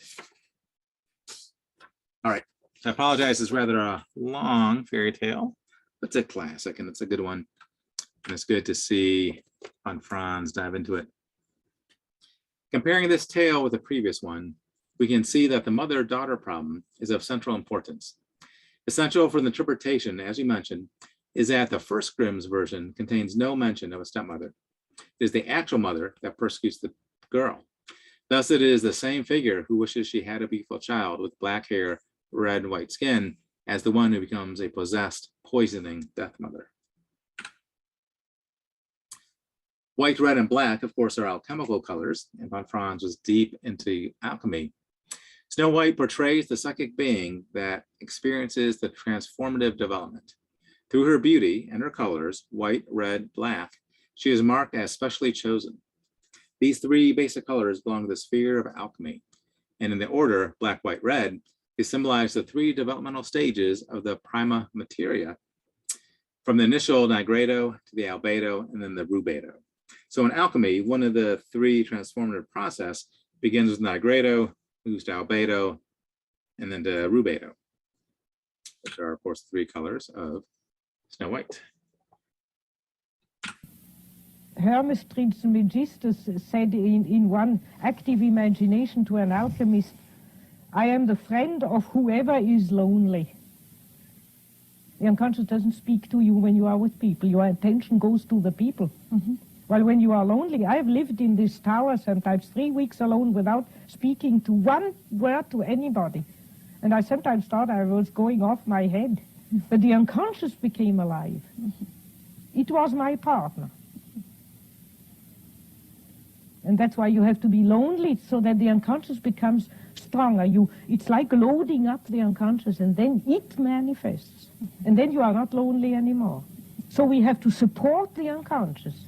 All right, I apologize, it's rather a long fairy tale, but it's a classic and it's a good one. And it's good to see von Franz dive into it. Comparing this tale with the previous one, we can see that the mother-daughter problem is of central importance. Essential for the interpretation, as you mentioned, is that the first Grimm's version contains no mention of a stepmother. It is the actual mother that persecutes the girl. Thus, it is the same figure who wishes she had a beautiful child with black hair, red and white skin, as the one who becomes a possessed, poisoning death mother. White, red, and black, of course, are alchemical colors, and von Franz was deep into alchemy. Snow White portrays the psychic being that experiences the transformative development. Through her beauty and her colors, white, red, black, she is marked as specially chosen. These three basic colors belong to the sphere of alchemy, and in the order black, white, red, they symbolize the three developmental stages of the prima materia, from the initial nigredo to the albedo and then the rubedo. So in alchemy, one of the three transformative process begins with nigredo, moves to albedo, and then to rubedo, which are, of course, three colors of Snow White. Hermes Trismegistus said in one active imagination to an alchemist, "I am the friend of whoever is lonely." The unconscious doesn't speak to you when you are with people. Your attention goes to the people. While when you are lonely, I've lived in this tower sometimes 3 weeks alone without speaking to one word to anybody. And I sometimes thought I was going off my head. But the unconscious became alive. It was my partner. And that's why you have to be lonely, so that the unconscious becomes stronger. It's like loading up the unconscious, and then it manifests. And then you are not lonely anymore. So we have to support the unconscious.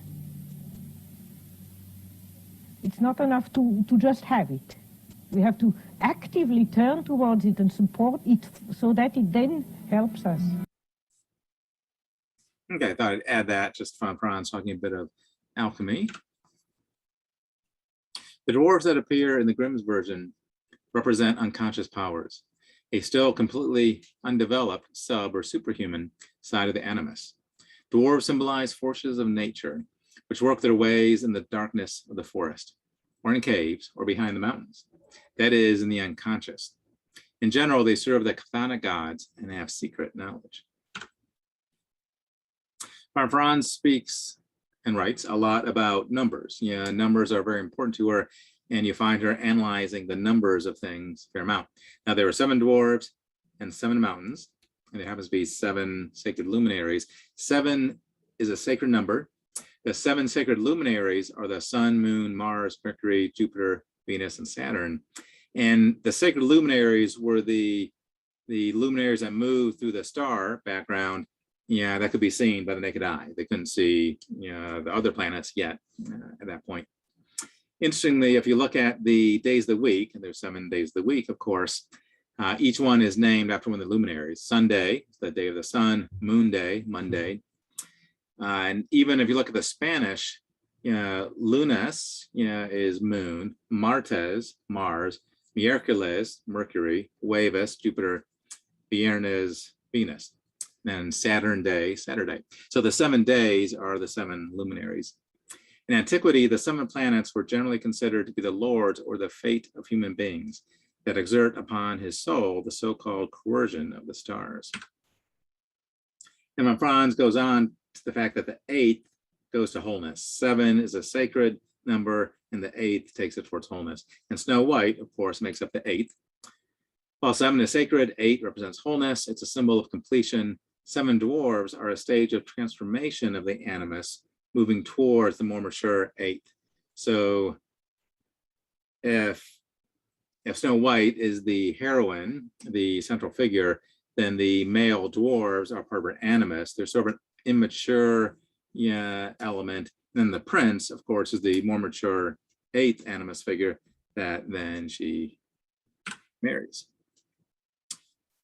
It's not enough to just have it. We have to actively turn towards it and support it so that it then helps us. Okay, I thought I'd add that, just von Franz talking a bit of alchemy. The dwarves that appear in the Grimm's version represent unconscious powers, a still completely undeveloped sub or superhuman side of the animus. Dwarves symbolize forces of nature, which work their ways in the darkness of the forest, or in caves, or behind the mountains. That is, in the unconscious. In general, they serve the chthonic gods and have secret knowledge. Von Franz speaks and writes a lot about numbers. Yeah, numbers are very important to her, and you find her analyzing the numbers of things a fair amount. Now, there are 7 dwarves and 7 mountains, and there happens to be 7 sacred luminaries. 7 is a sacred number. The 7 sacred luminaries are the Sun, Moon, Mars, Mercury, Jupiter, Venus, and Saturn. And the sacred luminaries were the luminaries that moved through the star background. Yeah, that could be seen by the naked eye. They couldn't see the other planets yet at that point. Interestingly, if you look at the days of the week, and there's 7 days of the week, of course, each one is named after one of the luminaries. Sunday is the day of the sun, Moon Day, Monday. And even if you look at the Spanish, lunes is moon, martes, Mars, miércoles, Mercury, jueves, Jupiter, viernes, Venus, and Saturn day, Saturday. So the 7 days are the 7 luminaries. In antiquity, the 7 planets were generally considered to be the lords or the fate of human beings that exert upon his soul the so-called coercion of the stars. And von Franz goes on to the fact that the 8th goes to wholeness. 7 is a sacred number, and the 8th takes it towards wholeness. And Snow White, of course, makes up the 8th. While 7 is sacred, 8 represents wholeness. It's a symbol of completion. 7 dwarves are a stage of transformation of the animus, moving towards the more mature 8th. So if Snow White is the heroine, the central figure, then the male dwarves are part of her animus. They're sort of an immature element. Then the prince, of course, is the more mature 8th animus figure that then she marries.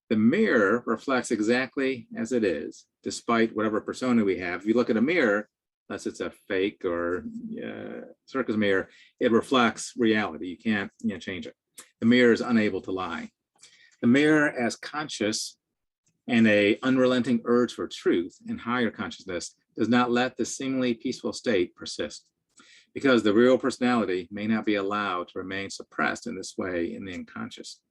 The mirror reflects exactly as it is, despite whatever persona we have. If you look at a mirror, unless it's a fake or circus mirror, it reflects reality. You can't change it. The mirror is unable to lie. The mirror as conscious and an unrelenting urge for truth and higher consciousness does not let the seemingly peaceful state persist, because the real personality may not be allowed to remain suppressed in this way in the unconscious.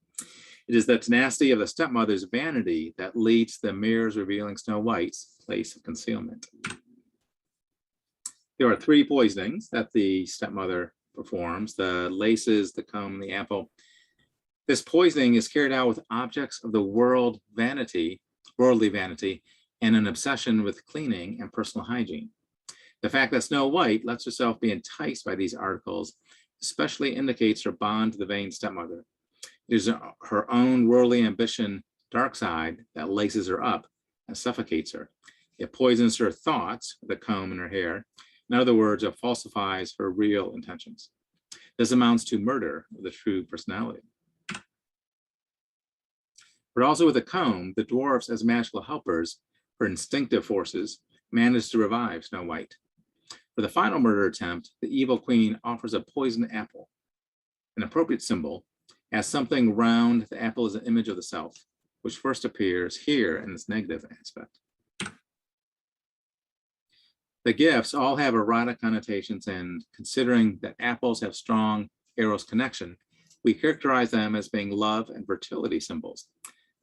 It is the tenacity of the stepmother's vanity that leads to the mirrors revealing Snow White's place of concealment. There are 3 poisonings that the stepmother performs: the laces, the comb, the apple. This poisoning is carried out with objects of the worldly vanity, and an obsession with cleaning and personal hygiene. The fact that Snow White lets herself be enticed by these articles especially indicates her bond to the vain stepmother. It is her own worldly ambition, dark side, that laces her up and suffocates her. It poisons her thoughts, the comb in her hair. In other words, it falsifies her real intentions. This amounts to murder of the true personality. But also with the comb, the dwarfs as magical helpers, her instinctive forces, manage to revive Snow White. For the final murder attempt, the evil queen offers a poisoned apple, an appropriate symbol, as something round. The apple is an image of the self, which first appears here in this negative aspect. The gifts all have erotic connotations, and considering that apples have strong eros connection, we characterize them as being love and fertility symbols.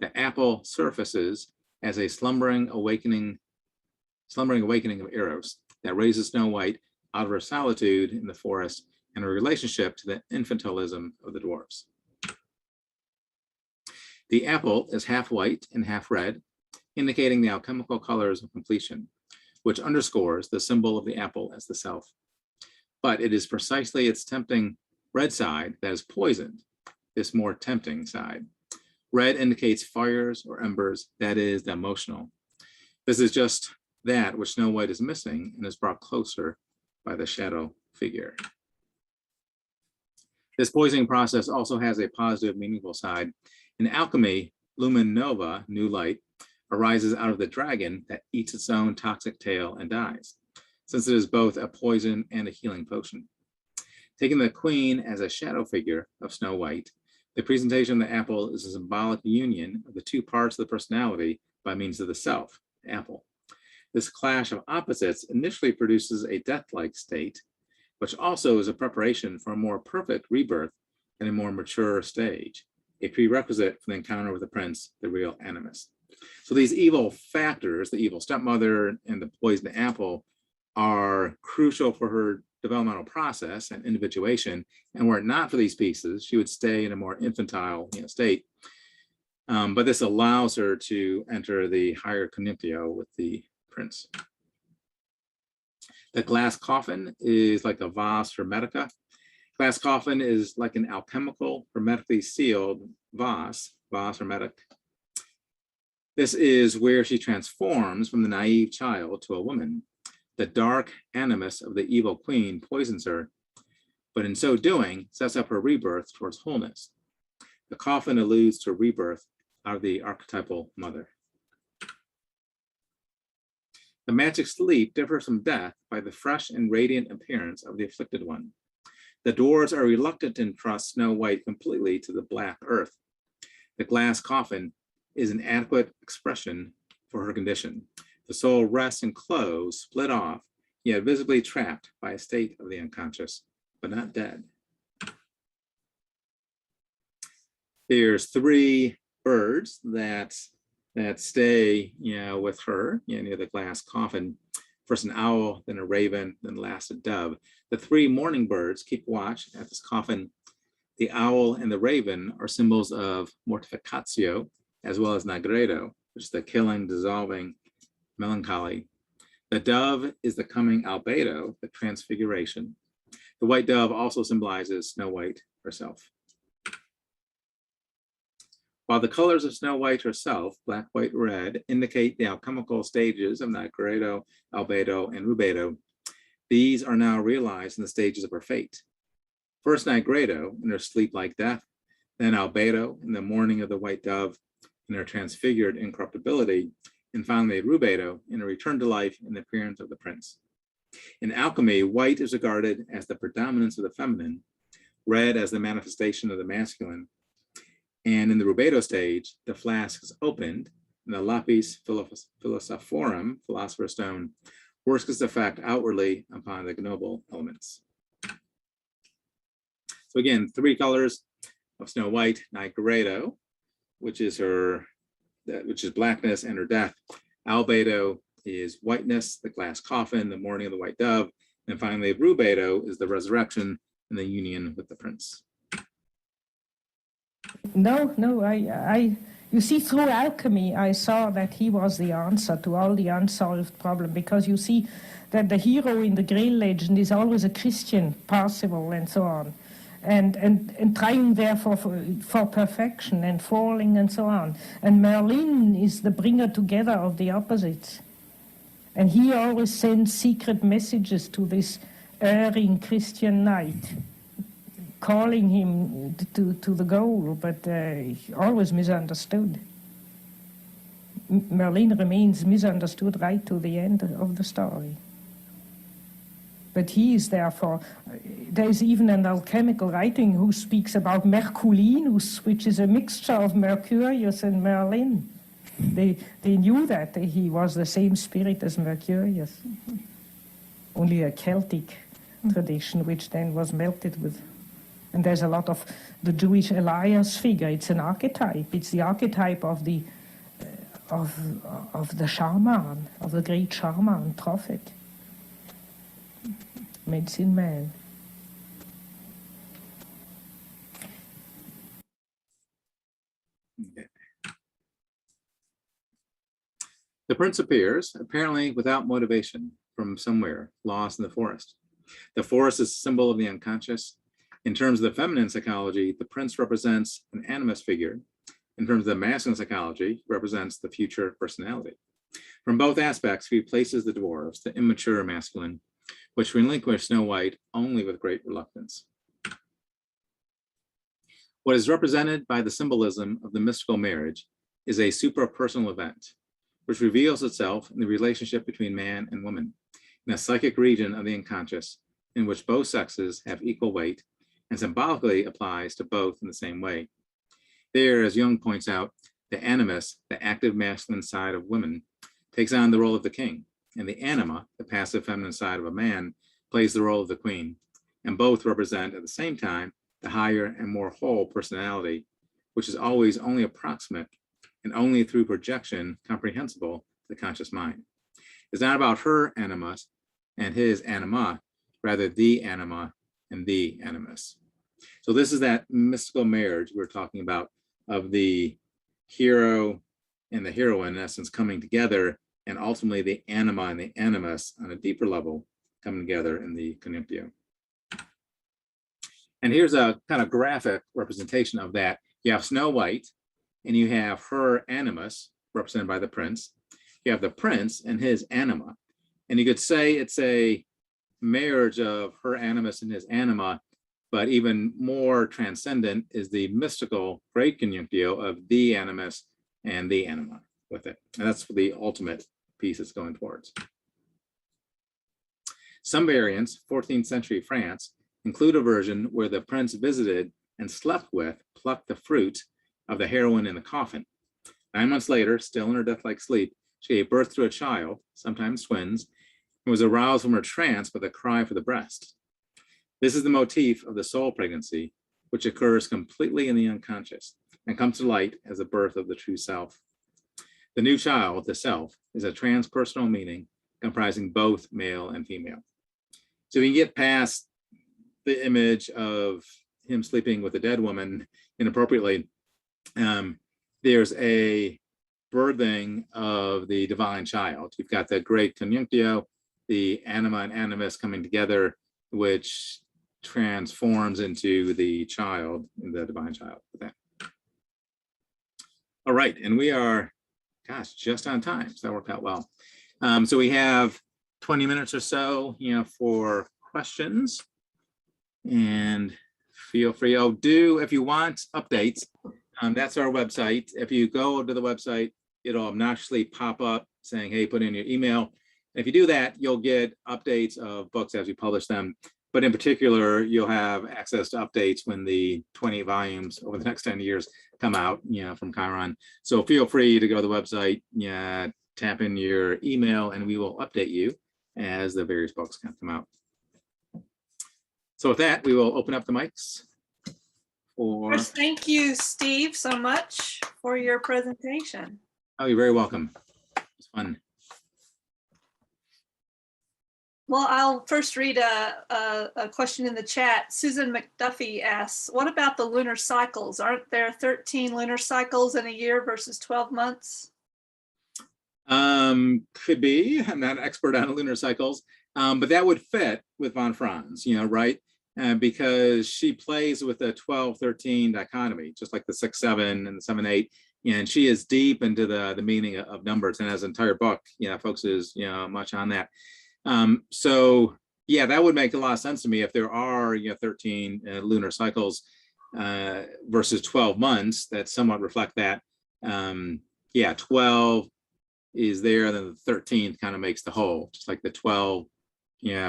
The apple surfaces as a slumbering awakening of eros that raises Snow White out of her solitude in the forest and her relationship to the infantilism of the dwarfs. The apple is half white and half red, indicating the alchemical colors of completion, which underscores the symbol of the apple as the self. But it is precisely its tempting red side that is poisoned, this more tempting side. Red indicates fires or embers, that is the emotional. This is just that which Snow White is missing and is brought closer by the shadow figure. This poisoning process also has a positive, meaningful side. In alchemy, lumen nova, new light, arises out of the dragon that eats its own toxic tail and dies, since it is both a poison and a healing potion. Taking the queen as a shadow figure of Snow White, the presentation of the apple is a symbolic union of the 2 parts of the personality by means of the self, the apple. This clash of opposites initially produces a death-like state, which also is a preparation for a more perfect rebirth in a more mature stage, a prerequisite for the encounter with the prince, the real animus. So these evil factors, the evil stepmother and the poisoned apple, are crucial for her developmental process and individuation. And were it not for these pieces, she would stay in a more infantile state. But this allows her to enter the higher conjunctio with the prince. The glass coffin is like a vase hermetica. Glass coffin is like an alchemical, hermetically sealed vase hermetic. This is where she transforms from the naive child to a woman. The dark animus of the evil queen poisons her, but in so doing, sets up her rebirth towards wholeness. The coffin alludes to rebirth out of the archetypal mother. The magic sleep differs from death by the fresh and radiant appearance of the afflicted one. The dwarves are reluctant to entrust Snow White completely to the black earth. The glass coffin is an adequate expression for her condition. The soul rests in clothes split off, yet visibly trapped by a state of the unconscious, but not dead. There's 3 birds that stay with her near the glass coffin. First an owl, then a raven, then last a dove. The 3 morning birds keep watch at this coffin. The owl and the raven are symbols of mortificatio, as well as nigredo, which is the killing, dissolving, melancholy. The dove is the coming albedo, the transfiguration. The white dove also symbolizes Snow White herself. While the colors of Snow White herself, black, white, red, indicate the alchemical stages of nigredo, albedo, and rubedo, these are now realized in the stages of her fate. First nigredo in her sleep like death, then albedo in the morning of the white dove in her transfigured incorruptibility, and finally rubedo in a return to life in the appearance of the prince. In alchemy, white is regarded as the predominance of the feminine, red as the manifestation of the masculine, and in the rubedo stage, the flask is opened, and the lapis philosophorum, philosopher's stone, works its effect outwardly upon the noble elements. So again, 3 colors of Snow White: nigredo, which is blackness and her death. Albedo is whiteness, the glass coffin, the morning of the white dove, and finally rubedo is the resurrection and the union with the prince. No, you see, through alchemy, I saw that he was the answer to all the unsolved problems, because you see that the hero in the Grail legend is always a Christian, Parzival, and so on, and trying therefore for perfection and falling and so on. And Merlin is the bringer together of the opposites. And he always sends secret messages to this erring Christian knight, calling him to the goal, but always misunderstood. Merlin remains misunderstood right to the end of the story. But he is therefore, there is even an alchemical writing who speaks about Merculinus, which is a mixture of Mercurius and Merlin. They knew that he was the same spirit as Mercurius, only a Celtic tradition, which then was melted with. And there's a lot of the Jewish Elias figure. It's an archetype. It's the archetype of the shaman, of the great shaman, prophet, medicine man. Okay. The prince appears, apparently without motivation, from somewhere, lost in the forest. The forest is a symbol of the unconscious. In terms of the feminine psychology, the prince represents an animus figure. In terms of the masculine psychology, represents the future personality. From both aspects, he replaces the dwarves, the immature masculine, which relinquish Snow White only with great reluctance. What is represented by the symbolism of the mystical marriage is a suprapersonal event, which reveals itself in the relationship between man and woman, in a psychic region of the unconscious, in which both sexes have equal weight, and symbolically applies to both in the same way. There, as Jung points out, the animus, the active masculine side of women, takes on the role of the king, and the anima, the passive feminine side of a man, plays the role of the queen, and both represent at the same time the higher and more whole personality, which is always only approximate and only through projection comprehensible to the conscious mind. It's not about her animus and his anima, rather the anima and the animus. So this is that mystical marriage we're talking about of the hero and the heroine, in essence, coming together, and ultimately the anima and the animus on a deeper level coming together in the conjunctio. And here's a kind of graphic representation of that. You have Snow White, and you have her animus, represented by the prince. You have the prince and his anima. And you could say it's a marriage of her animus and his anima, but even more transcendent is the mystical great conjunctio of the animus and the anima with it. And that's the ultimate piece it's going towards. Some variants, 14th century France, include a version where the prince visited and slept with, plucked the fruit of the heroine in the coffin. 9 months later, still in her death-like sleep, she gave birth to a child, sometimes twins, and was aroused from her trance with a cry for the breast. This is the motif of the soul pregnancy, which occurs completely in the unconscious and comes to light as the birth of the true self. The new child, the self, is a transpersonal meaning comprising both male and female. So we can get past the image of him sleeping with a dead woman inappropriately. There's a birthing of the divine child. You've got the great conjunctio, the anima and animus coming together which transforms into the child, the divine child. All right, and we are, gosh, just on time, so that worked out well. So we have 20 minutes or so, for questions, and feel free. Oh, if you want updates, that's our website. If you go to the website, it'll obnoxiously pop up saying, hey, put in your email. If you do that, you'll get updates of books as we publish them. But in particular, you'll have access to updates when the 20 volumes over the next 10 years come out, from Chiron. So feel free to go to the website, tap in your email, and we will update you as the various books come out. So with that, we will open up the mics. First, thank you, Steve, so much for your presentation. Oh, you're very welcome. It's fun. Well, I'll first read a question in the chat. Susan McDuffie asks, what about the lunar cycles? Aren't there 13 lunar cycles in a year versus 12 months? Could be. I'm not an expert on lunar cycles, but that would fit with von Franz, right? Because she plays with the 12-13 dichotomy, just like the 6-7 and the 7-8. And she is deep into the meaning of numbers, and has an entire book, focuses, much on that. So yeah, that would make a lot of sense to me if there are 13 lunar cycles versus 12 months that somewhat reflect that. 12 is there, and then the 13th kind of makes the whole, just like the 12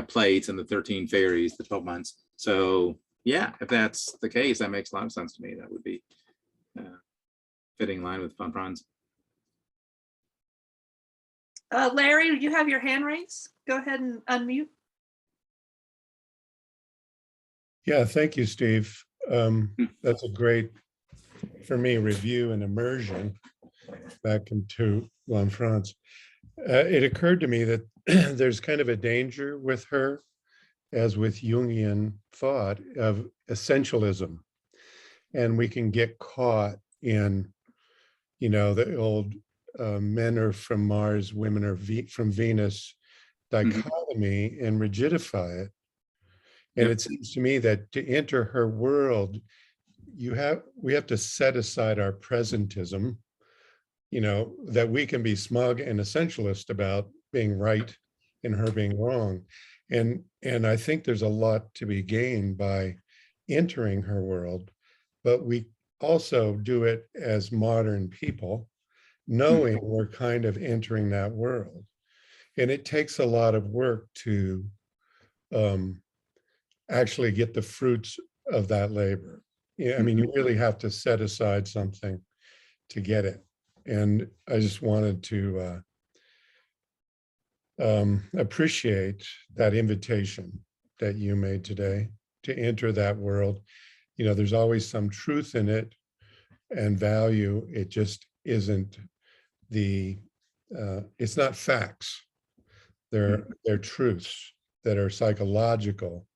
plates and the 13 fairies, the 12 months. So yeah, if that's the case, that makes a lot of sense to me. That would be fitting in line with von Franz. Larry, you have your hand raised. Go ahead and unmute. Yeah, thank you, Steve. That's a great, for me, review and immersion back into von Franz. It occurred to me that there's kind of a danger with her, as with Jungian thought, of essentialism. And we can get caught in, the old men are from Mars, women are from Venus dichotomy, and rigidify it. And it seems to me that to enter her world, we have to set aside our presentism, that we can be smug and essentialist about being right and her being wrong. And I think there's a lot to be gained by entering her world, but we also do it as modern people, knowing we're kind of entering that world. And it takes a lot of work to actually get the fruits of that labor. I mean, you really have to set aside something to get it. And I just wanted to appreciate that invitation that you made today to enter that world. There's always some truth in it and value. It just isn't it's not facts. They're truths that are psychological,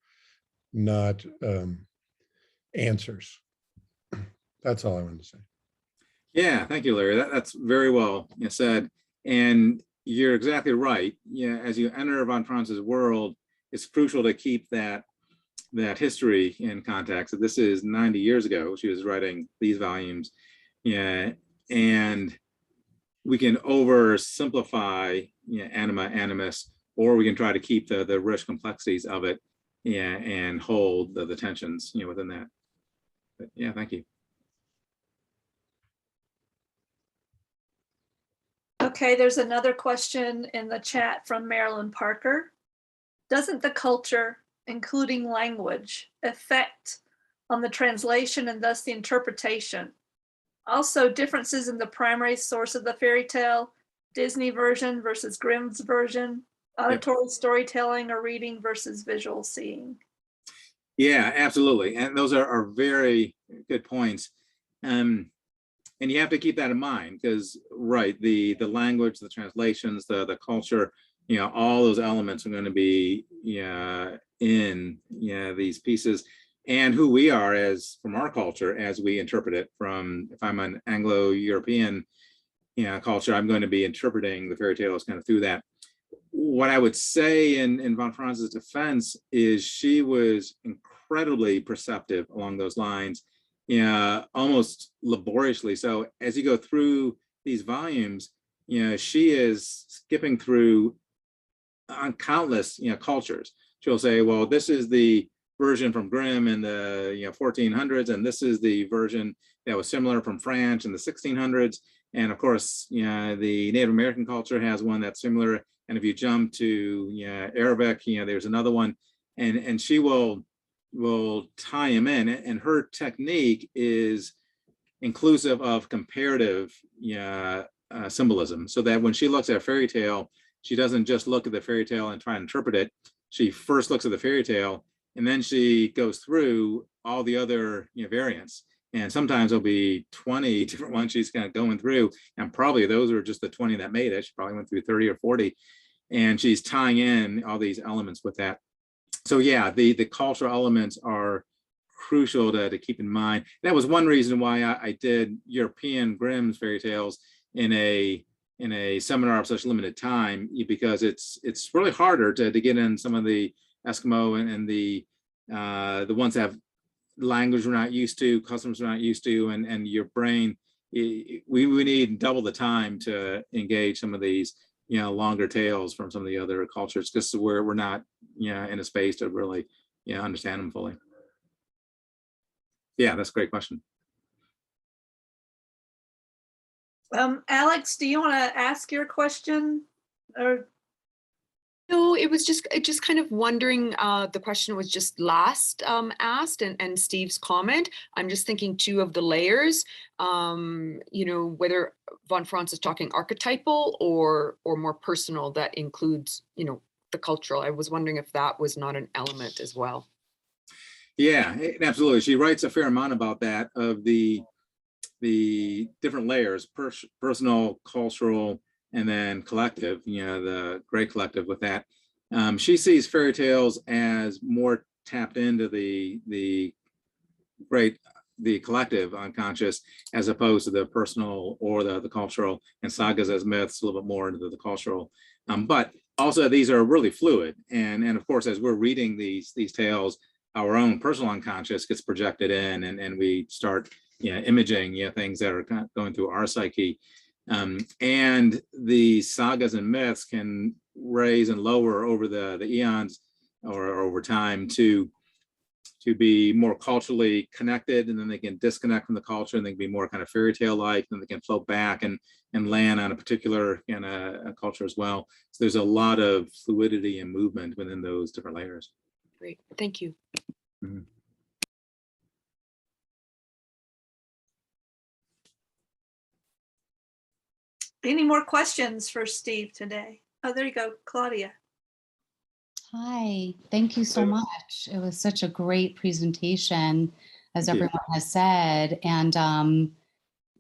not answers. That's all I wanted to say. Yeah, thank you, Larry. That's very well said. And you're exactly right. As you enter von Franz's world, it's crucial to keep that history in context. This is 90 years ago. She was writing these volumes. And we can oversimplify anima, animus, or we can try to keep the rich complexities of it and hold the tensions within that. But yeah, thank you. Okay, there's another question in the chat from Marilyn Parker. Doesn't the culture, including language, affect on the translation and thus the interpretation? Also, differences in the primary source of the fairy tale, Disney version versus Grimm's version, auditory storytelling or reading versus visual seeing. Yeah, absolutely. And those are very good points. And you have to keep that in mind because, right, the language, the translations, the culture, all those elements are going to be in these pieces, and who we are from our culture as we interpret it. From, if I'm an Anglo-European culture, I'm going to be interpreting the fairy tales kind of through that. what I would say in von Franz's defense is she was incredibly perceptive along those lines, almost laboriously. So as you go through these volumes, she is skipping through on countless cultures. She'll say, well, this is the version from Grimm in the 1400s, and this is the version that was similar from France in the 1600s. And of course, the Native American culture has one that's similar. And if you jump to Arabic, there's another one, and she will tie them in. And her technique is inclusive of comparative symbolism, so that when she looks at a fairy tale, she doesn't just look at the fairy tale and try and interpret it. She first looks at the fairy tale, and then she goes through all the other variants. And sometimes there'll be 20 different ones she's kind of going through, and probably those are just the 20 that made it. She probably went through 30 or 40, and she's tying in all these elements with that. So yeah, the cultural elements are crucial to keep in mind. That was one reason why I did European Grimm's fairy tales in a seminar of such limited time, because it's really harder to get in some of the Eskimo and the ones that have language we're not used to, customs we're not used to, and your brain, we need double the time to engage some of these longer tales from some of the other cultures, because we're not in a space to really understand them fully. Yeah, that's a great question. Alex, do you want to ask your question? Or no, it was just kind of wondering, the question was just last asked, and Steve's comment. I'm just thinking too of the layers, whether von Franz is talking archetypal or more personal, that includes, the cultural. I was wondering if that was not an element as well. Yeah, absolutely. She writes a fair amount about that, of the different layers, personal, cultural, and then collective, the great collective with that. She sees fairy tales as more tapped into the collective unconscious, as opposed to the personal or the cultural, and sagas as myths a little bit more into the cultural. But also these are really fluid. And of course, as we're reading these tales, our own personal unconscious gets projected in, and we start imaging things that are going through our psyche. And the sagas and myths can raise and lower over the eons or over time to be more culturally connected, and then they can disconnect from the culture, and they can be more kind of fairy tale like, and they can float back and land on a particular a culture as well. So there's a lot of fluidity and movement within those different layers. Great, thank you. Mm-hmm. any more questions for Steve today? Oh, there you go, Claudia. Hi, thank you so much. It was such a great presentation, as everyone has said, and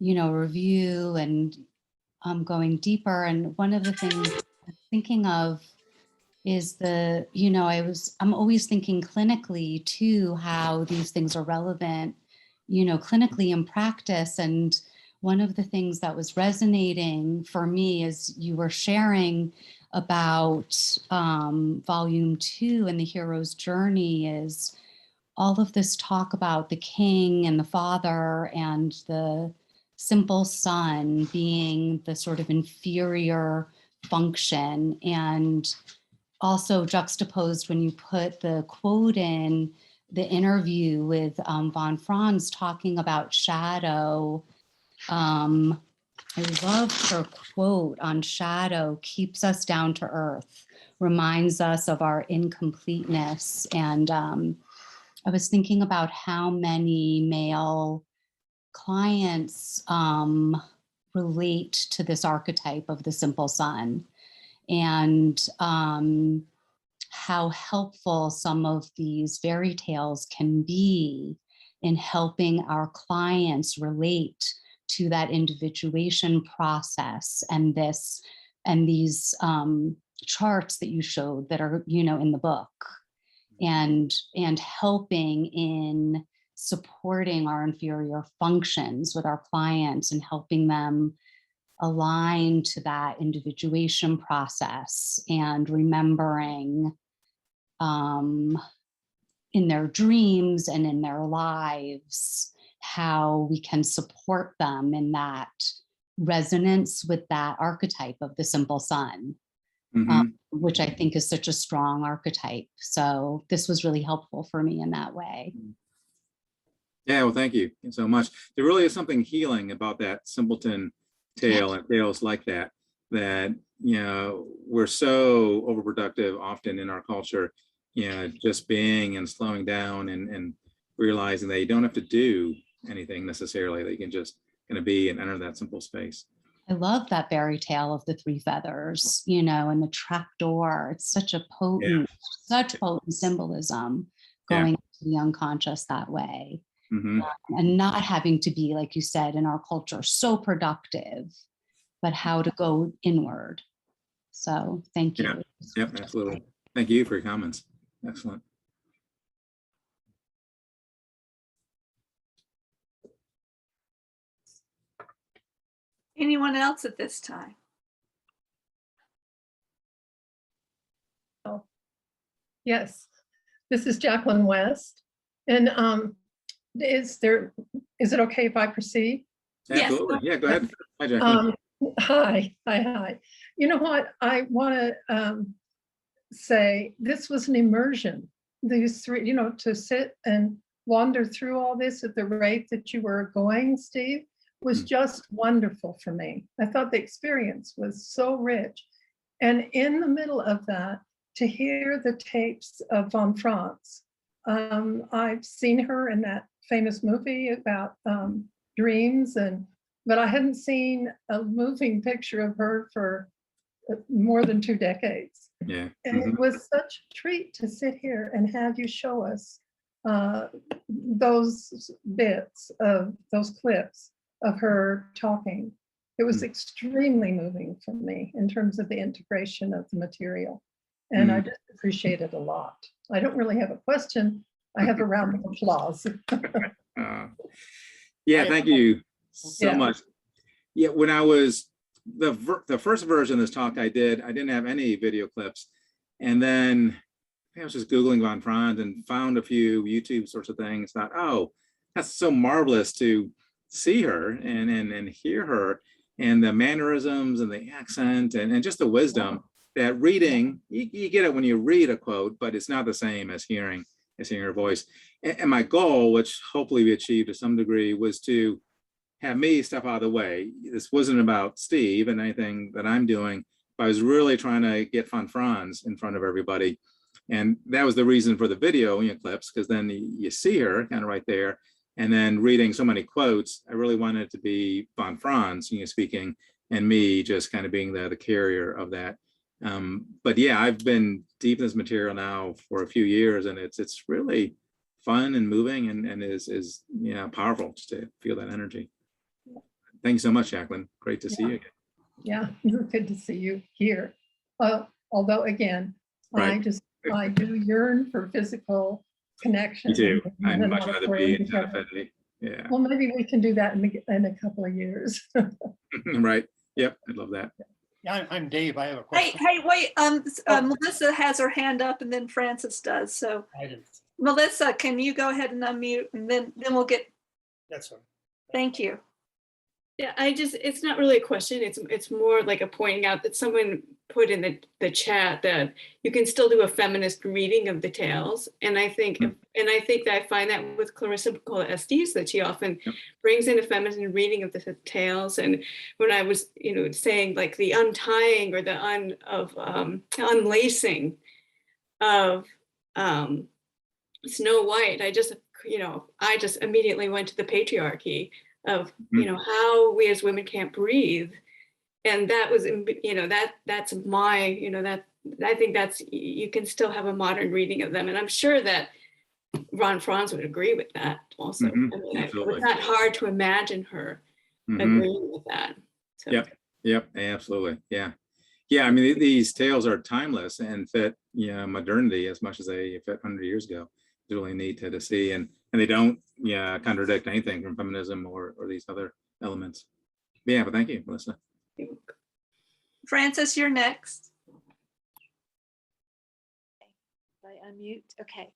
review and going deeper. And one of the things I'm thinking of is I'm always thinking clinically too, how these things are relevant, clinically in practice. And one of the things that was resonating for me is you were sharing about volume 2 and the hero's journey is all of this talk about the king and the father and the simple son being the sort of inferior function, and also juxtaposed when you put the quote in the interview with von Franz talking about shadow. I loved her quote on shadow, keeps us down to earth, reminds us of our incompleteness. And I was thinking about how many male clients relate to this archetype of the simple son, and how helpful some of these fairy tales can be in helping our clients relate to that individuation process and these charts that you showed that are in the book, and helping in supporting our inferior functions with our clients and helping them aligned to that individuation process and remembering in their dreams and in their lives how we can support them in that resonance with that archetype of the simple sun, which I think is such a strong archetype. So this was really helpful for me in that way. Yeah, well, thank you so much. There really is something healing about that simpleton tale and tales like that, you know, we're so overproductive often in our culture, you know, just being and slowing down and realizing that you don't have to do anything necessarily, that you can just kind of be and enter that simple space. I love that fairy tale of the three feathers, you know, and the trap door. It's such a potent, such potent symbolism going to the unconscious that way. And not having to be, like you said, in our culture, so productive, but how to go inward. So thank you. Yep, absolutely. Thank you for your comments. Excellent. Anyone else at this time? Yes, this is Jacqueline West. And is it okay if I proceed? Absolutely. Yeah, go ahead. Hi, Jacqueline. Hi. You know what? I want to say this was an immersion. These three, you know, to sit and wander through all this at the rate that you were going, Steve, was just wonderful for me. I thought the experience was so rich. And in the middle of that, to hear the tapes of von Franz, I've seen her in that famous movie about dreams, but I hadn't seen a moving picture of her for more than 2 decades. Yeah. And it was such a treat to sit here and have you show us those bits of those clips of her talking. It was extremely moving for me in terms of the integration of the material. And I just appreciate it a lot. I don't really have a question. I have a round of applause. Yeah, thank you so much. Yeah, when I was the first version of this talk I didn't have any video clips. And then I was just Googling von Franz and found a few YouTube sorts of things, thought, oh, that's so marvelous to see her and hear her, and the mannerisms and the accent and just the wisdom that reading, you get it when you read a quote, but it's not the same as hearing her voice. And my goal, which hopefully we achieved to some degree, was to have me step out of the way. This wasn't about Steve and anything that I'm doing, but I was really trying to get von Franz in front of everybody. And that was the reason for the video clips, because then you see her kind of right there. And then reading so many quotes, I really wanted it to be von Franz speaking, and me just kind of being the carrier of that. But yeah, I've been deep in this material now for a few years, and it's really fun and moving and is powerful just to feel that energy. Thank you so much, Jacqueline. Great to see you again. Yeah, good to see you here. Although again, I do yearn for physical connection. Me too. I'd much rather be in Santa Fe. Yeah. Well, maybe we can do that in a couple of years. Right. Yep. I'd love that. Yeah, I'm Dave. I have a question. Hey, wait. Melissa has her hand up, and then Francis does. So, Melissa, can you go ahead and unmute, and then we'll get. That's right. Thank you. Yeah, it's not really a question. It's more like a pointing out that someone put in the chat that you can still do a feminist reading of the tales. And I think, that I find that with Clarissa Nicola Estes, that she often brings in a feminine reading of the tales. And when I was, saying like the untying or the unlacing of Snow White, I just immediately went to the patriarchy of how we as women can't breathe, and that was that's my that I think that's, you can still have a modern reading of them, and I'm sure that Von Franz would agree with that also. It's not hard to imagine her agreeing with that. So. Yep, absolutely. Yeah. I mean, these tales are timeless and fit modernity as much as they fit 100 years ago. It's really neat to see, and they don't contradict anything from feminism or these other elements. Yeah, but thank you, Melissa. Frances, you're next. I unmute. Okay.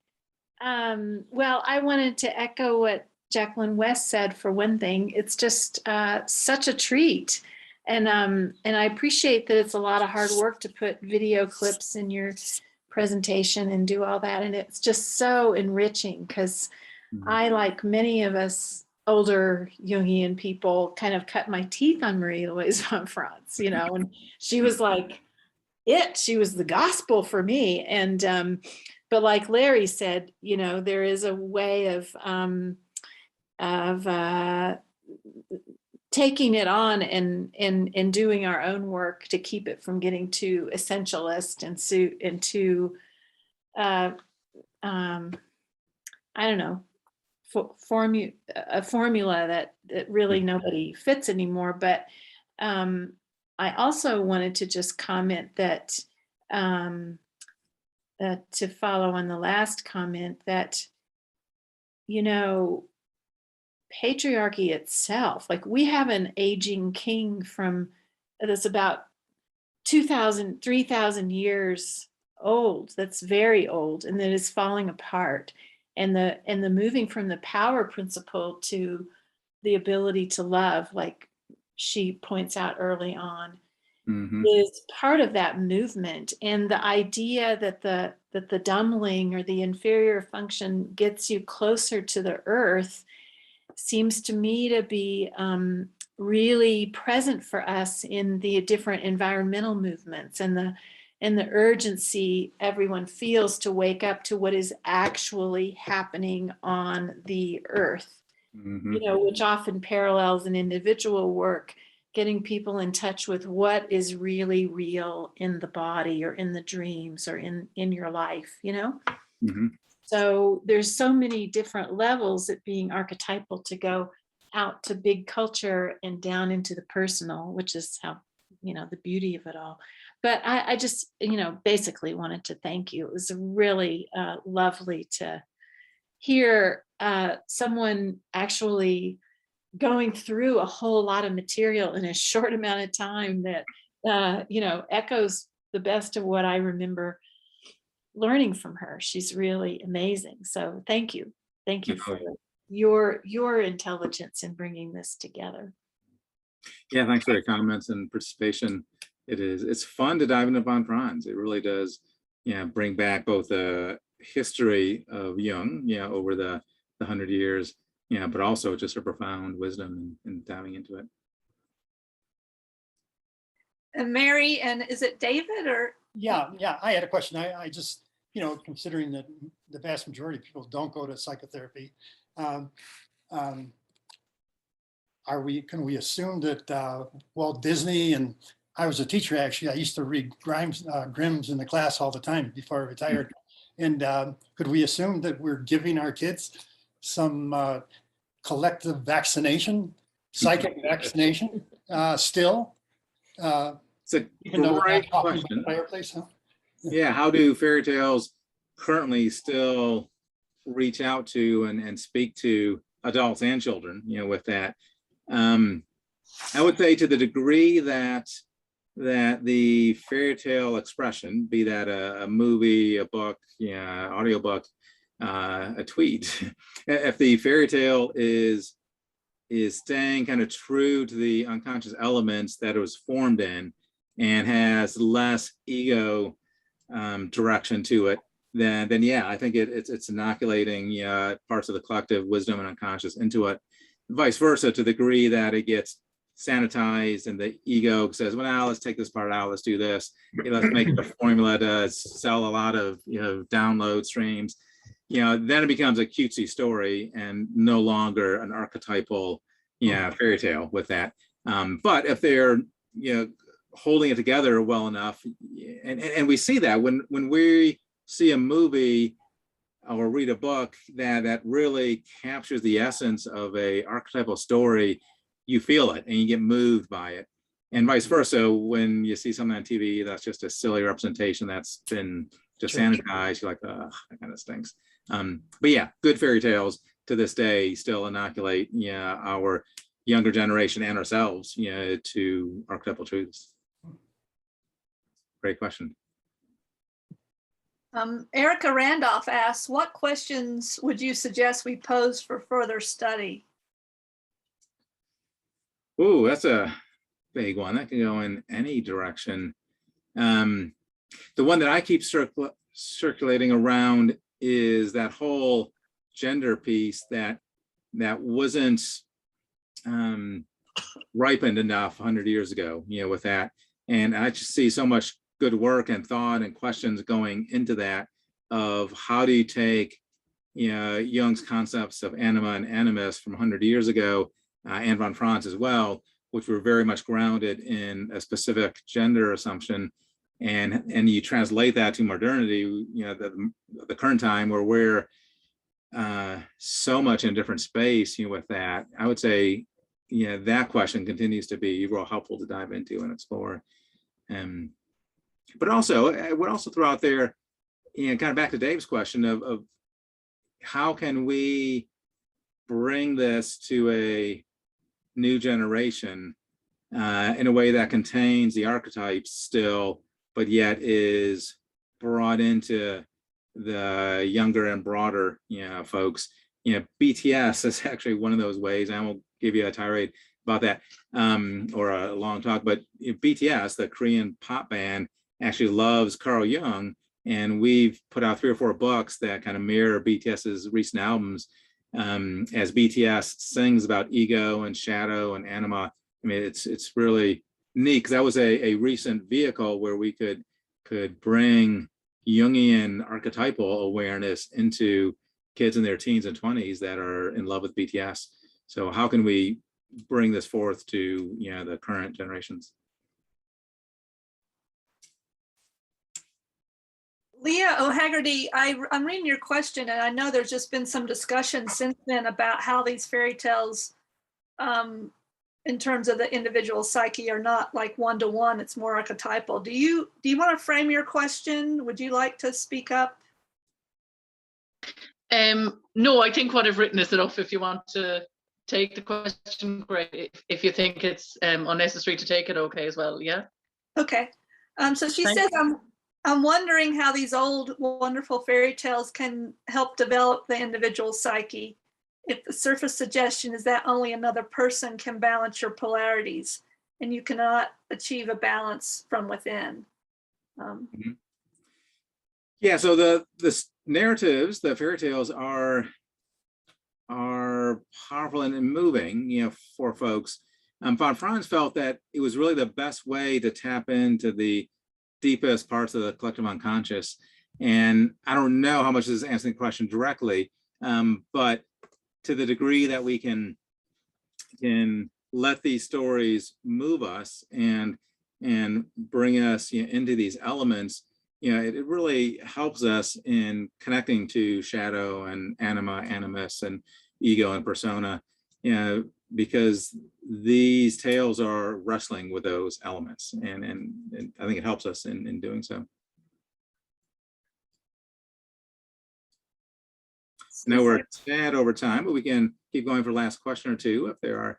Well, I wanted to echo what Jacqueline West said. For one thing, it's just such a treat, and I appreciate that it's a lot of hard work to put video clips in your presentation and do all that, and it's just so enriching because I, like many of us older Jungian people, kind of cut my teeth on Marie-Louise von Franz, you know, and she was like she was the gospel for me. And but like Larry said, you know, there is a way of taking it on and doing our own work to keep it from getting too essentialist and too I don't know, a formula that really nobody fits anymore. But I also wanted to just comment that to follow on the last comment, that, you know, patriarchy itself, like we have an aging king that's about 2,000, 3,000 years old, that's very old, and that is falling apart. And the moving from the power principle to the ability to love, like she points out early on, is part of that movement. And the idea that the dumbling or the inferior function gets you closer to the earth seems to me to be really present for us in the different environmental movements and the urgency everyone feels to wake up to what is actually happening on the earth, you know, which often parallels an individual work, getting people in touch with what is really real in the body or in the dreams or in your life, you know? So there's so many different levels at being archetypal, to go out to big culture and down into the personal, which is how, you know, the beauty of it all. But I just, you know, basically wanted to thank you. It was really lovely to hear someone actually going through a whole lot of material in a short amount of time that, you know, echoes the best of what I remember learning from her. She's really amazing. So thank you. Thank you for your intelligence in bringing this together. Yeah, thanks for your comments and participation. It's fun to dive into von Franz. It really does, bring back both the history of Jung, over the 100 years, but also just a profound wisdom and diving into it. And Mary, and is it David or? Yeah, I had a question. I just, considering that the vast majority of people don't go to psychotherapy, can we assume that Walt Disney, and I was a teacher actually, I used to read Grimm's in the class all the time before I retired. And could we assume that we're giving our kids some collective vaccination, psychic vaccination still? It's a great question. Fireplace, huh? Yeah, how do fairy tales currently still reach out to and speak to adults and children, with that? I would say to the degree that the fairy tale expression, be that a movie, a book, audiobook, a tweet, if the fairy tale is staying kind of true to the unconscious elements that it was formed in and has less ego direction to it, then yeah, I think it's inoculating parts of the collective wisdom and unconscious into it. Vice versa, to the degree that it gets sanitized and the ego says, well, now let's take this part out, let's do this, let's make it a formula to sell a lot of download streams, then it becomes a cutesy story and no longer an archetypal fairy tale with that. But if they're holding it together well enough, and we see that when we see a movie or read a book that really captures the essence of a archetypal story, you feel it and you get moved by it. And vice versa, when you see something on TV that's just a silly representation that's been just sanitized, you're like, ugh, that kind of stinks. But yeah, good fairy tales to this day still inoculate our younger generation and ourselves, to archetypal truths? Great question. Erica Randolph asks, what questions would you suggest we pose for further study? Ooh, that's a big one. That can go in any direction. The one that I keep circulating around is that whole gender piece that wasn't ripened enough 100 years ago, with that. And I just see so much good work and thought and questions going into that, of how do you take Jung's concepts of anima and animus from 100 years ago, and von Franz as well, which were very much grounded in a specific gender assumption, and you translate that to modernity, the current time, where we're so much in a different space, with that. I would say, that question continues to be real helpful to dive into and explore. But also, I would also throw out there, kind of back to Dave's question of how can we bring this to a new generation in a way that contains the archetypes still, but yet is brought into the younger and broader, folks. BTS is actually one of those ways. I won't give you a tirade about that or a long talk, but BTS, the Korean pop band, actually loves Carl Jung, and we've put out 3 or 4 books that kind of mirror BTS's recent albums, as BTS sings about ego and shadow and anima. I mean, it's really neat, because that was a recent vehicle where we could bring Jungian archetypal awareness into kids in their teens and 20s that are in love with BTS. So how can we bring this forth to the current generations? Leah O'Haggerty, I'm reading your question, and I know there's just been some discussion since then about how these fairy tales, in terms of the individual psyche, are not like one-to-one, it's more archetypal. Do you want to frame your question? Would you like to speak up? No, I think what I've written is enough. If you want to take the question, great. If you think it's unnecessary to take it, okay as well, yeah? Okay. So she says, I'm wondering how these old wonderful fairy tales can help develop the individual psyche. If the surface suggestion is that only another person can balance your polarities, and you cannot achieve a balance from within. Yeah, so the narratives, the fairy tales are powerful and moving, for folks. Von Franz felt that it was really the best way to tap into the deepest parts of the collective unconscious. And I don't know how much this is answering the question directly, but to the degree that we can let these stories move us and bring us into these elements, it really helps us in connecting to shadow and anima, animus, and ego and persona, because these tales are wrestling with those elements, and I think it helps us in doing so. Now we're tad over time, but we can keep going for the last question or two if there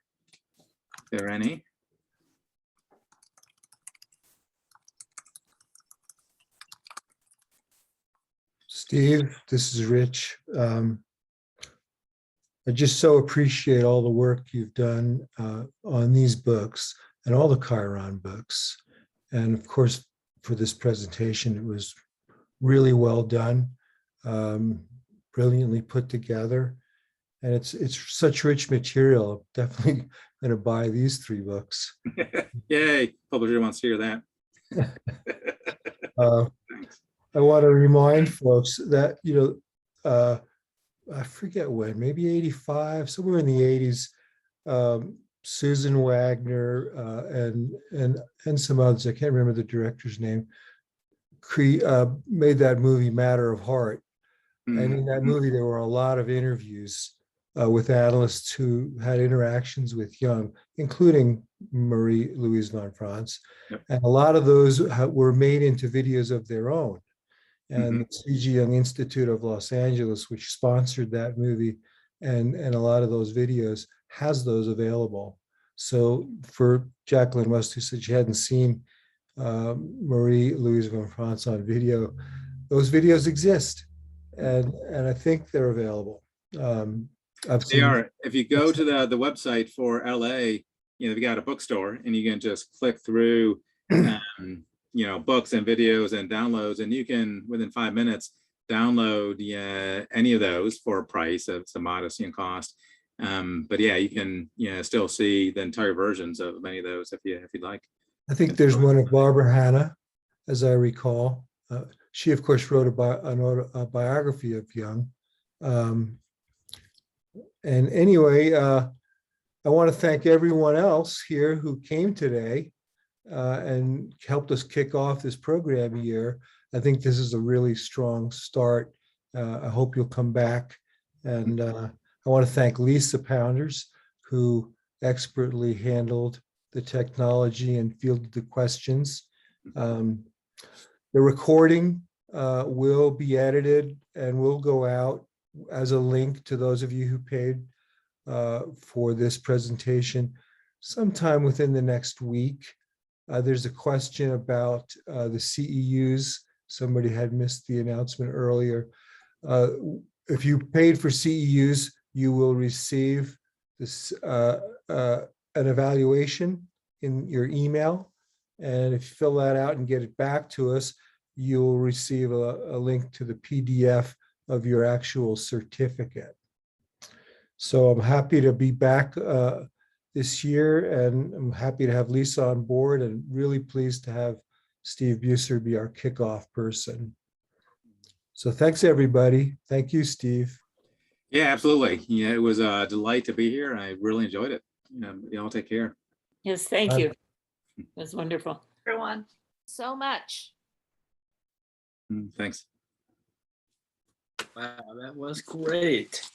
are any. Steve, this is Rich. I just so appreciate all the work you've done on these books and all the Chiron books. And of course, for this presentation, it was really well done, brilliantly put together. And it's such rich material. I'm definitely going to buy these 3 books. Yay, publisher wants to hear that. I want to remind folks that, I forget when, maybe 85, somewhere in the 80s, Susan Wagner and some others, I can't remember the director's name, made that movie Matter of Heart. And in that movie, there were a lot of interviews with analysts who had interactions with Jung, including Marie-Louise von Franz. Yep. And a lot of those were made into videos of their own. And the C.G. Jung Institute of Los Angeles, which sponsored that movie, and a lot of those videos has those available. So for Jacqueline West, who said she hadn't seen Marie-Louise von Franz on video, those videos exist, and I think they're available. They are. If you go to the website for LA, they've got a bookstore, and you can just click through, books and videos and downloads, and you can, within 5 minutes, download any of those for a price. It's a modest cost. But yeah, you can still see the entire versions of many of those if you'd like. I think there's one of Barbara Hanna, as I recall. She, of course, wrote a biography of Jung. And anyway, I want to thank everyone else here who came today and helped us kick off this program year. I think this is a really strong start. I hope you'll come back. And I want to thank Lisa Pounders, who expertly handled the technology and fielded the questions. The recording will be edited and will go out as a link to those of you who paid for this presentation sometime within the next week. There's a question about the CEUs. Somebody had missed the announcement earlier. If you paid for CEUs, you will receive this an evaluation in your email. And if you fill that out and get it back to us, you'll receive a link to the PDF of your actual certificate. So I'm happy to be back this year, and I'm happy to have Lisa on board, and really pleased to have Steve Buser be our kickoff person. So thanks, everybody. Thank you, Steve. Yeah, absolutely. Yeah, it was a delight to be here. I really enjoyed it. Y'all take care. Yes, thank you. It was wonderful. Everyone. So much. Thanks. Wow, that was great.